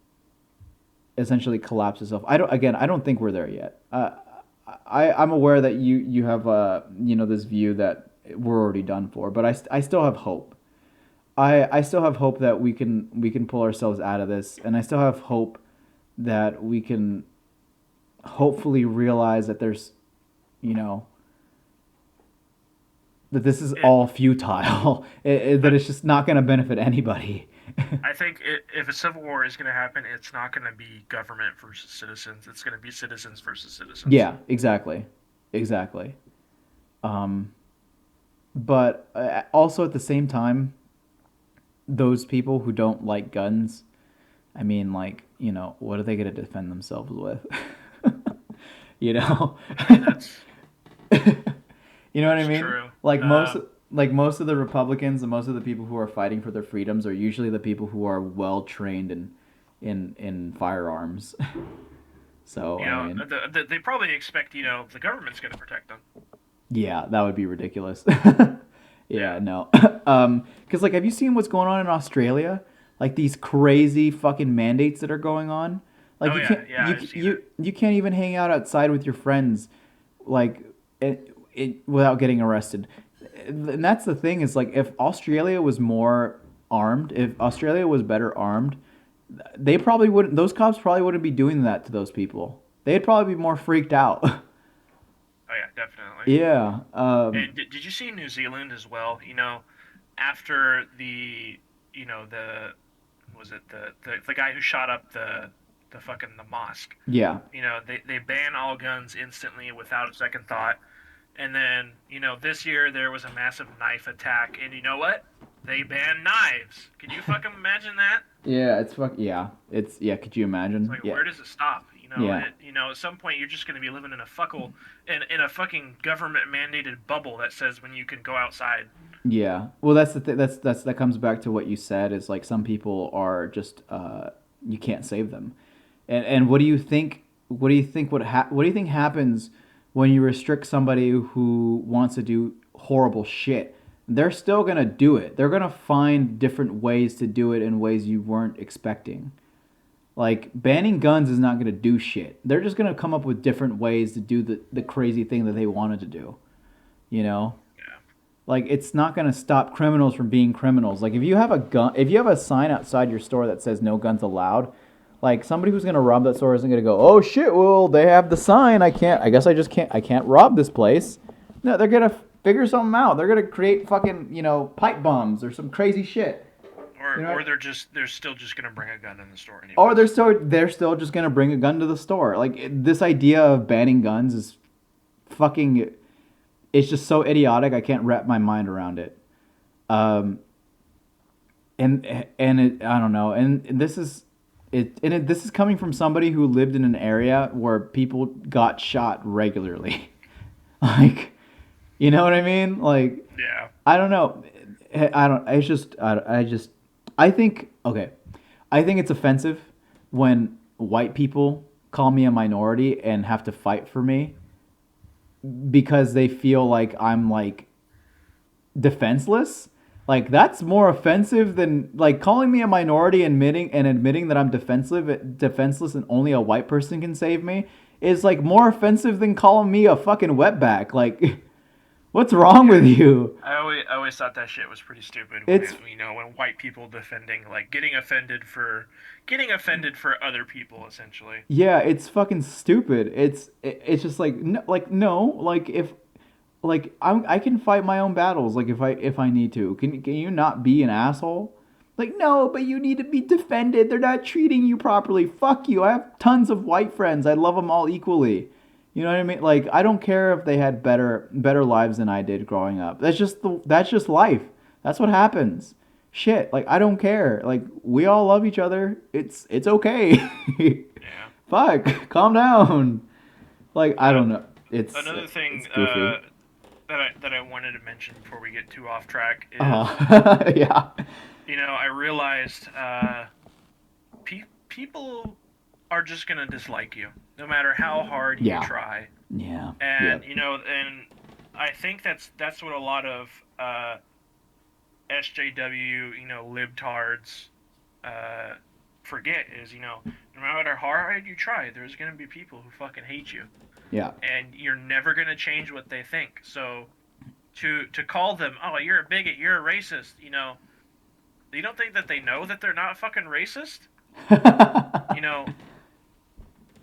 essentially collapse itself. I don't think we're there yet. I'm aware that you have this view that we're already done for, but I still have hope. I still have hope that we can pull ourselves out of this, and I still have hope that we can hopefully realize that there's you know that this is It, all futile. That it's just not going to benefit anybody. I think if a civil war is going to happen, it's not going to be government versus citizens. It's going to be citizens versus citizens. Yeah, exactly. Um, but also at the same time, those people who don't like guns, I mean, like, what are they going to defend themselves with? you know, I mean, you know what I that's mean? true. Like most of the Republicans and most of the people who are fighting for their freedoms are usually the people who are well trained in firearms. So I mean, They probably expect the government's going to protect them. yeah, that would be ridiculous. Yeah. Yeah, no. Because like, have you seen what's going on in Australia? Like these crazy fucking mandates that are going on. Like Oh yeah, I've seen it. you can't even hang out outside with your friends, like without getting arrested. And that's the thing is like if Australia was more armed, if Australia was better armed, they probably wouldn't. Those cops probably wouldn't be doing that to those people. They'd probably be more freaked out. Oh yeah, definitely. Yeah. And did you see New Zealand as well? After the was it the guy who shot up the mosque. Yeah. They ban all guns instantly without a second thought. And then, this year there was a massive knife attack, and you know what? They banned knives. Can you fucking imagine that? Yeah. It's yeah. Could you It's imagine? like, Yeah. where does it stop? Yeah. At some point you're just going to be living in a fucking government mandated bubble that says when you can go outside. Yeah. Well, that's the thing. That comes back to what you said. Is like some people are just you can't save them. And what do you think? What do you think happens when you restrict somebody who wants to do horrible shit? they're still gonna do it. They're gonna find different ways to do it in ways you weren't expecting. Like banning guns is not gonna do shit. They're just gonna come up with different ways to do the crazy thing that they wanted to do. You know, Yeah. like it's not gonna stop criminals from being criminals. Like if you have a sign outside your store that says no guns allowed, like somebody who's gonna rob that store isn't gonna go, oh shit, well they have the sign. I can't. I guess I just can't. I can't rob this place. No, they're gonna figure something out. They're gonna create fucking pipe bombs or some crazy shit. Or You know, they're still just gonna bring a gun in the store or anyways. they're still just gonna bring a gun to the store. Like this idea of banning guns is fucking. It's just so idiotic. I can't wrap my mind around it. Um, I don't know. And this is this is coming from somebody who lived in an area where people got shot regularly. Like, you know what I mean? Like, Yeah. I don't know. I don't. It's just. I just. I think. Okay. I think it's offensive when white people call me a minority and have to fight for me because they feel like I'm like defenseless. Like that's more offensive than like calling me a minority and admitting that I'm defenseless and only a white person can save me is like more offensive than calling me a fucking wetback. Like what's wrong with you? I always thought that shit was pretty stupid when It's when white people defending like getting offended for other people essentially. Yeah, it's fucking stupid. It's just like no, like if like I can fight my own battles like if I need to. Can you not be an asshole? Like no, but you need to be defended. They're not treating you properly. Fuck you. I have tons of white friends. I love them all equally. You know what I mean? Like I don't care if they had better lives than I did growing up. That's just life. That's what happens. Shit, like I don't care. Like we all love each other. It's okay. Yeah. Fuck, calm down. Like I Uh, don't know. Another It's thing goofy. that I wanted to mention before we get too off track is Yeah. I realized people are just gonna dislike you no matter how hard you Yeah. try, Yeah. and Yep. and I think that's what a lot of SJW libtards uh, forget is no matter how hard you try, there's gonna be people who fucking hate you, Yeah. and you're never gonna change what they think. So to call them, oh, you're a bigot, you're a racist, you don't think that they know that they're not fucking racist? You know,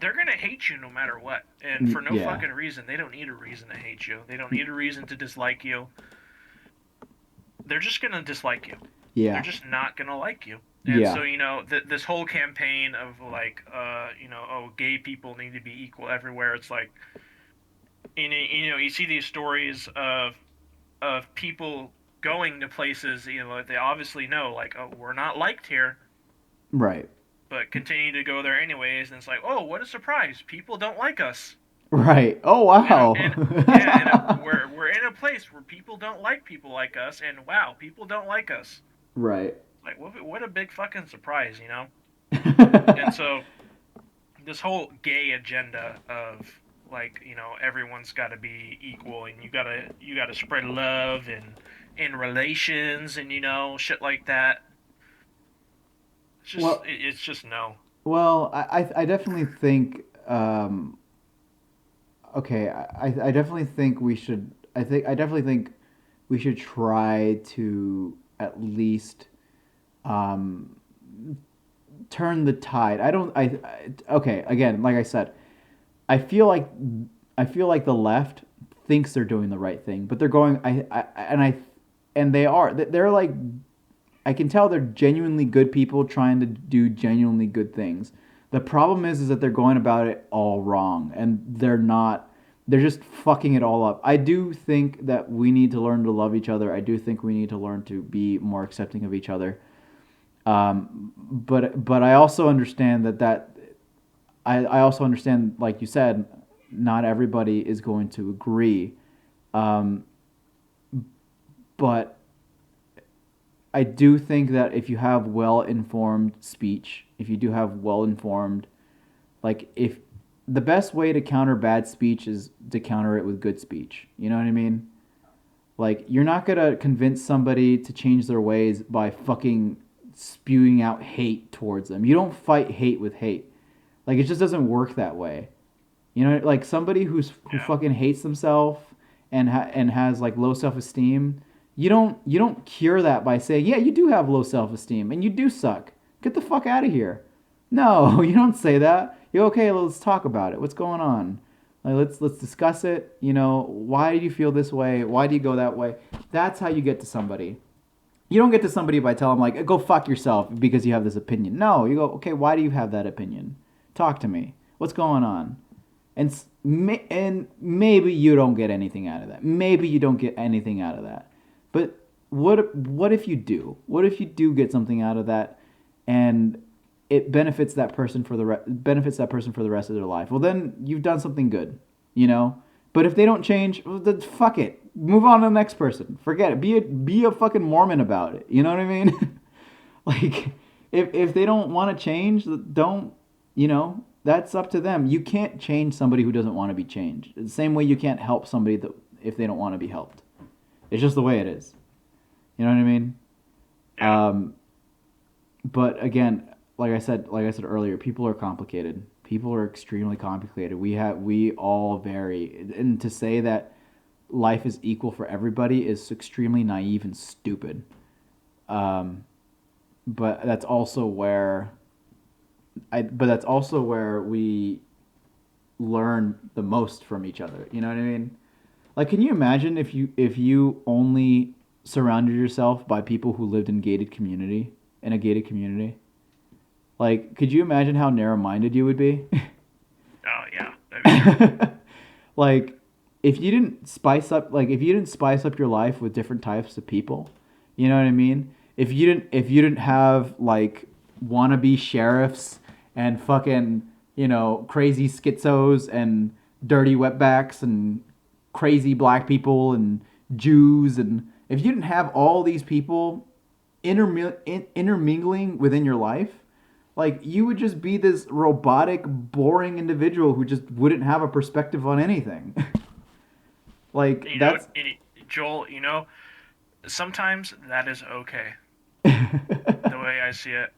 they're gonna hate you no matter what, and for no Yeah. fucking reason. They don't need a reason to hate you. They don't need a reason to dislike you. They're just gonna dislike you. They're Yeah. just not gonna like you. And Yeah. so this whole campaign of like oh, gay people need to be equal everywhere. It's like you see these stories of people going to places that they obviously know like, oh, we're not liked here, Right. but continue to go there anyways, and it's like, oh, what a surprise, people don't like us. Right. Oh And yeah, wow. we're in a place where people don't like people like us, and wow, people don't like us. Right. Like what a big fucking surprise. And so this whole gay agenda of like everyone's got to be equal, and you gotta spread love and in relations, and shit like that. well, It's just no. I definitely think okay, I definitely think we should I definitely think we should try to at least um turn the tide. I don't okay, again, like I said, I feel like the left thinks they're doing the right thing, but they're going and they are they're like I can tell they're genuinely good people trying to do genuinely good things. The problem is that they're going about it all wrong and they're not they're just fucking it all up. I do think that we need to learn to love each other. I do think we need to learn to be more accepting of each other. But I also understand I also understand, like you said, not everybody is going to agree. Um, but I do think that if you have well informed speech, if you do have well informed, like if the best way to counter bad speech is to counter it with good speech. You know what I mean? Like, you're not gonna convince somebody to change their ways by fucking spewing out hate towards them. You don't fight hate with hate. Like, it just doesn't work that way. You know, like somebody who Yeah. fucking hates themselves and has like low self esteem. You don't cure that by saying, yeah, you do have low self esteem and you do suck. Get the fuck out of here. No, you don't say that. You go, okay, let's talk about it. What's going on? Like, let's discuss it. You know, why do you feel this way? Why do you go that way? That's how you get to somebody. You don't get to somebody by telling them like, go fuck yourself because you have this opinion. No, you go, okay, why do you have that opinion? Talk to me. What's going on? And maybe you don't get anything out of that. Maybe you don't get anything out of that. But what if you do? What if you do get something out of that, and it benefits that person benefits that person for the rest of their life? Well, then you've done something good, you know. But if they don't change, well, then fuck it. Move on to the next person. Forget it. Be a fucking Mormon about it. You know what I mean? Like, if they don't want to change, don't, you know, that's up to them. You can't change somebody who doesn't want to be changed. The same way you can't help somebody if they don't want to be helped. It's just the way it is. You know what I mean? Yeah. But again, like I said earlier, people are complicated. People are extremely complicated. We all vary, and to say that life is equal for everybody is extremely naive and stupid. Um, but that's also where we learn the most from each other. You know what I mean? Like, can you imagine if you only surrounded yourself by people who lived in a gated community? Like, could you imagine how narrow-minded you would be? Oh yeah, that'd be terrible. Like, if you didn't spice up your life with different types of people, you know what I mean? If you didn't have like wannabe sheriffs and fucking, you know, crazy schizos and dirty wetbacks and crazy black people and Jews, and if you didn't have all these people intermingling within your life, like, you would just be this robotic, boring individual who just wouldn't have a perspective on anything. Like, You know, that's Joel. You know, sometimes that is okay. The way I see it,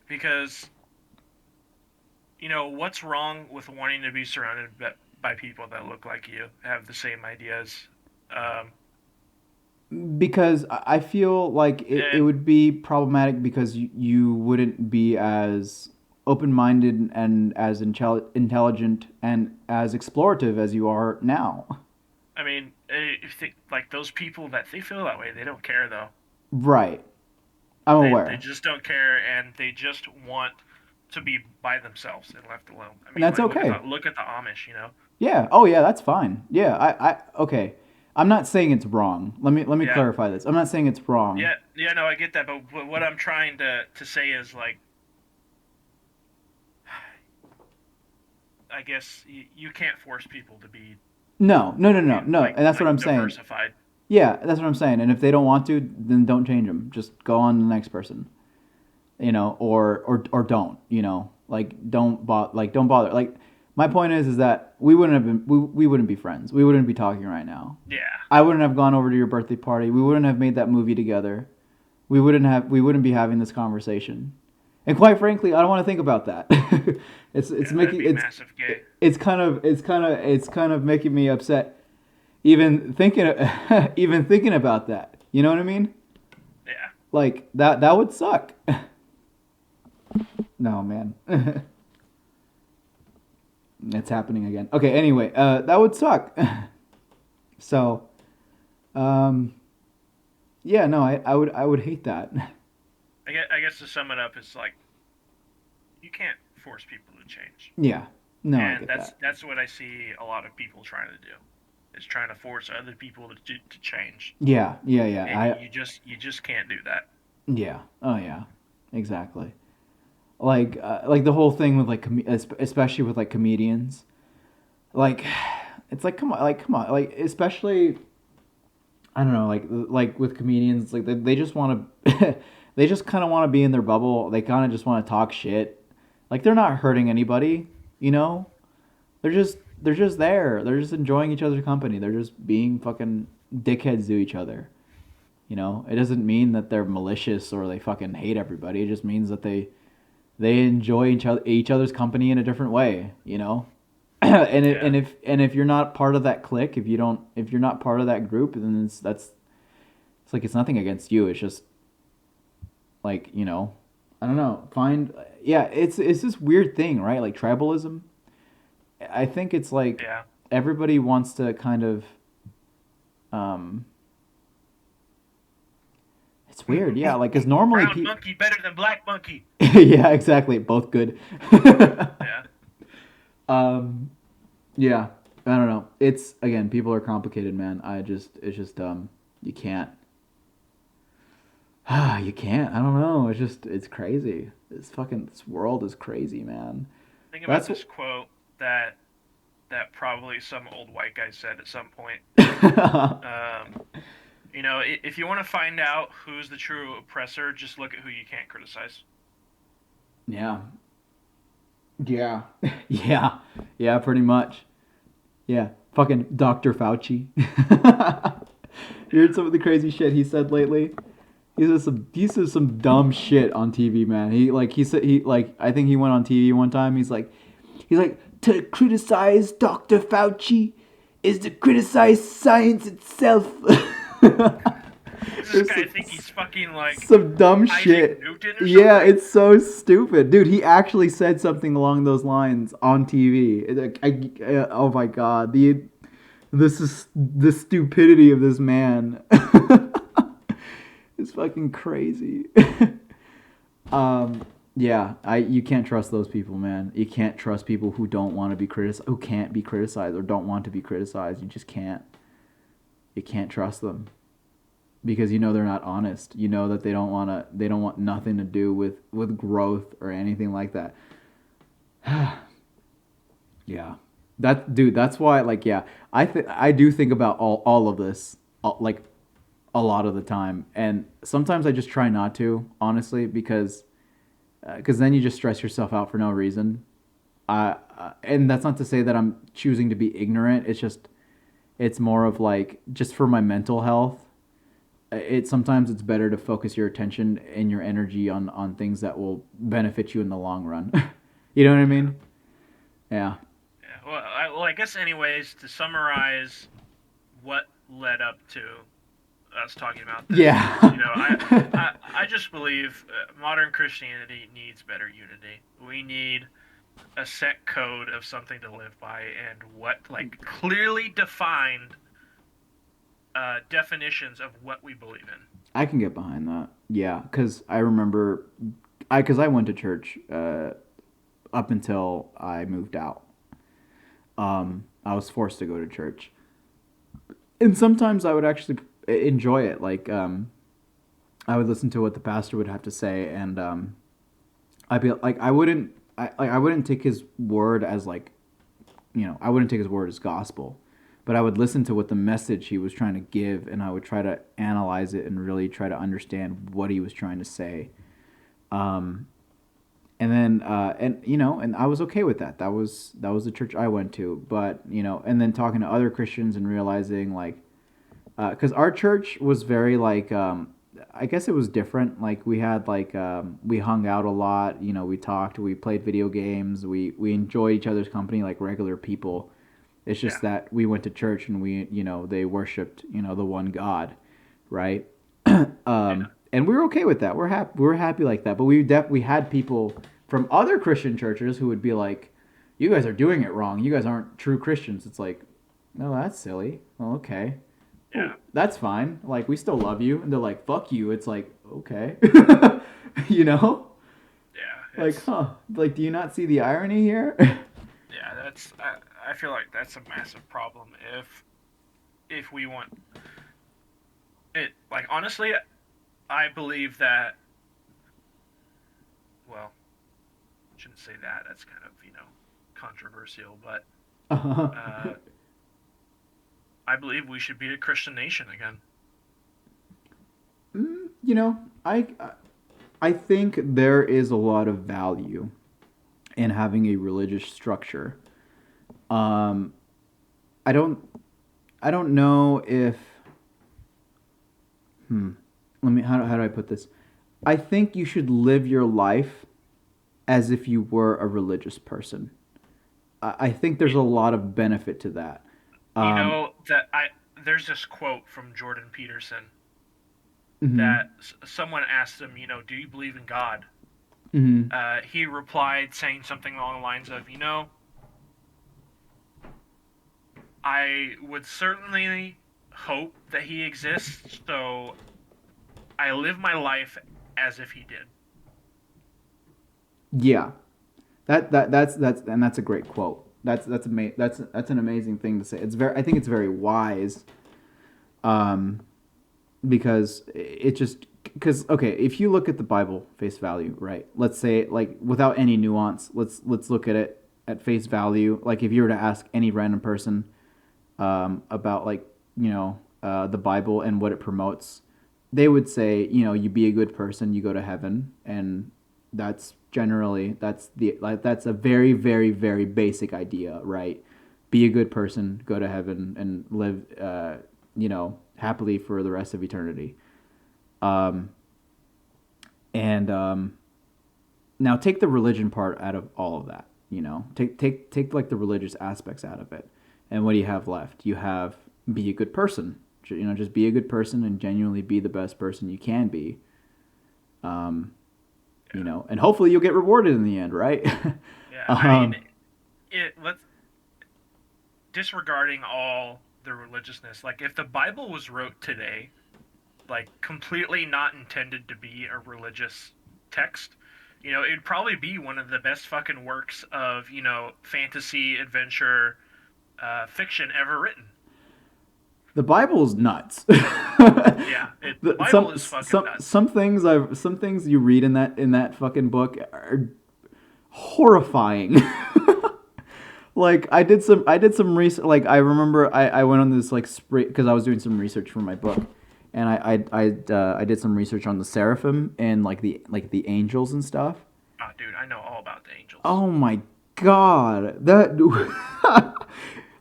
because what's wrong with wanting to be surrounded by people that look like you, have the same ideas, um, because I feel like it and would be problematic because you wouldn't be as open minded and as intelligent and as explorative as you are now. I mean, if like those people that they feel that way, they don't care though. Right. I'm They aware. just don't care, and they just want to be by themselves and left alone. I And mean, that's like okay. look at the Amish. Yeah. Oh, yeah, that's fine. Yeah. Okay. I'm not saying it's wrong. Let me Yeah, clarify this. I'm not saying it's wrong. yeah, yeah. No, I get that, but what I'm trying to say is like, I guess you can't force people to No, no, no, no, no. And that's what like I'm saying. diversified. Yeah, that's what I'm saying. And if they don't want to, then don't change them. Just go on to the next person. You know, or don't. You know, like don't bother. Like, my point is that we wouldn't be friends. We wouldn't be talking right now. Yeah, I wouldn't have gone over to your birthday party. We wouldn't have made that movie together. We wouldn't be having this conversation. And quite frankly, I don't want to think about that. It's yeah, that'd making be massive gay. it's kind of making me upset even thinking even thinking about that. You know what I mean? Yeah, Like, that would suck. No, man. It's happening again. Okay, anyway, that would suck. So, um yeah, no, I would hate that. I guess to sum it up, it's like you can't force people to change, Yeah. No, I and get that's that. that's what I see a lot of people trying to do, is trying to force other people to change, Yeah, yeah, yeah. and you just can't do that. Yeah. Oh, yeah. Exactly. Like the whole thing with like especially with like comedians. Like, it's like, come on, like, especially, I don't know, like with comedians, like they just want to they just kind of want to be in their bubble. They kind of just want to talk shit. Like, they're not hurting anybody, you know? They're just there. They're just enjoying each other's company. They're just being fucking dickheads do each other. You know, it doesn't mean that they're malicious or they fucking hate everybody. It just means that they enjoy each other's company in a different way. You know, Yeah. and if you're not part of that clique, if you're not part of that group, then it's like it's nothing against you. It's just like, you know, I don't know. Find Yeah, it's this weird thing, right? Like tribalism. I think it's like Yeah. everybody wants to kind of um it's weird. Yeah, like cuz normally Brown people monkey better than black monkey. yeah, exactly. Both good. Yeah. um yeah, I don't know. It's again, people are complicated, man. It's just you can't you can't. I don't know. It's crazy. This world is crazy, man. Think about That's this quote that probably some old white guy said at some point. what Um, if you want to find out who's the true oppressor, just look at who you can't criticize. Yeah. Yeah. Yeah. Yeah, pretty much. Yeah. Fucking Dr. Fauci. You Yeah. heard some of the crazy shit he said lately? He says some dumb shit on TV, man. He said he like I think he went on TV one time. He's like to criticize Dr. Fauci is to criticize science itself. Does this There's guy think he's fucking like some dumb Isaac shit. Newton or Yeah, something? it's so stupid, dude. He actually said something along those lines on TV. Oh my god, this is the stupidity of this man. It's fucking crazy. um, yeah, I you can't trust those people, man. You can't trust people who don't want to be criticized, who can't be criticized or don't want to be criticized. You just can't. You can't trust them because you know they're not honest. You know that they don't want nothing to do with growth or anything like that. Yeah. That's why like yeah, I do think about all of this like a lot of the time and sometimes I just try not to, honestly, because then you just stress yourself out for no reason. And that's not to say that I'm choosing to be ignorant. It's more of like just for my mental health. Sometimes it's better to focus your attention and your energy on things that will benefit you in the long run. You know what I Yeah. mean? Yeah. Yeah. Well, I guess anyways, to summarize what led up to us talking about this is, Yeah. I just believe modern Christianity needs better unity. We need a set code of something to live by and what like clearly defined definitions of what we believe in. I can get behind that. Yeah, because I remember, because I went to church up until I moved out. I was forced to go to church, and sometimes I would actually enjoy it. Like, I would listen to what the pastor would have to say, and I'd be like, I wouldn't take his word as like, you know, I wouldn't take his word as gospel, but I would listen to what the message he was trying to give, and I would try to analyze it and really try to understand what he was trying to say. Um, and then and you know, and I was okay with that. That was the church I went to. But you know, and then talking to other Christians and realizing like, because our church was very like, I guess it was different. Like we had like we hung out a lot. You know, we talked, we played video games, we enjoyed each other's company like regular people. It's Yeah. just that we went to church and you know, they worshipped, you know, the one God, right? Yeah. And we were okay with that. We were happy like that. But we had people from other Christian churches who would be like, "You guys are doing it wrong. You guys aren't true Christians." It's like, no, that's silly. Well, okay, well, Yeah. that's fine. Like we still love you, and they're like, "Fuck you." It's like, okay, you know, Yeah. like, It's huh? Like, do you not see the irony here? yeah. I feel like that's a massive problem if we want it. Like honestly, I believe that. Well, shouldn't say that. That's kind of controversial, but uh, I believe we should be a Christian nation again. You know, I think there is a lot of value in having a religious structure. Um, I don't I don't know if Hmm. Let me. How do I put this? I think you should live your life as if you were a religious person. I think there's You, a lot of benefit to that. you Um, know that I there's this quote from Jordan Peterson hmm that someone asked him, do you believe in God? hmm He replied saying something along the lines of, I would certainly hope that he exists, so I live my life as if he did. Yeah, that's and that's a great quote. That's an amazing thing to say. It's very. I think it's very wise. Um, because it just because okay, if you look at the Bible face value, right? Let's say like without any nuance, let's look at it at face value. Like if you were to ask any random person about like the Bible and what it promotes, they would say you be a good person, you go to heaven, and that's generally that's a very very very basic idea, right? Be a good person, go to heaven, and live happily for the rest of eternity. Um, and Now take the religion part out of all of that. Take like the religious aspects out of it, and what do you have left? You have be a good person. Just be a good person and genuinely be the best person you can be. Um, Yeah, and hopefully you'll get rewarded in the end, right? yeah. I mean, um, let's disregarding all the religiousness. Like, if the Bible was wrote today, like completely not intended to be a religious text, it'd probably be one of the best fucking works of fantasy adventure fiction ever written. the Bible's nuts. Yeah, the Bible is fucking nuts. Some things you read in that fucking book are horrifying. Like I did some research. Like I remember I went on this like spree because I was doing some research for my book, and I did some research on the seraphim and like the angels and stuff. Oh, dude, I know all about the angels. Oh my god, that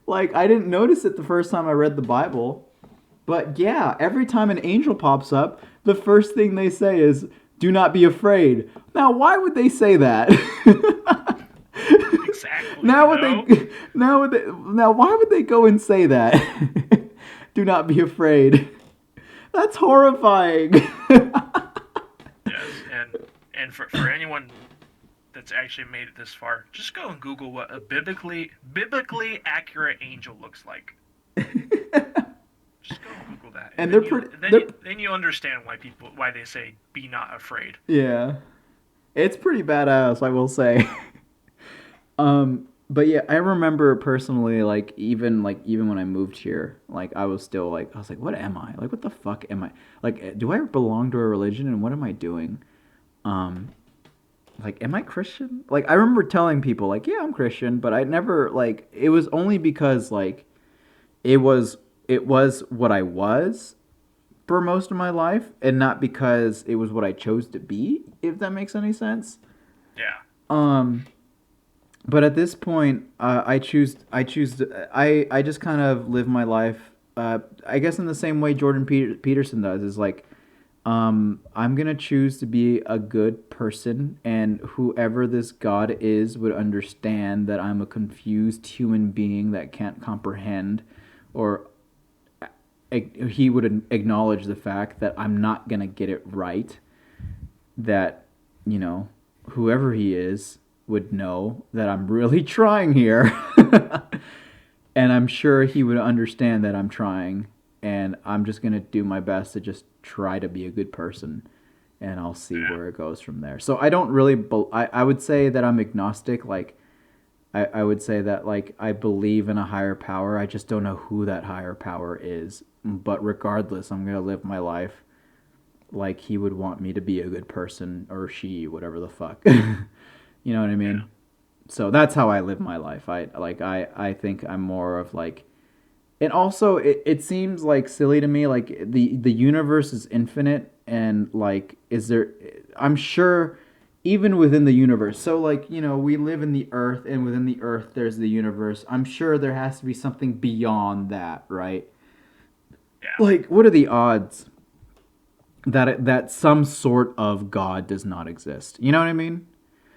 like I didn't notice it the first time I read the Bible, but yeah, every time an angel pops up, the first thing they say is, "Do not be afraid." Now, why would they say that? Exactly, now would they now why would they go and say that? Do not be afraid. That's horrifying. Yes, and for anyone that's actually made it this far, just go and Google what a biblically accurate angel looks like. Just go and Google that, and And they're pretty they're then you understand why they say be not afraid. yeah. It's pretty badass, I will say. But yeah, I remember personally, even when I moved here, like I was still like I was like, what am I? Like, what the fuck am I? Like, do I belong to a religion, and what am I doing? Um, like, am I Christian? Like, I remember telling people like, yeah, I'm Christian, but I never like. It was only because like it was it was what I was for most of my life, and not because it was what I chose to be. If that makes any sense. Yeah, Um, but at this point, I just kind of live my life. I guess in the same way Peterson does is like, I'm gonna choose to be a good person, and whoever this God is would understand that I'm a confused human being that can't comprehend, or he would acknowledge the fact that I'm not gonna get it right. That you know, whoever he is would know that I'm really trying here. And I'm sure he would understand that I'm trying, and I'm just going to do my best to just try to be a good person, and I'll see yeah, where it goes from there. So I don't really I would say that I'm agnostic. Like I would say that like I believe in a higher power. I just don't know who that higher power is. But regardless, I'm going to live my life like he would want me to be a good person, or she, whatever the fuck. You know what I yeah, mean? So that's how I live my life. I think I'm more of like, and also it seems like silly to me, like the universe is infinite, and like is there, I'm sure even within the universe, so like we live in the earth, and within the earth there's the universe. I'm sure there has to be something beyond that, right? yeah. Like what are the odds that some sort of God does not exist. You know what I mean?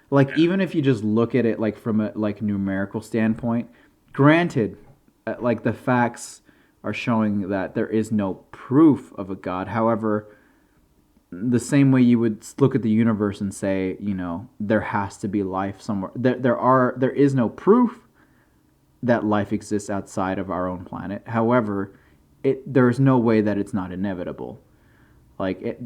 Like Yeah. even if you just look at it like from a like numerical standpoint, granted, like the facts are showing that there is no proof of a God. However, the same way you would look at the universe and say, you know, there has to be life somewhere. There is no proof that life exists outside of our own planet. However, there is no way that it's not inevitable.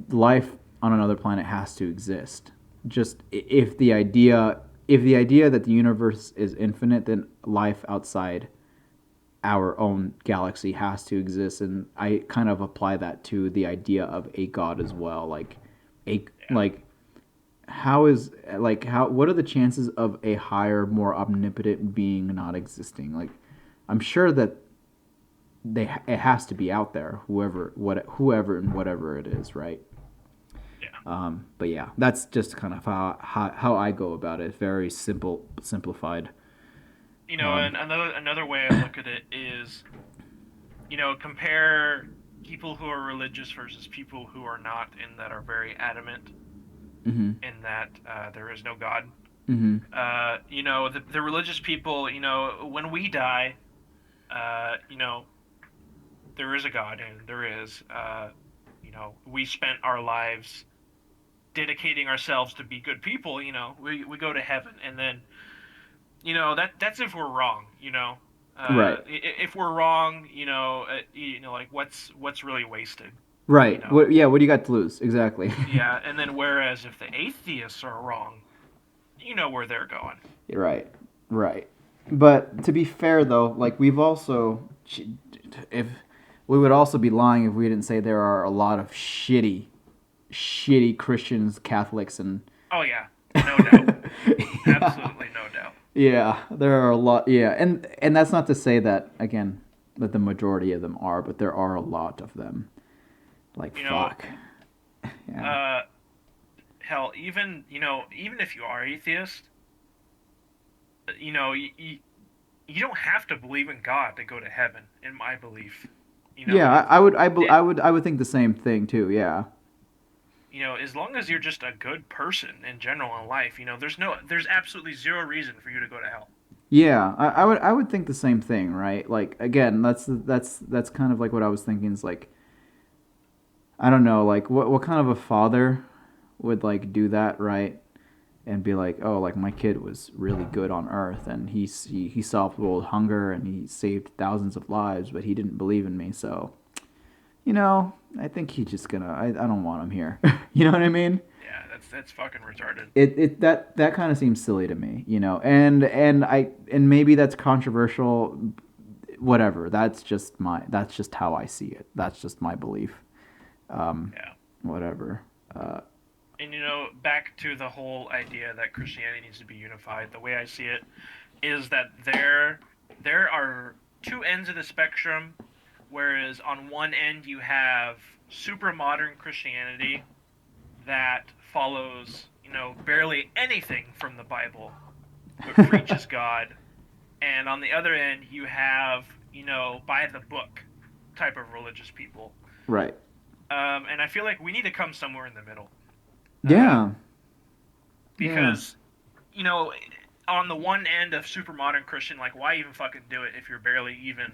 Life on another planet has to exist. Just if the idea that the universe is infinite, then life outside our own galaxy has to exist, and I kind of apply that to the idea of a god as well. A Yeah. how is how what are the chances of a higher, more omnipotent being not existing? Like, I'm sure that it has to be out there, whoever and whatever it is, right? Yeah. But yeah, that's just kind of how I go about it. Very simplified. And another way I look at it is, compare people who are religious versus people who are not, and that are very adamant Mm-hmm. in that there is no God. Mm-hmm. The religious people, when we die, there is a God, and there is, we spent our lives dedicating ourselves to be good people. We go to heaven, and then, that's if we're wrong. Right. If we're wrong, like what's really wasted. you Right. know What? Yeah. What do you got to lose? Exactly. yeah, and then whereas if the atheists are wrong, you know where they're going. Right. Right. But to be fair, though, like we've also, if we would also be lying if we didn't say there are a lot of shitty Christians, Catholics, and Oh yeah, no doubt. yeah, Absolutely no doubt. yeah, there are a lot. Yeah, and that's not to say that again that the majority of them are, but there are a lot of them. Like You know, fuck. Yeah. uh, hell, even if you are atheist, you know, you don't have to believe in God to go to heaven. In my belief, Yeah, it it I would think the same thing too. Yeah. as long as you're just a good person in general in life, there's absolutely zero reason for you to go to hell. Yeah, I would think the same thing, right? Like again, that's kind of like what I was thinking is like I don't know, like what kind of a father would like do that, right? And be like, "Oh, like my kid was really good on earth and he solved world hunger and he saved thousands of lives, but he didn't believe in me." So, I think he's just gonna I don't want him here. You know what I mean? Yeah, that's fucking retarded. That kind of seems silly to me, and maybe that's controversial, whatever. That's just how I see it. That's just my belief. Um, Yeah. whatever. And back to the whole idea that Christianity needs to be unified. The way I see it is that there are two ends of the spectrum, whereas on one end you have super modern Christianity that follows, barely anything from the Bible, but preaches God. And on the other end you have, by the book type of religious people. Right. And I feel like we need to come somewhere in the middle. Uh, Yeah. Yeah. because you know on the one end of super modern Christian, like, why even fucking do it if you're barely even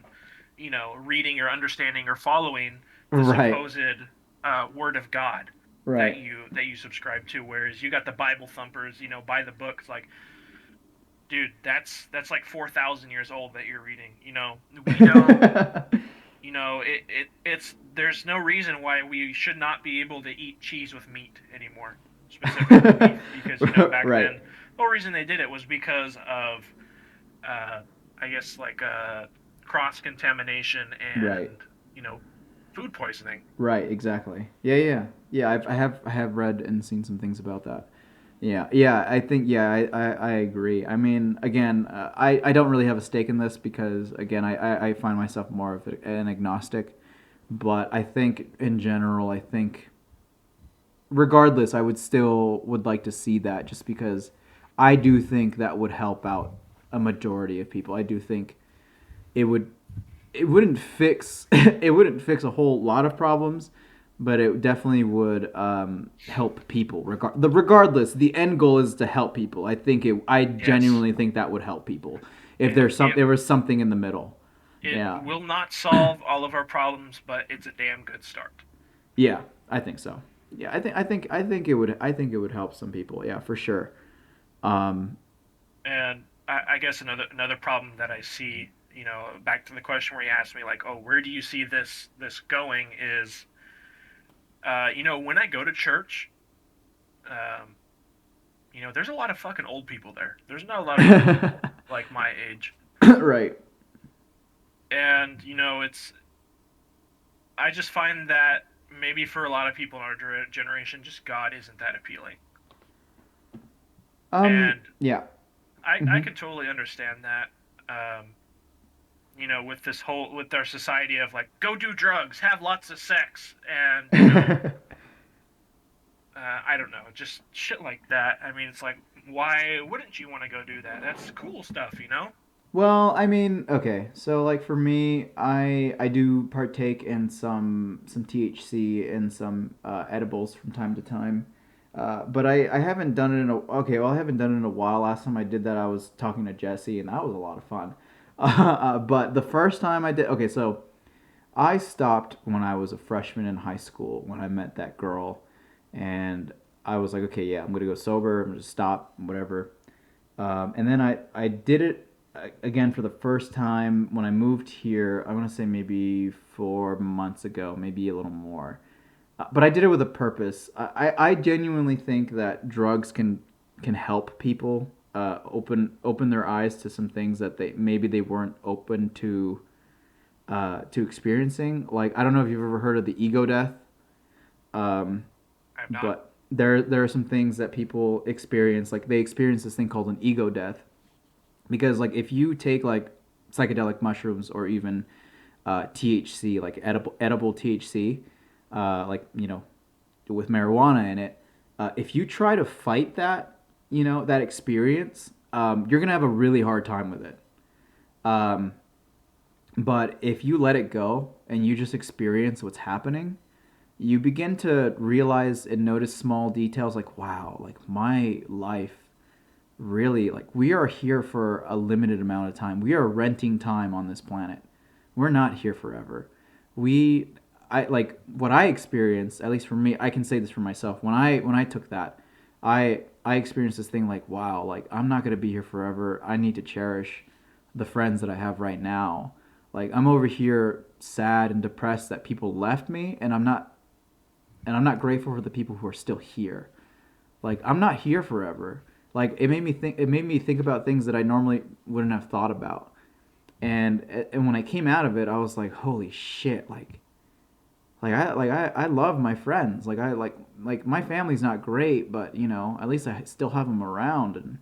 reading or understanding or following the Right. supposed word of God that Right. you subscribe to. Whereas you got the Bible thumpers, by the book. It's like, dude, that's like 4,000 years old that you're reading. We don't. It's there's no reason why we should not be able to eat cheese with meat anymore, specifically beef, because back Right. then the whole reason they did it was because of I guess like cross contamination and Right. you know food poisoning. Right. Exactly. Yeah. Yeah. Yeah. I have read and seen some things about that. Yeah, yeah, I think yeah, I agree. I mean, again, I don't really have a stake in this because again, I find myself more of an agnostic, but I think in general, I think regardless, I would still would like to see that just because I do think that would help out a majority of people. I do think it would it wouldn't fix it wouldn't fix a whole lot of problems, but it definitely would help people. Regardless, the end goal is to help people. I Yes. genuinely think that would help people if It there was something in the middle. it Yeah, will not solve all of our problems, but it's a damn good start. yeah, I think so. Yeah, I think it would help some people. Yeah, for sure. Um, And I guess another problem that I see, back to the question where you asked me, like, oh, where do you see this going? Is when I go to church, um, there's a lot of fucking old people there. There's not a lot of young people like my age, right. and it's I just find that maybe for a lot of people in our generation, just God isn't that appealing, and Yeah. I Hmm. can totally understand that. Um, with this whole with our society of like go do drugs, have lots of sex, and I don't know, just shit like that. I mean, it's like why wouldn't you want to go do that? That's cool stuff. Well, I mean, okay. So like for me, I do partake in some THC and some edibles from time to time. But I haven't done it in a okay. Well, I haven't done it in a while. Last time I did that, I was talking to Jesse, and that was a lot of fun. But the first time I did, okay, so I stopped when I was a freshman in high school when I met that girl, and I was like, okay, yeah, I'm gonna go sober. I'm gonna stop, whatever. And then I did it again for the first time when I moved here. I want to say maybe 4 months ago, maybe a little more. But I did it with a purpose. I genuinely think that drugs can help people open their eyes to some things that they weren't open to experiencing. Like I don't know if you've ever heard of the ego death, um, I'm not. but there are some things that people experience. Like they experience this thing called an ego death because like if you take like psychedelic mushrooms or even THC, like edible THC, like with marijuana in it, if you try to fight that, that experience, you're gonna have a really hard time with it. Um, but if you let it go and you just experience what's happening, you begin to realize and notice small details like, wow, like my life really, like we are here for a limited amount of time. We are renting time on this planet. We're not here forever. We I like what I experienced, at least for me, I can say this for myself. When I took that, I experienced this thing like, wow, like I'm not going to be here forever. I need to cherish the friends that I have right now. Like I'm over here sad and depressed that people left me and I'm not grateful for the people who are still here. Like I'm not here forever. Like it made me think about things that I normally wouldn't have thought about. And when I came out of it, I was like, holy shit, I love my friends. Like my family's not great, but at least I still have them around and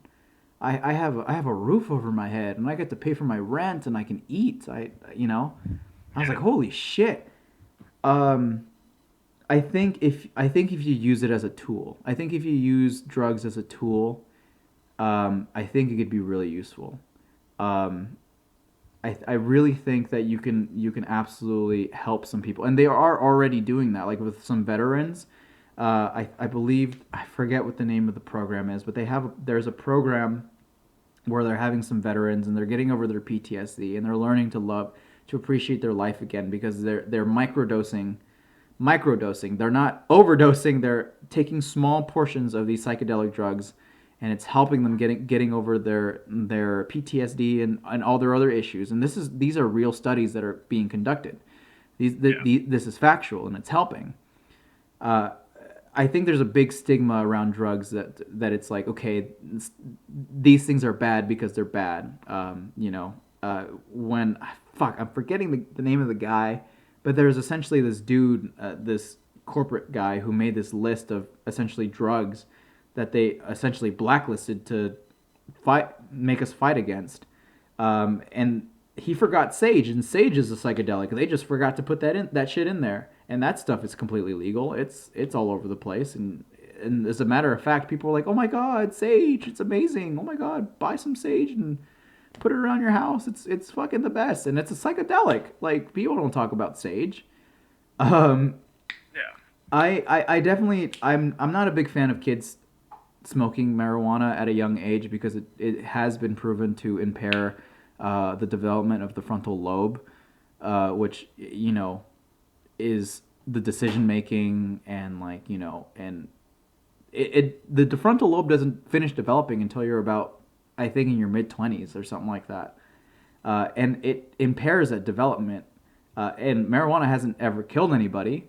I have a roof over my head and I get to pay for my rent and I can eat. I was like, Yeah, holy shit. Um I think if you use it as a tool, I think if you use drugs as a tool, I think it could be really useful. Um, I really think that you can absolutely help some people, and they are already doing that. Like with some veterans, I believe I forget what the name of the program is, but there's a program where they're having some veterans and they're getting over their PTSD and they're learning to appreciate their life again because they're microdosing. They're not overdosing. They're taking small portions of these psychedelic drugs, and it's helping them getting over their PTSD and all their other issues. And these are real studies that are being conducted. yeah, This is factual, and it's helping. Uh, I think there's a big stigma around drugs that it's like okay, these things are bad because they're bad. When fuck, I'm forgetting the name of the guy, but there's essentially this dude, this corporate guy who made this list of essentially drugs that they essentially blacklisted to make us fight against. And he forgot sage, and sage is a psychedelic. They just forgot to put that shit in there, and that stuff is completely legal. It's all over the place, and as a matter of fact, people are like, "Oh my god, sage! It's amazing! Oh my god, buy some sage and put it around your house. It's fucking the best, and it's a psychedelic. Like people don't talk about sage. Um, yeah. I definitely I'm not a big fan of kids smoking marijuana at a young age because it has been proven to impair the development of the frontal lobe, which is the decision making and and the frontal lobe doesn't finish developing until you're about, I think, in your mid 20s or something like that, and it impairs that development. And marijuana hasn't ever killed anybody,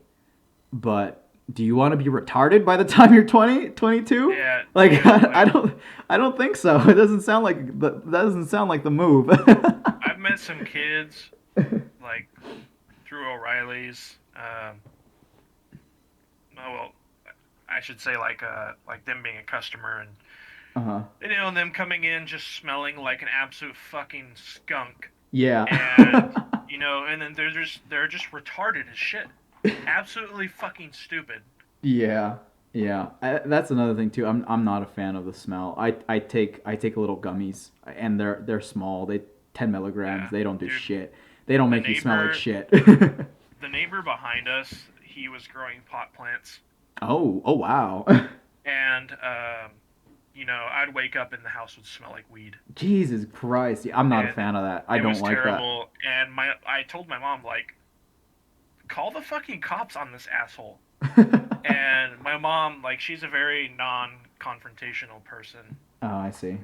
but do you want to be retarded by the time you're 20, 22? Yeah, Like dude. Like I don't think so. It doesn't sound like that doesn't sound like the move. I've met some kids like through O'Reilly's. Oh, well, I should say like them being a customer and Uh-huh. them coming in just smelling like an absolute fucking skunk, Yeah. and and then they're just retarded as shit, absolutely fucking stupid. Yeah. Yeah. That's another thing too. I'm not a fan of the smell. I take little gummies and they're small. They 10 milligrams. Yeah, They don't do dude. shit. They don't The make you smell like neighbor, shit. the neighbor behind us, he was growing pot plants, Oh wow. and I'd wake up and the house would smell like weed, Jesus Christ. Yeah, I'm not a and fan of that. I it don't was like that. terrible. And I told my mom, like, call the fucking cops on this asshole. And my mom, like, she's a very non-confrontational person, Oh, I see.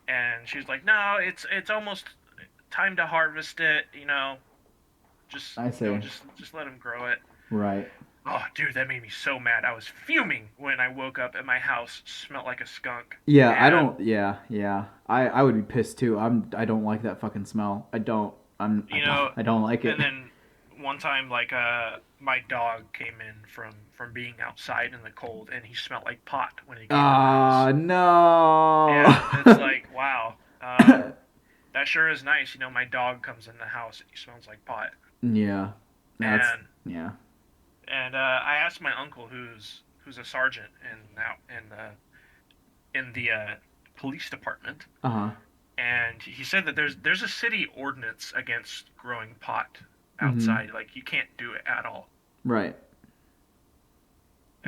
and she's like, no, it's almost time to harvest it, just I see. just let him grow it. Right. Oh, dude, that made me so mad. I was fuming when I woke up and my house smelled like a skunk. Yeah, I And don't. Yeah, yeah. I would be pissed too. I don't like that fucking smell. I don't. you know, I don't like it. and then one time, like, my dog came in from being outside in the cold, and he smelled like pot when he came in the Ah, house. Yeah, it's no. like, wow, that sure is nice. My dog comes in the house and he smells like pot. Yeah. That's And yeah. I asked my uncle, who's a sergeant in the police department, Uh-huh. and he said that there's a city ordinance against growing pot Mhm. outside. Like, you can't do it at all. Right.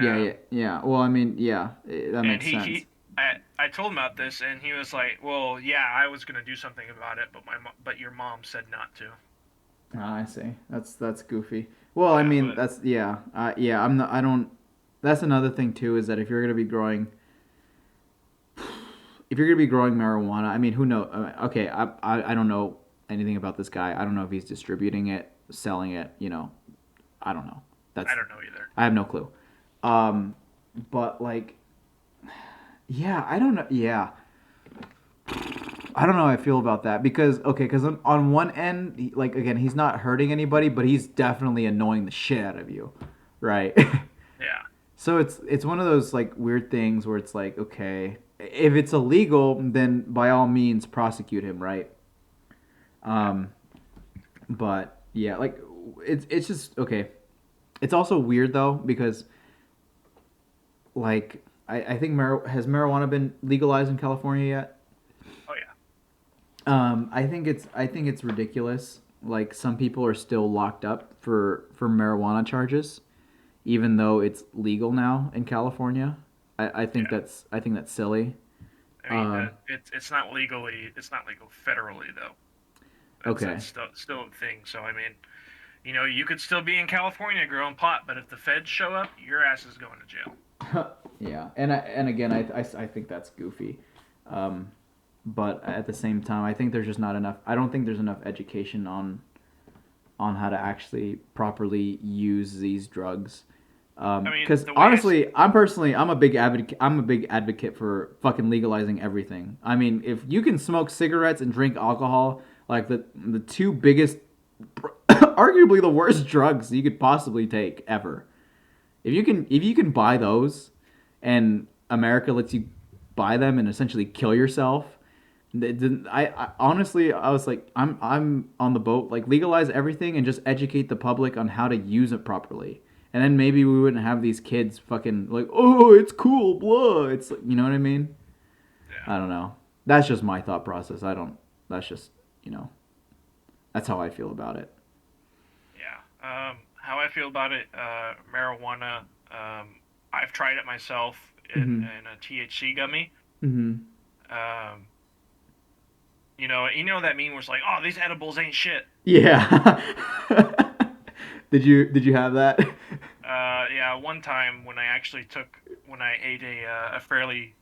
Yeah, Um, yeah. Yeah. Well, I mean, yeah, that and makes he sense. he I told him about this, and he was like, "Well, yeah, I was gonna do something about it, but your mom said not to." Ah, I see. That's goofy. Well, I Yeah, mean, but that's yeah. Yeah, I'm not I don't that's another thing too is that if you're gonna be growing marijuana, I mean, who knows? Okay, I don't know anything about this guy. I don't know if he's distributing it, selling it. I don't know. I That's don't know either. I have no clue. Um, but like, yeah, I don't know. Yeah, I don't know how I feel about that because okay, because on one end, like again, he's not hurting anybody, but he's definitely annoying the shit out of you, right? Yeah, So it's one of those like weird things where it's like, okay, if it's illegal, then by all means prosecute him, right? yeah. Um, but yeah, like it's just okay. It's also weird though because like I think has marijuana been legalized in California yet? Oh yeah, I think it's ridiculous. Like some people are still locked up for marijuana charges, even though it's legal now in California. yeah. I think that's silly. I mean, Uh, it's not legal federally though. That's okay. still a thing. So I mean, you could still be in California growing pot, but if the feds show up, your ass is going to jail. Yeah, and again, I think that's goofy. Um, but at the same time, I think there's just not enough. I don't think there's enough education on how to actually properly use these drugs. I mean, Because the way honestly, I'm a big advocate for fucking legalizing everything. I mean, if you can smoke cigarettes and drink alcohol, like the two biggest, arguably the worst drugs you could possibly take ever. If you can buy those, and America lets you buy them and essentially kill yourself, I honestly I was like I'm on the boat, like legalize everything and just educate the public on how to use it properly, and then maybe we wouldn't have these kids fucking like, oh, it's cool, blah. It's like, you know what I mean? yeah, I don't know. That's just my thought process. I don't. That's just you know. That's how I feel about it. yeah. How I feel about it, marijuana. I've tried it myself Mm-hmm. in a THC gummy. Mm-hmm. Um, you know that meme where it's like, "Oh, these edibles ain't shit." Yeah. Did you have that? Yeah, one time when I ate a fairly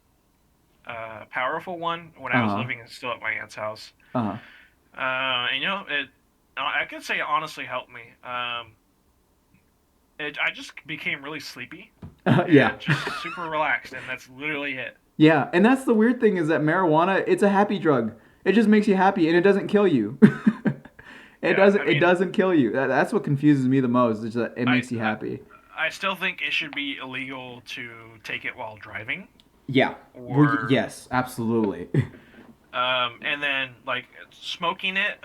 powerful one when I was Uh-huh. living still at my aunt's house. Uh-huh. And I could say it honestly helped me. I just became really sleepy Yeah. and just super relaxed, and that's literally it. Yeah, and that's the weird thing is that marijuana, it's a happy drug. It just makes you happy and it doesn't kill you. it Yeah, doesn't I it mean, doesn't kill you. That's what confuses me the most, is that it I, makes you I happy. I still think it should be illegal to take it while driving, Yeah. Well, or yes, absolutely. and then like smoking it.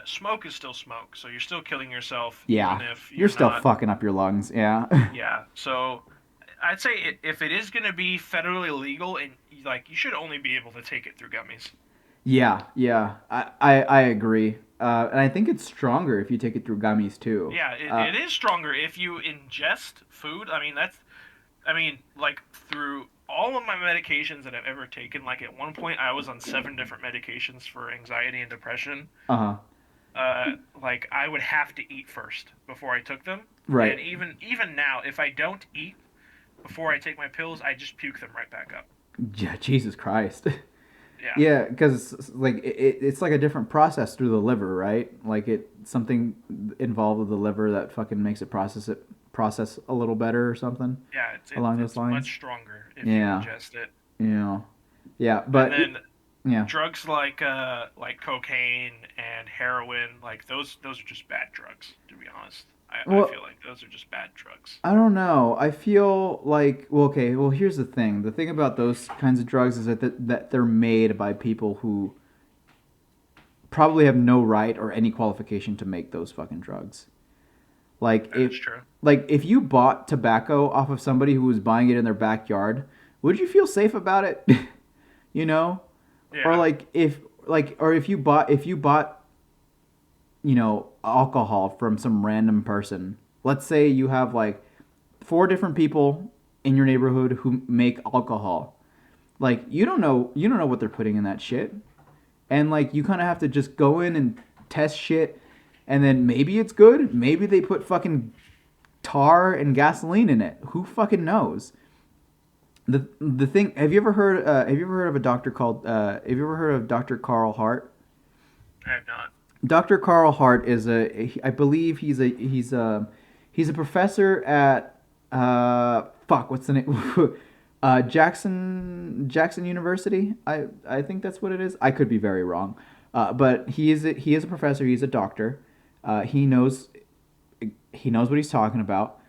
Smoke is still smoke, so you're still killing yourself, even Yeah. if You're you're still not. fucking up your lungs. Yeah. Yeah, so I'd say if it is gonna be federally legal, and like you should only be able to take it through gummies. Yeah, yeah. I agree. And I think it's stronger if you take it through gummies too. Yeah, it is stronger if you ingest food. I mean, like through all of my medications that I've ever taken, like at one point I was on 7 different medications for anxiety and depression. Uh-huh. Like I would have to eat first before I took them, and Right. even now, if I don't eat before I take my pills, I just puke them right back up. Yeah, Jesus Christ. Yeah, Yeah, because like it's like a different process through the liver, right? Like it something involved with the liver that fucking makes it process a little better or something yeah, along those it's lines. much stronger if you Yeah, ingest it. yeah, yeah. And But then yeah, drugs like cocaine and heroin, like those are just bad drugs. To be honest, I well, feel like those are just bad drugs. I don't know. I feel like well, okay. Well, here's the thing. The thing about those kinds of drugs is that they're made by people who probably have no right or any qualification to make those fucking drugs. Like That if is true. like if you bought tobacco off of somebody who was buying it in their backyard, would you feel safe about it? you know? Or Yeah, like if you bought alcohol from some random person. Let's say you have like four different people in your neighborhood who make alcohol. Like you don't know what they're putting in that shit. And like you kind of have to just go in and test shit and then maybe it's good, maybe they put fucking tar and gasoline in it. Who fucking knows? The thing. Have you ever heard of a doctor called? Have you ever heard of Dr. Carl Hart? I have not. Dr. Carl Hart is I believe he's a professor at fuck, what's the name? Jackson University. I think that's what it is. I could be very wrong. But he is a professor. He's a doctor. He knows what he's talking about.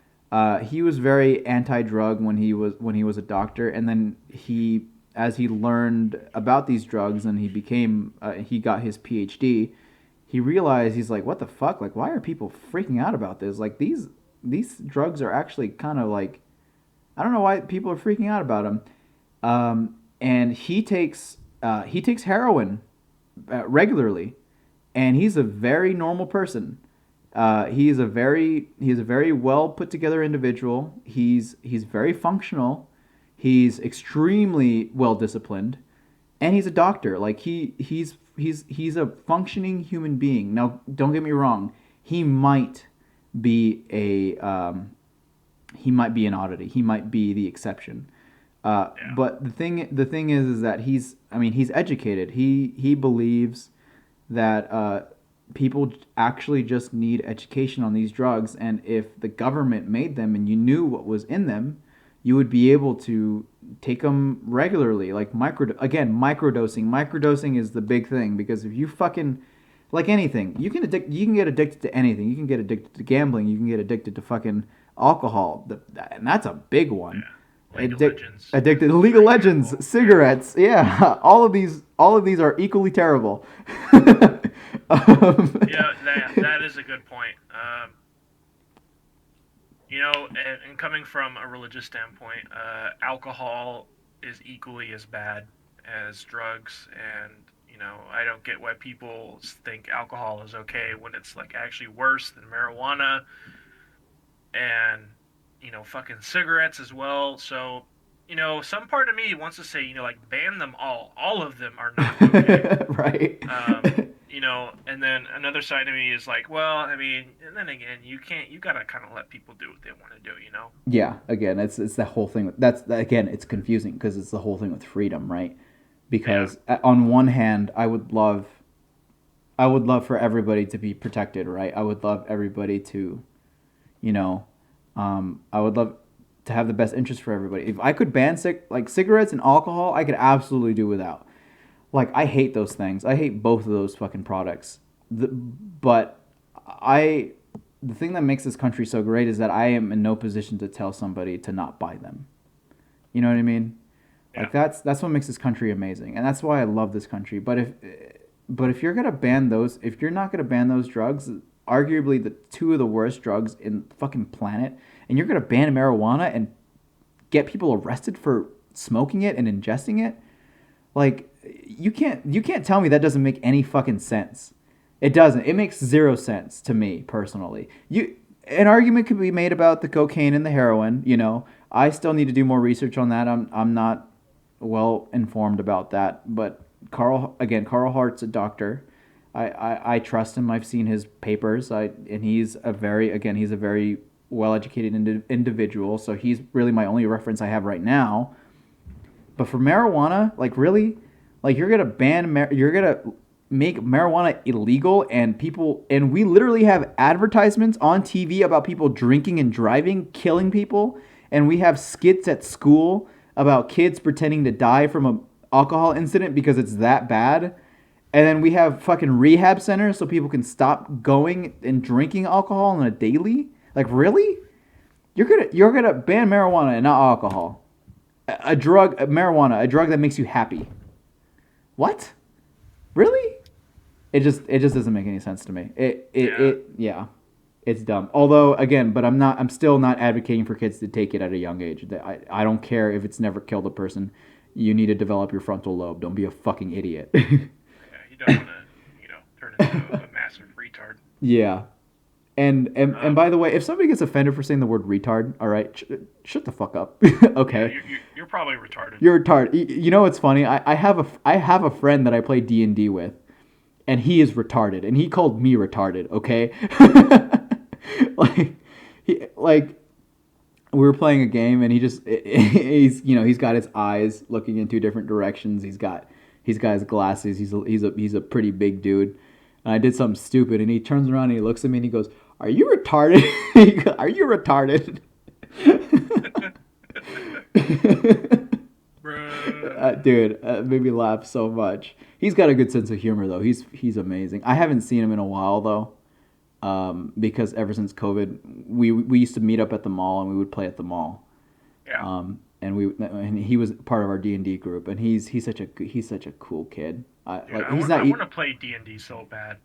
He was very anti-drug when he was a doctor, and then as he learned about these drugs and he got his PhD. He realized he's like, what the fuck? Like, why are people freaking out about this? Like these drugs are actually kind of like, I don't know why people are freaking out about them. And he takes heroin regularly, and he's a very normal person. He is a very well put together individual. He's very functional. He's extremely well disciplined, and he's a doctor. Like he's a functioning human being. Now, don't get me wrong. He might be an oddity. He might be the exception. Yeah, But the thing is that he's educated. He believes that people actually just need education on these drugs, and if the government made them and you knew what was in them, you would be able to take them regularly, like microdosing. Microdosing is the big thing because if you fucking like anything, you can get addicted to anything. You can get addicted to gambling. You can get addicted to fucking alcohol, and that's a big one. yeah. League of Legends Addicted to is a League of great Legends, example. Yeah, cigarettes, yeah, all of these are equally terrible. yeah. That is a good point. And coming from a religious standpoint, alcohol is equally as bad as drugs, and I don't get why people think alcohol is okay when it's like actually worse than marijuana. And fucking cigarettes as well. So, some part of me wants to say, like ban them all. All of them are not okay. Right. And then another side of me is like, well, I mean, and then again, you can't, you gotta kind of let people do what they want to do. Yeah, again, it's the whole thing. That's again, it's confusing because it's the whole thing with freedom, right? Yeah, Because on one hand, I would love for everybody to be protected, right? I would love everybody to, you know, I would love to have the best interest for everybody. If I could ban like cigarettes and alcohol, I could absolutely do without. Like I hate those things. I hate both of those fucking products. But I the thing that makes this country so great is that I am in no position to tell somebody to not buy them. You know what I mean? yeah, Like that's what makes this country amazing, and that's why I love this country. But if you're gonna ban those, if you're not gonna ban those drugs, arguably the two of the worst drugs in the fucking planet, and you're gonna ban marijuana and get people arrested for smoking it and ingesting it, like you can't tell me that doesn't make any fucking sense. It doesn't. It makes zero sense to me personally. An argument could be made about the cocaine and the heroin. I still need to do more research on that. I'm not well informed about that. But Carl Hart's a doctor. I trust him. I've seen his papers. And he's a very well educated individual. So he's really my only reference I have right now. But for marijuana, like really, like you're gonna make marijuana illegal, and we literally have advertisements on TV about people drinking and driving, killing people, and we have skits at school about kids pretending to die from a alcohol incident because it's that bad. And then we have fucking rehab centers so people can stop going and drinking alcohol on a daily. Like really? You're gonna ban marijuana and not alcohol. Marijuana, a drug that makes you happy. What? Really? It just doesn't make any sense to me. yeah. Yeah, it's dumb. Although again, but I'm still not advocating for kids to take it at a young age. I don't care if it's never killed a person. You need to develop your frontal lobe. Don't be a fucking idiot. Yeah, you don't want to, turn into a massive retard. Yeah. And Um, by the way, if somebody gets offended for saying the word retard, all right, shut the fuck up. yeah, Okay. you're probably retarded. You're retarded. You know what's funny? I have a friend that I play D&D with, and he is retarded, and he called me retarded. Okay, like like we were playing a game, and he's got his eyes looking in two different directions. He's got his glasses. He's a pretty big dude. And I did something stupid, and he turns around and he looks at me and he goes, "Are you retarded? Are you retarded?" Bruh. Dude, made me laugh so much. He's got a good sense of humor though. He's amazing. I haven't seen him in a while though, because ever since COVID, we used to meet up at the mall and we would play at the mall. Yeah, And he was part of our D&D group, and he's such a cool kid. dude, Like I he's want I not. want to play D&D so bad.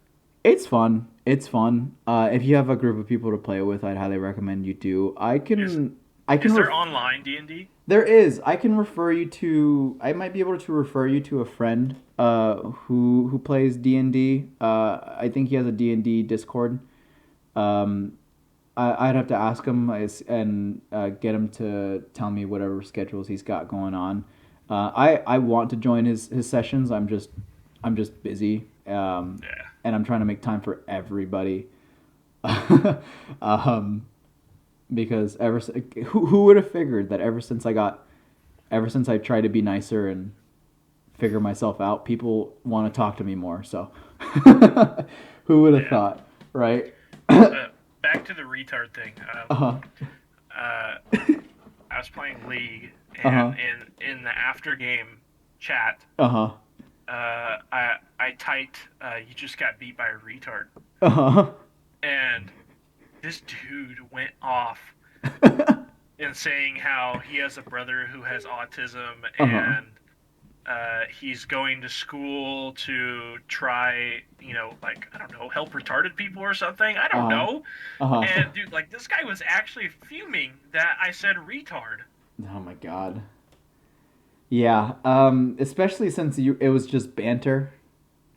It's fun. It's fun. If you have a group of people to play with, I'd highly recommend you do. I Is can. I is can. there online D&D? There is. I can refer you to. I might be able to refer you to a friend. Who plays D&D. I think he has a D&D Discord. Um, I'd have to ask him and get him to tell me whatever schedules he's got going on. I want to join his sessions. I'm just busy. Yeah. And I'm trying to make time for everybody. um, because who would have figured that ever since I tried to be nicer and figure myself out, people want to talk to me more. So who would have Yeah. thought, right? Back to the retard thing. Uh huh. Uh, I was playing League, Uh huh. and in the after game chat, Uh huh. I typed, "You just got beat by a retard," Uh huh. and this dude went off in saying how he has a brother who has autism, Uh huh. and he's going to school to try, like, I don't know, help retarded people or something. I don't Uh know. huh. And dude, like, this guy was actually fuming that I said retard. Oh my god. Yeah. Especially since it was just banter.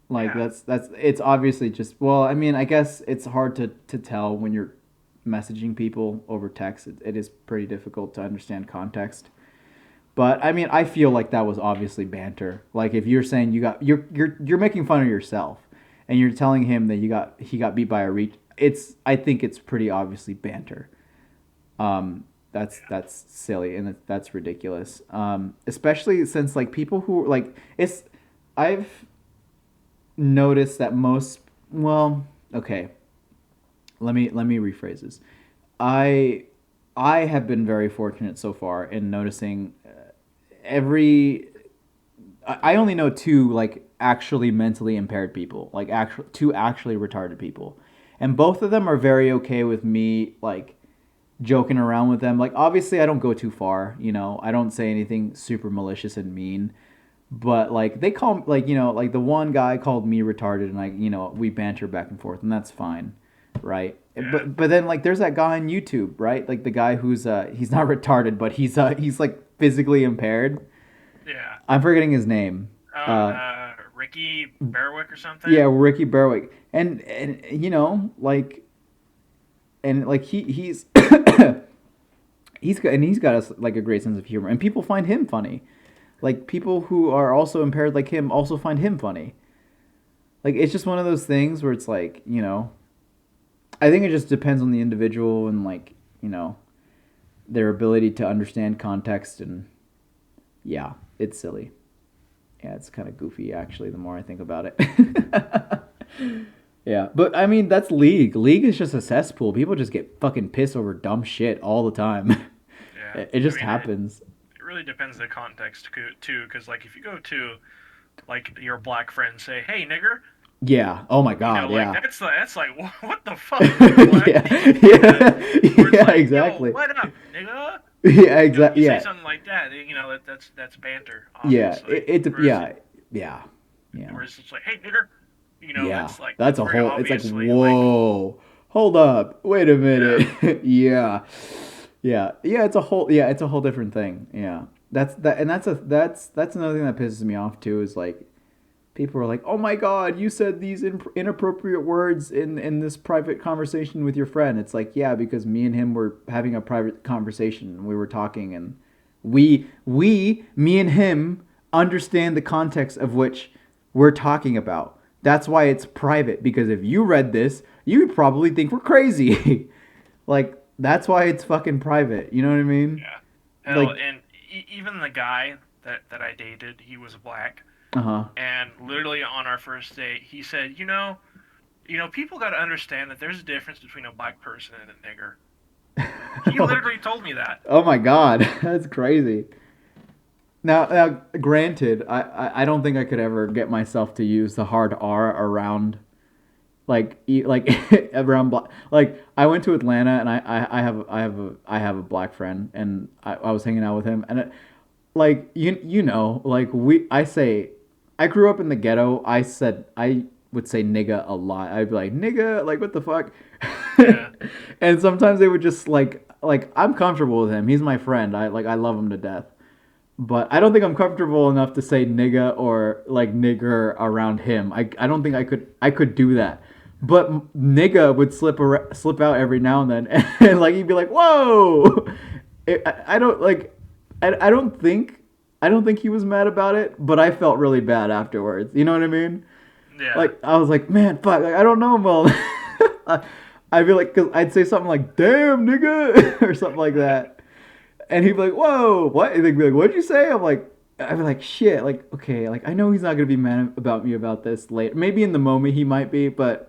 Like Yeah, it's obviously just, well, I mean, I guess it's hard to tell when you're messaging people over text, it is pretty difficult to understand context. But I mean, I feel like that was obviously banter. Like if you're saying you're making fun of yourself, and you're telling him that he got beat by a reach. It's I think it's pretty obviously banter. That's silly and that's ridiculous. Especially since like people who like it's I've noticed that most well okay let me rephrase this. I I have been very fortunate so far in noticing every I only know two like actually mentally impaired people, like actual two actually retarded people, and both of them are very okay with me like joking around with them. Like obviously I don't go too far, you know. I don't say anything super malicious and mean, but like they call like you know like the one guy called me retarded, and like you know we banter back and forth, and that's fine, right? Yeah. But then like there's that guy on YouTube, right? Like the guy who's he's not retarded, but he's like physically impaired. Yeah. I'm forgetting his name. Ricky Berwick or something. Yeah, Ricky Berwick, and you know like and like he's he's got a, like a great sense of humor, and people find him funny. Like people who are also impaired like him also find him funny. Like it's just one of those things where it's like you know, I think it just depends on the individual and like you know their ability to understand context and yeah, it's silly. Yeah, it's kind of goofy actually. The more I think about it. Yeah, but I mean that's League. League is just a cesspool. People just get fucking pissed over dumb shit all the time. Yeah. It I just mean, happens. it really depends the context too, because like if you go to like your black friend say, "Hey, nigger," Yeah. Oh my you know, god. like Yeah. that's like what the fuck, black Yeah. people do that. Yeah. Or it's Yeah. like, "Yo, Exactly. what up, nigga?" Yeah. You know, you Exactly. say Yeah. something like that, you know that's banter, Yeah. obviously. Whereas Yeah. Yeah. Yeah. whereas it's like, "Hey, nigger," you know, Yeah. that's like That's a very whole. It's like obviously like, whoa. Hold up. Wait a yeah, minute. Yeah. Yeah. Yeah. It's a whole. Yeah. It's a whole different thing. Yeah. That's that, and that's another thing that pisses me off too. Is like people are like, "Oh my God, you said these inappropriate words in this private conversation with your friend." It's like, yeah, because me and him were having a private conversation. And we were talking, and me and him understand the context of which we're talking about. That's why it's private. Because if you read this, you would probably think we're crazy. Like that's why it's fucking private. You know what I mean? yeah. Hell, Like, and even the guy that I dated, he was black, uh huh. and literally on our first date, he said, people got to understand that there's a difference between a black person and a nigger. He literally told me that. Oh my God, that's crazy. Now, granted, I don't think I could ever get myself to use the hard R around like around black. Like I went to Atlanta and I have a black friend and I was hanging out with him and like you know like we I say I grew up in the ghetto. I would say nigga a lot. I'd be like nigga like what the fuck, Yeah, and sometimes they would just like I'm comfortable with him. He's my friend. I love him to death. But I don't think I'm comfortable enough to say nigga or like nigger around him. I don't think I could do that. But nigga would slip out every now and then, and like he'd be like, "Whoa!" I don't like. I don't think he was mad about it, but I felt really bad afterwards. You know what I mean? yeah, Like I was like, "Man, fuck! Like, I don't know, Mel." I'd be like, cause I'd say something like, "Damn, nigga," or something like that. And he'd be like, "Whoa, what?" And they'd be like, "What'd you say?" I'd be like, "Shit, like, okay, like I know he's not gonna be mad about me about this later. Maybe in the moment he might be, but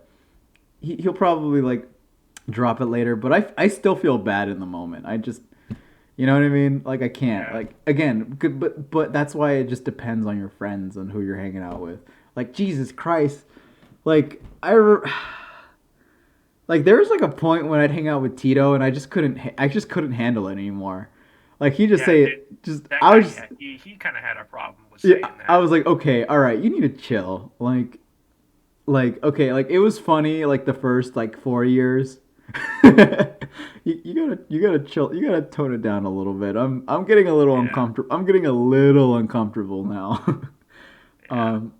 he'll probably like drop it later. But I still feel bad in the moment. I just, you know what I mean? Like I can't. yeah, Like again, but that's why it just depends on your friends and who you're hanging out with. Like Jesus Christ, like like there was like a point when I'd hang out with Tito and I just couldn't handle it anymore. Like he just yeah. say Dude, it just that I guy, was just yeah, he kind of had a problem with yeah, saying I that. was like, okay, all right, you need to chill. Okay, like it was funny like the first like 4 years. You gotta chill. You gotta tone it down a little bit. I'm getting a little Yeah, uncomfortable. I'm getting a little uncomfortable now. yeah. um,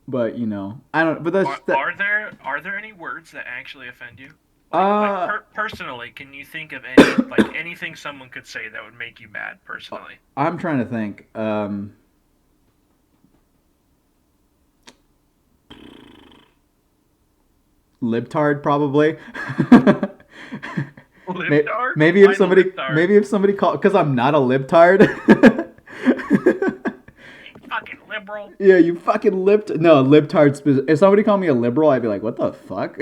but you know, I don't. But that's Are that. are there are there any words that actually offend you? Uh, Personally, can you think of any like anything someone could say that would make you mad personally? I'm trying to think. Libtard probably. Libtard? Maybe if Why the somebody, libtard? maybe if somebody called, because I'm not a libtard. You fucking liberal. Yeah, you fucking no, libtard. If somebody called me a liberal, I'd be like, what the fuck?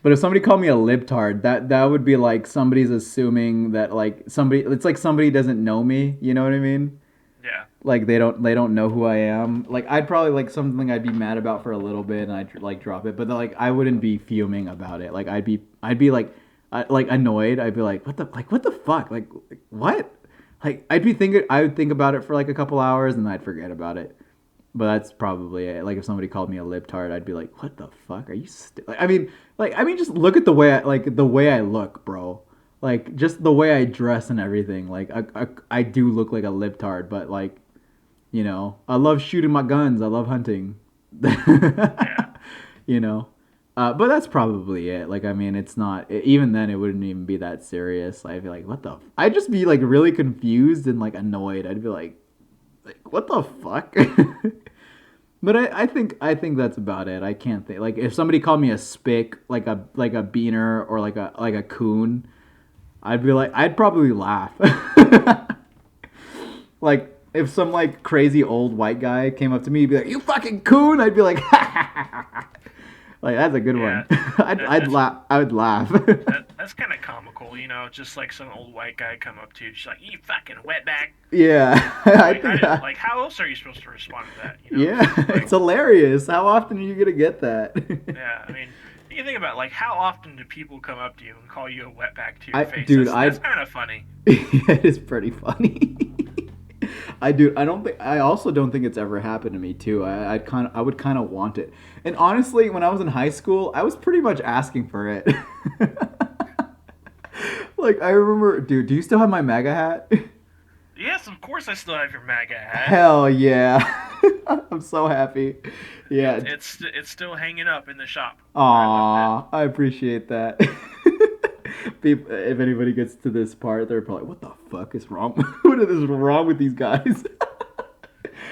But if somebody called me a libtard, that would be like somebody's assuming that like somebody. It's like somebody doesn't know me. You know what I mean? Yeah. Like they don't know who I am. Like I'd probably like something I'd be mad about for a little bit and I'd like drop it, but like I wouldn't be fuming about it. Like I'd be like annoyed. I'd be like what the fuck? Like what? Like I would think about it for like a couple hours and I'd forget about it. But that's probably it. Like if somebody called me a libtard, I'd be like, "What the fuck? Are you?" Like, just look at the way I look, bro. Like just the way I dress and everything. Like I do look like a libtard, but like I love shooting my guns. I love hunting. Yeah. you know, but that's probably it. Like I mean, it's not even then. It wouldn't even be that serious. I'd be like, "What the?" I'd just be like really confused and like annoyed. I'd be like what the fuck? But I think that's about it. I can't think like if somebody called me a spick, like a beaner or like a coon, I'd probably laugh. Like if some like crazy old white guy came up to me, he'd be like, "You fucking coon," I'd be like, like that's a good Yeah. one. I'd That's laugh. I would laugh. that's kind of comical, you know, just like some old white guy come up to you, just like, "You fucking wetback." Yeah, I think. Like, how else are you supposed to respond to that? You know, Yeah, like, it's hilarious. How often are you gonna get that? yeah. I mean, you think about like how often do people come up to you and call you a wetback to your I, face? dude, That's kind of funny. it is pretty funny. I don't think. I also don't think it's ever happened to me too. I would kind of want it. And honestly, when I was in high school, I was pretty much asking for it. Like I remember, dude. Do you still have my MAGA hat? Yes, of course I still have your MAGA hat. Hell yeah! I'm so happy. Yeah. It's still hanging up in the shop where I left Aw, I appreciate that. People, if anybody gets to this part, they're probably, "What the fuck is wrong? What is wrong with these guys?" it.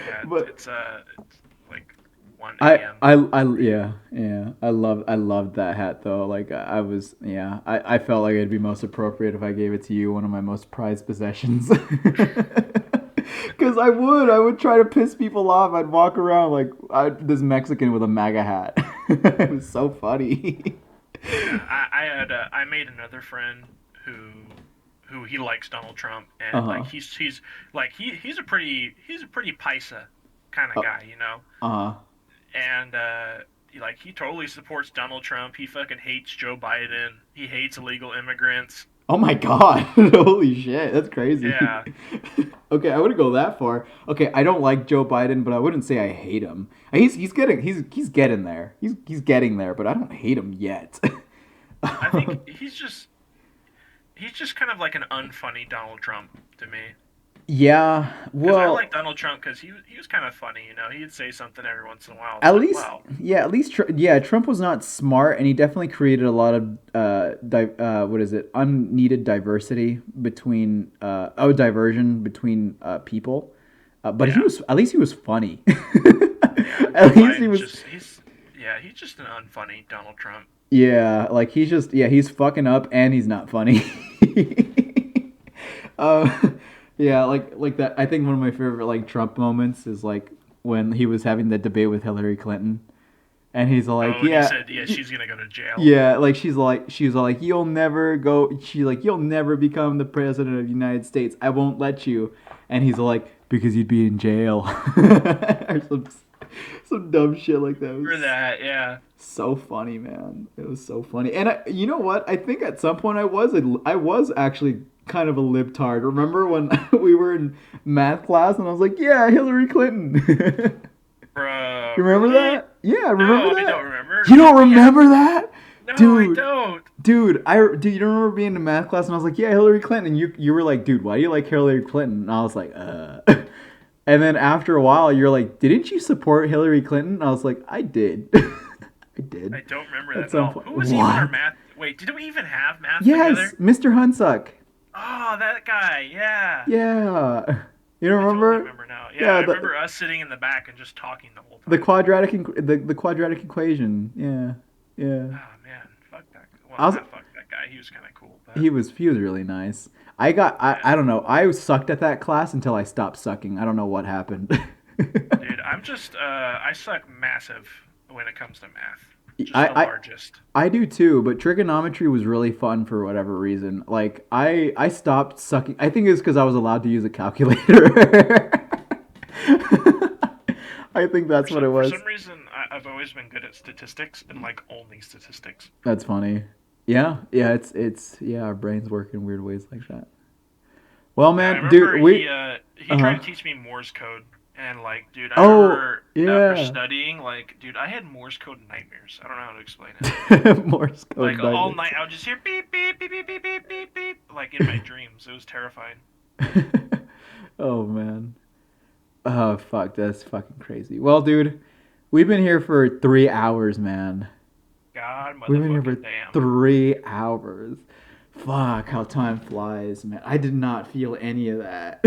Yeah, But it's like 1 I, a.m. yeah. I loved that hat though. Like I was, yeah. I felt like it'd be most appropriate if I gave it to you, one of my most prized possessions. Because I would try to piss people off. I'd walk around like this Mexican with a MAGA hat. It was so funny. Yeah, I made another friend who he likes Donald Trump Uh and huh. like he's like he's a pretty paisa kind of Uh guy, you know. huh. And like he totally supports Donald Trump. He fucking hates Joe Biden. He hates illegal immigrants. Oh my god! Holy shit, that's crazy. Yeah. Okay, I wouldn't go that far. Okay, I don't like Joe Biden, but I wouldn't say I hate him. He's getting there. He's getting there, but I don't hate him yet. I think he's just kind of like an unfunny Donald Trump to me. Yeah, Because I well, like Donald Trump because he was kind of funny, you know. He'd say something every once in a while. It's at like, least wow, yeah, at least yeah, Trump was not smart, and he definitely created a lot of what is it, unneeded diversity between diversion between people. But he yeah, was at least he was funny. yeah. Joe At least he Biden's was. just he's just an unfunny Donald Trump. Yeah, like he's fucking up and he's not funny. uh, yeah, like that. I think one of my favorite like Trump moments is like when he was having the debate with Hillary Clinton, and he's like, Oh, and he yeah, said, yeah, she's gonna go to jail. yeah, like she's like, you'll never go. She's like, you'll never become the president of the United States. I won't let you. And he's like, because you'd be in jail, or some dumb shit like that. It For was that, yeah. so funny, man. It was so funny. And you know what? I think at some point I was actually kind of a libtard. Remember when we were in math class and I was like, "Yeah, Hillary Clinton." Bro, You remember really? that? Yeah, remember No, I that? don't remember. You don't Yeah, remember that? no, I Dude, don't. you don't remember being in math class and I was like, "Yeah, Hillary Clinton." And you were like, "Dude, why do you like Hillary Clinton?" And I was like, And then after a while, you're like, "Didn't you support Hillary Clinton?" And I was like, "I did." I did. I don't remember At that at some all. point. Who was even our What? math? Wait, did we even have math Yes, together? Mr. Hunsuck. Oh, that guy. Yeah. Yeah. You don't I totally remember? remember now. Yeah, Yeah, I remember us sitting in the back and just talking the whole the time. the quadratic equation. Yeah. Yeah. Oh man, fuck that. Well, I was not fuck that guy. He was kind of cool, but he was really nice. I yeah, don't know. I sucked at that class until I stopped sucking. I don't know what happened. dude, I'm just I suck massive when it comes to math. Just the I, I largest. I do too, but trigonometry was really fun for whatever reason. Like I stopped sucking. I think it's because I was allowed to use a calculator. I think that's what it For was. some reason, I've always been good at statistics and like only statistics. That's funny. Yeah, yeah, it's yeah, our brains work in weird ways like that. Well, Yeah, I man, dude, remember we he tried uh-huh. to teach me Morse code, and like, dude, I Oh, remember after yeah. studying, like, dude, I had Morse code nightmares. I don't know how to explain it. Morse code Like all nightmares. night, I would just hear beep beep beep beep beep beep beep beep, like in my dreams. It was terrifying. Oh man. Oh fuck, that's fucking crazy. Well, dude, we've been here for 3 hours, man. God We've been here for motherfucking damn. 3 hours. Fuck, how time flies, man. I did not feel any of that.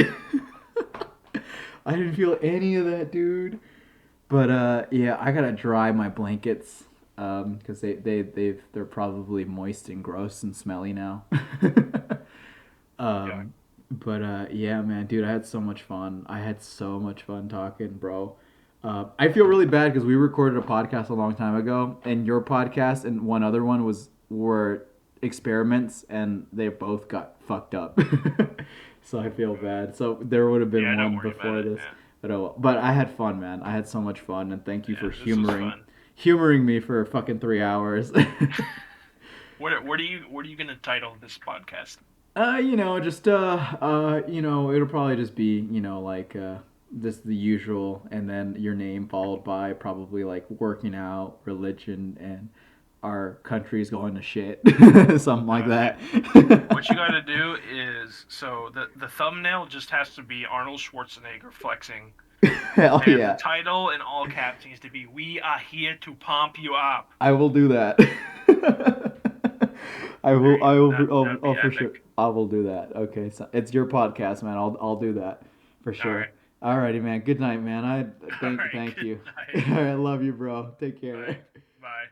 I didn't feel any of that, dude. But yeah, I gotta dry my blankets because they're probably moist and gross and smelly now. Yeah. But yeah, man, dude, I had so much fun. I had so much fun talking, bro. I feel really bad because we recorded a podcast a long time ago, and your podcast and one other one were experiments, and they both got fucked up. So I feel bad. So there would have been Yeah, don't one worry about before it. this, Yeah. but but I had fun, man. I had so much fun, and thank you for Yeah, this was fun. humoring me for fucking 3 hours. What are you gonna title this podcast? Just it'll probably just be, like this the usual, and then your name followed by probably like working out, religion, and our country's going to shit, something like Dude, that. what you gotta do is so the thumbnail just has to be Arnold Schwarzenegger flexing, Hell and the yeah, title in all caps needs to be "We are here to pump you up." I will do that. There you I go. will, That'd I'll be for sure. epic. I will do that. Okay, so it's your podcast, man. I'll do that for All sure. right. Alrighty, man. Good night, man. I All thank right. thank Good you. night. I love you, bro. Take All right. care. Bye.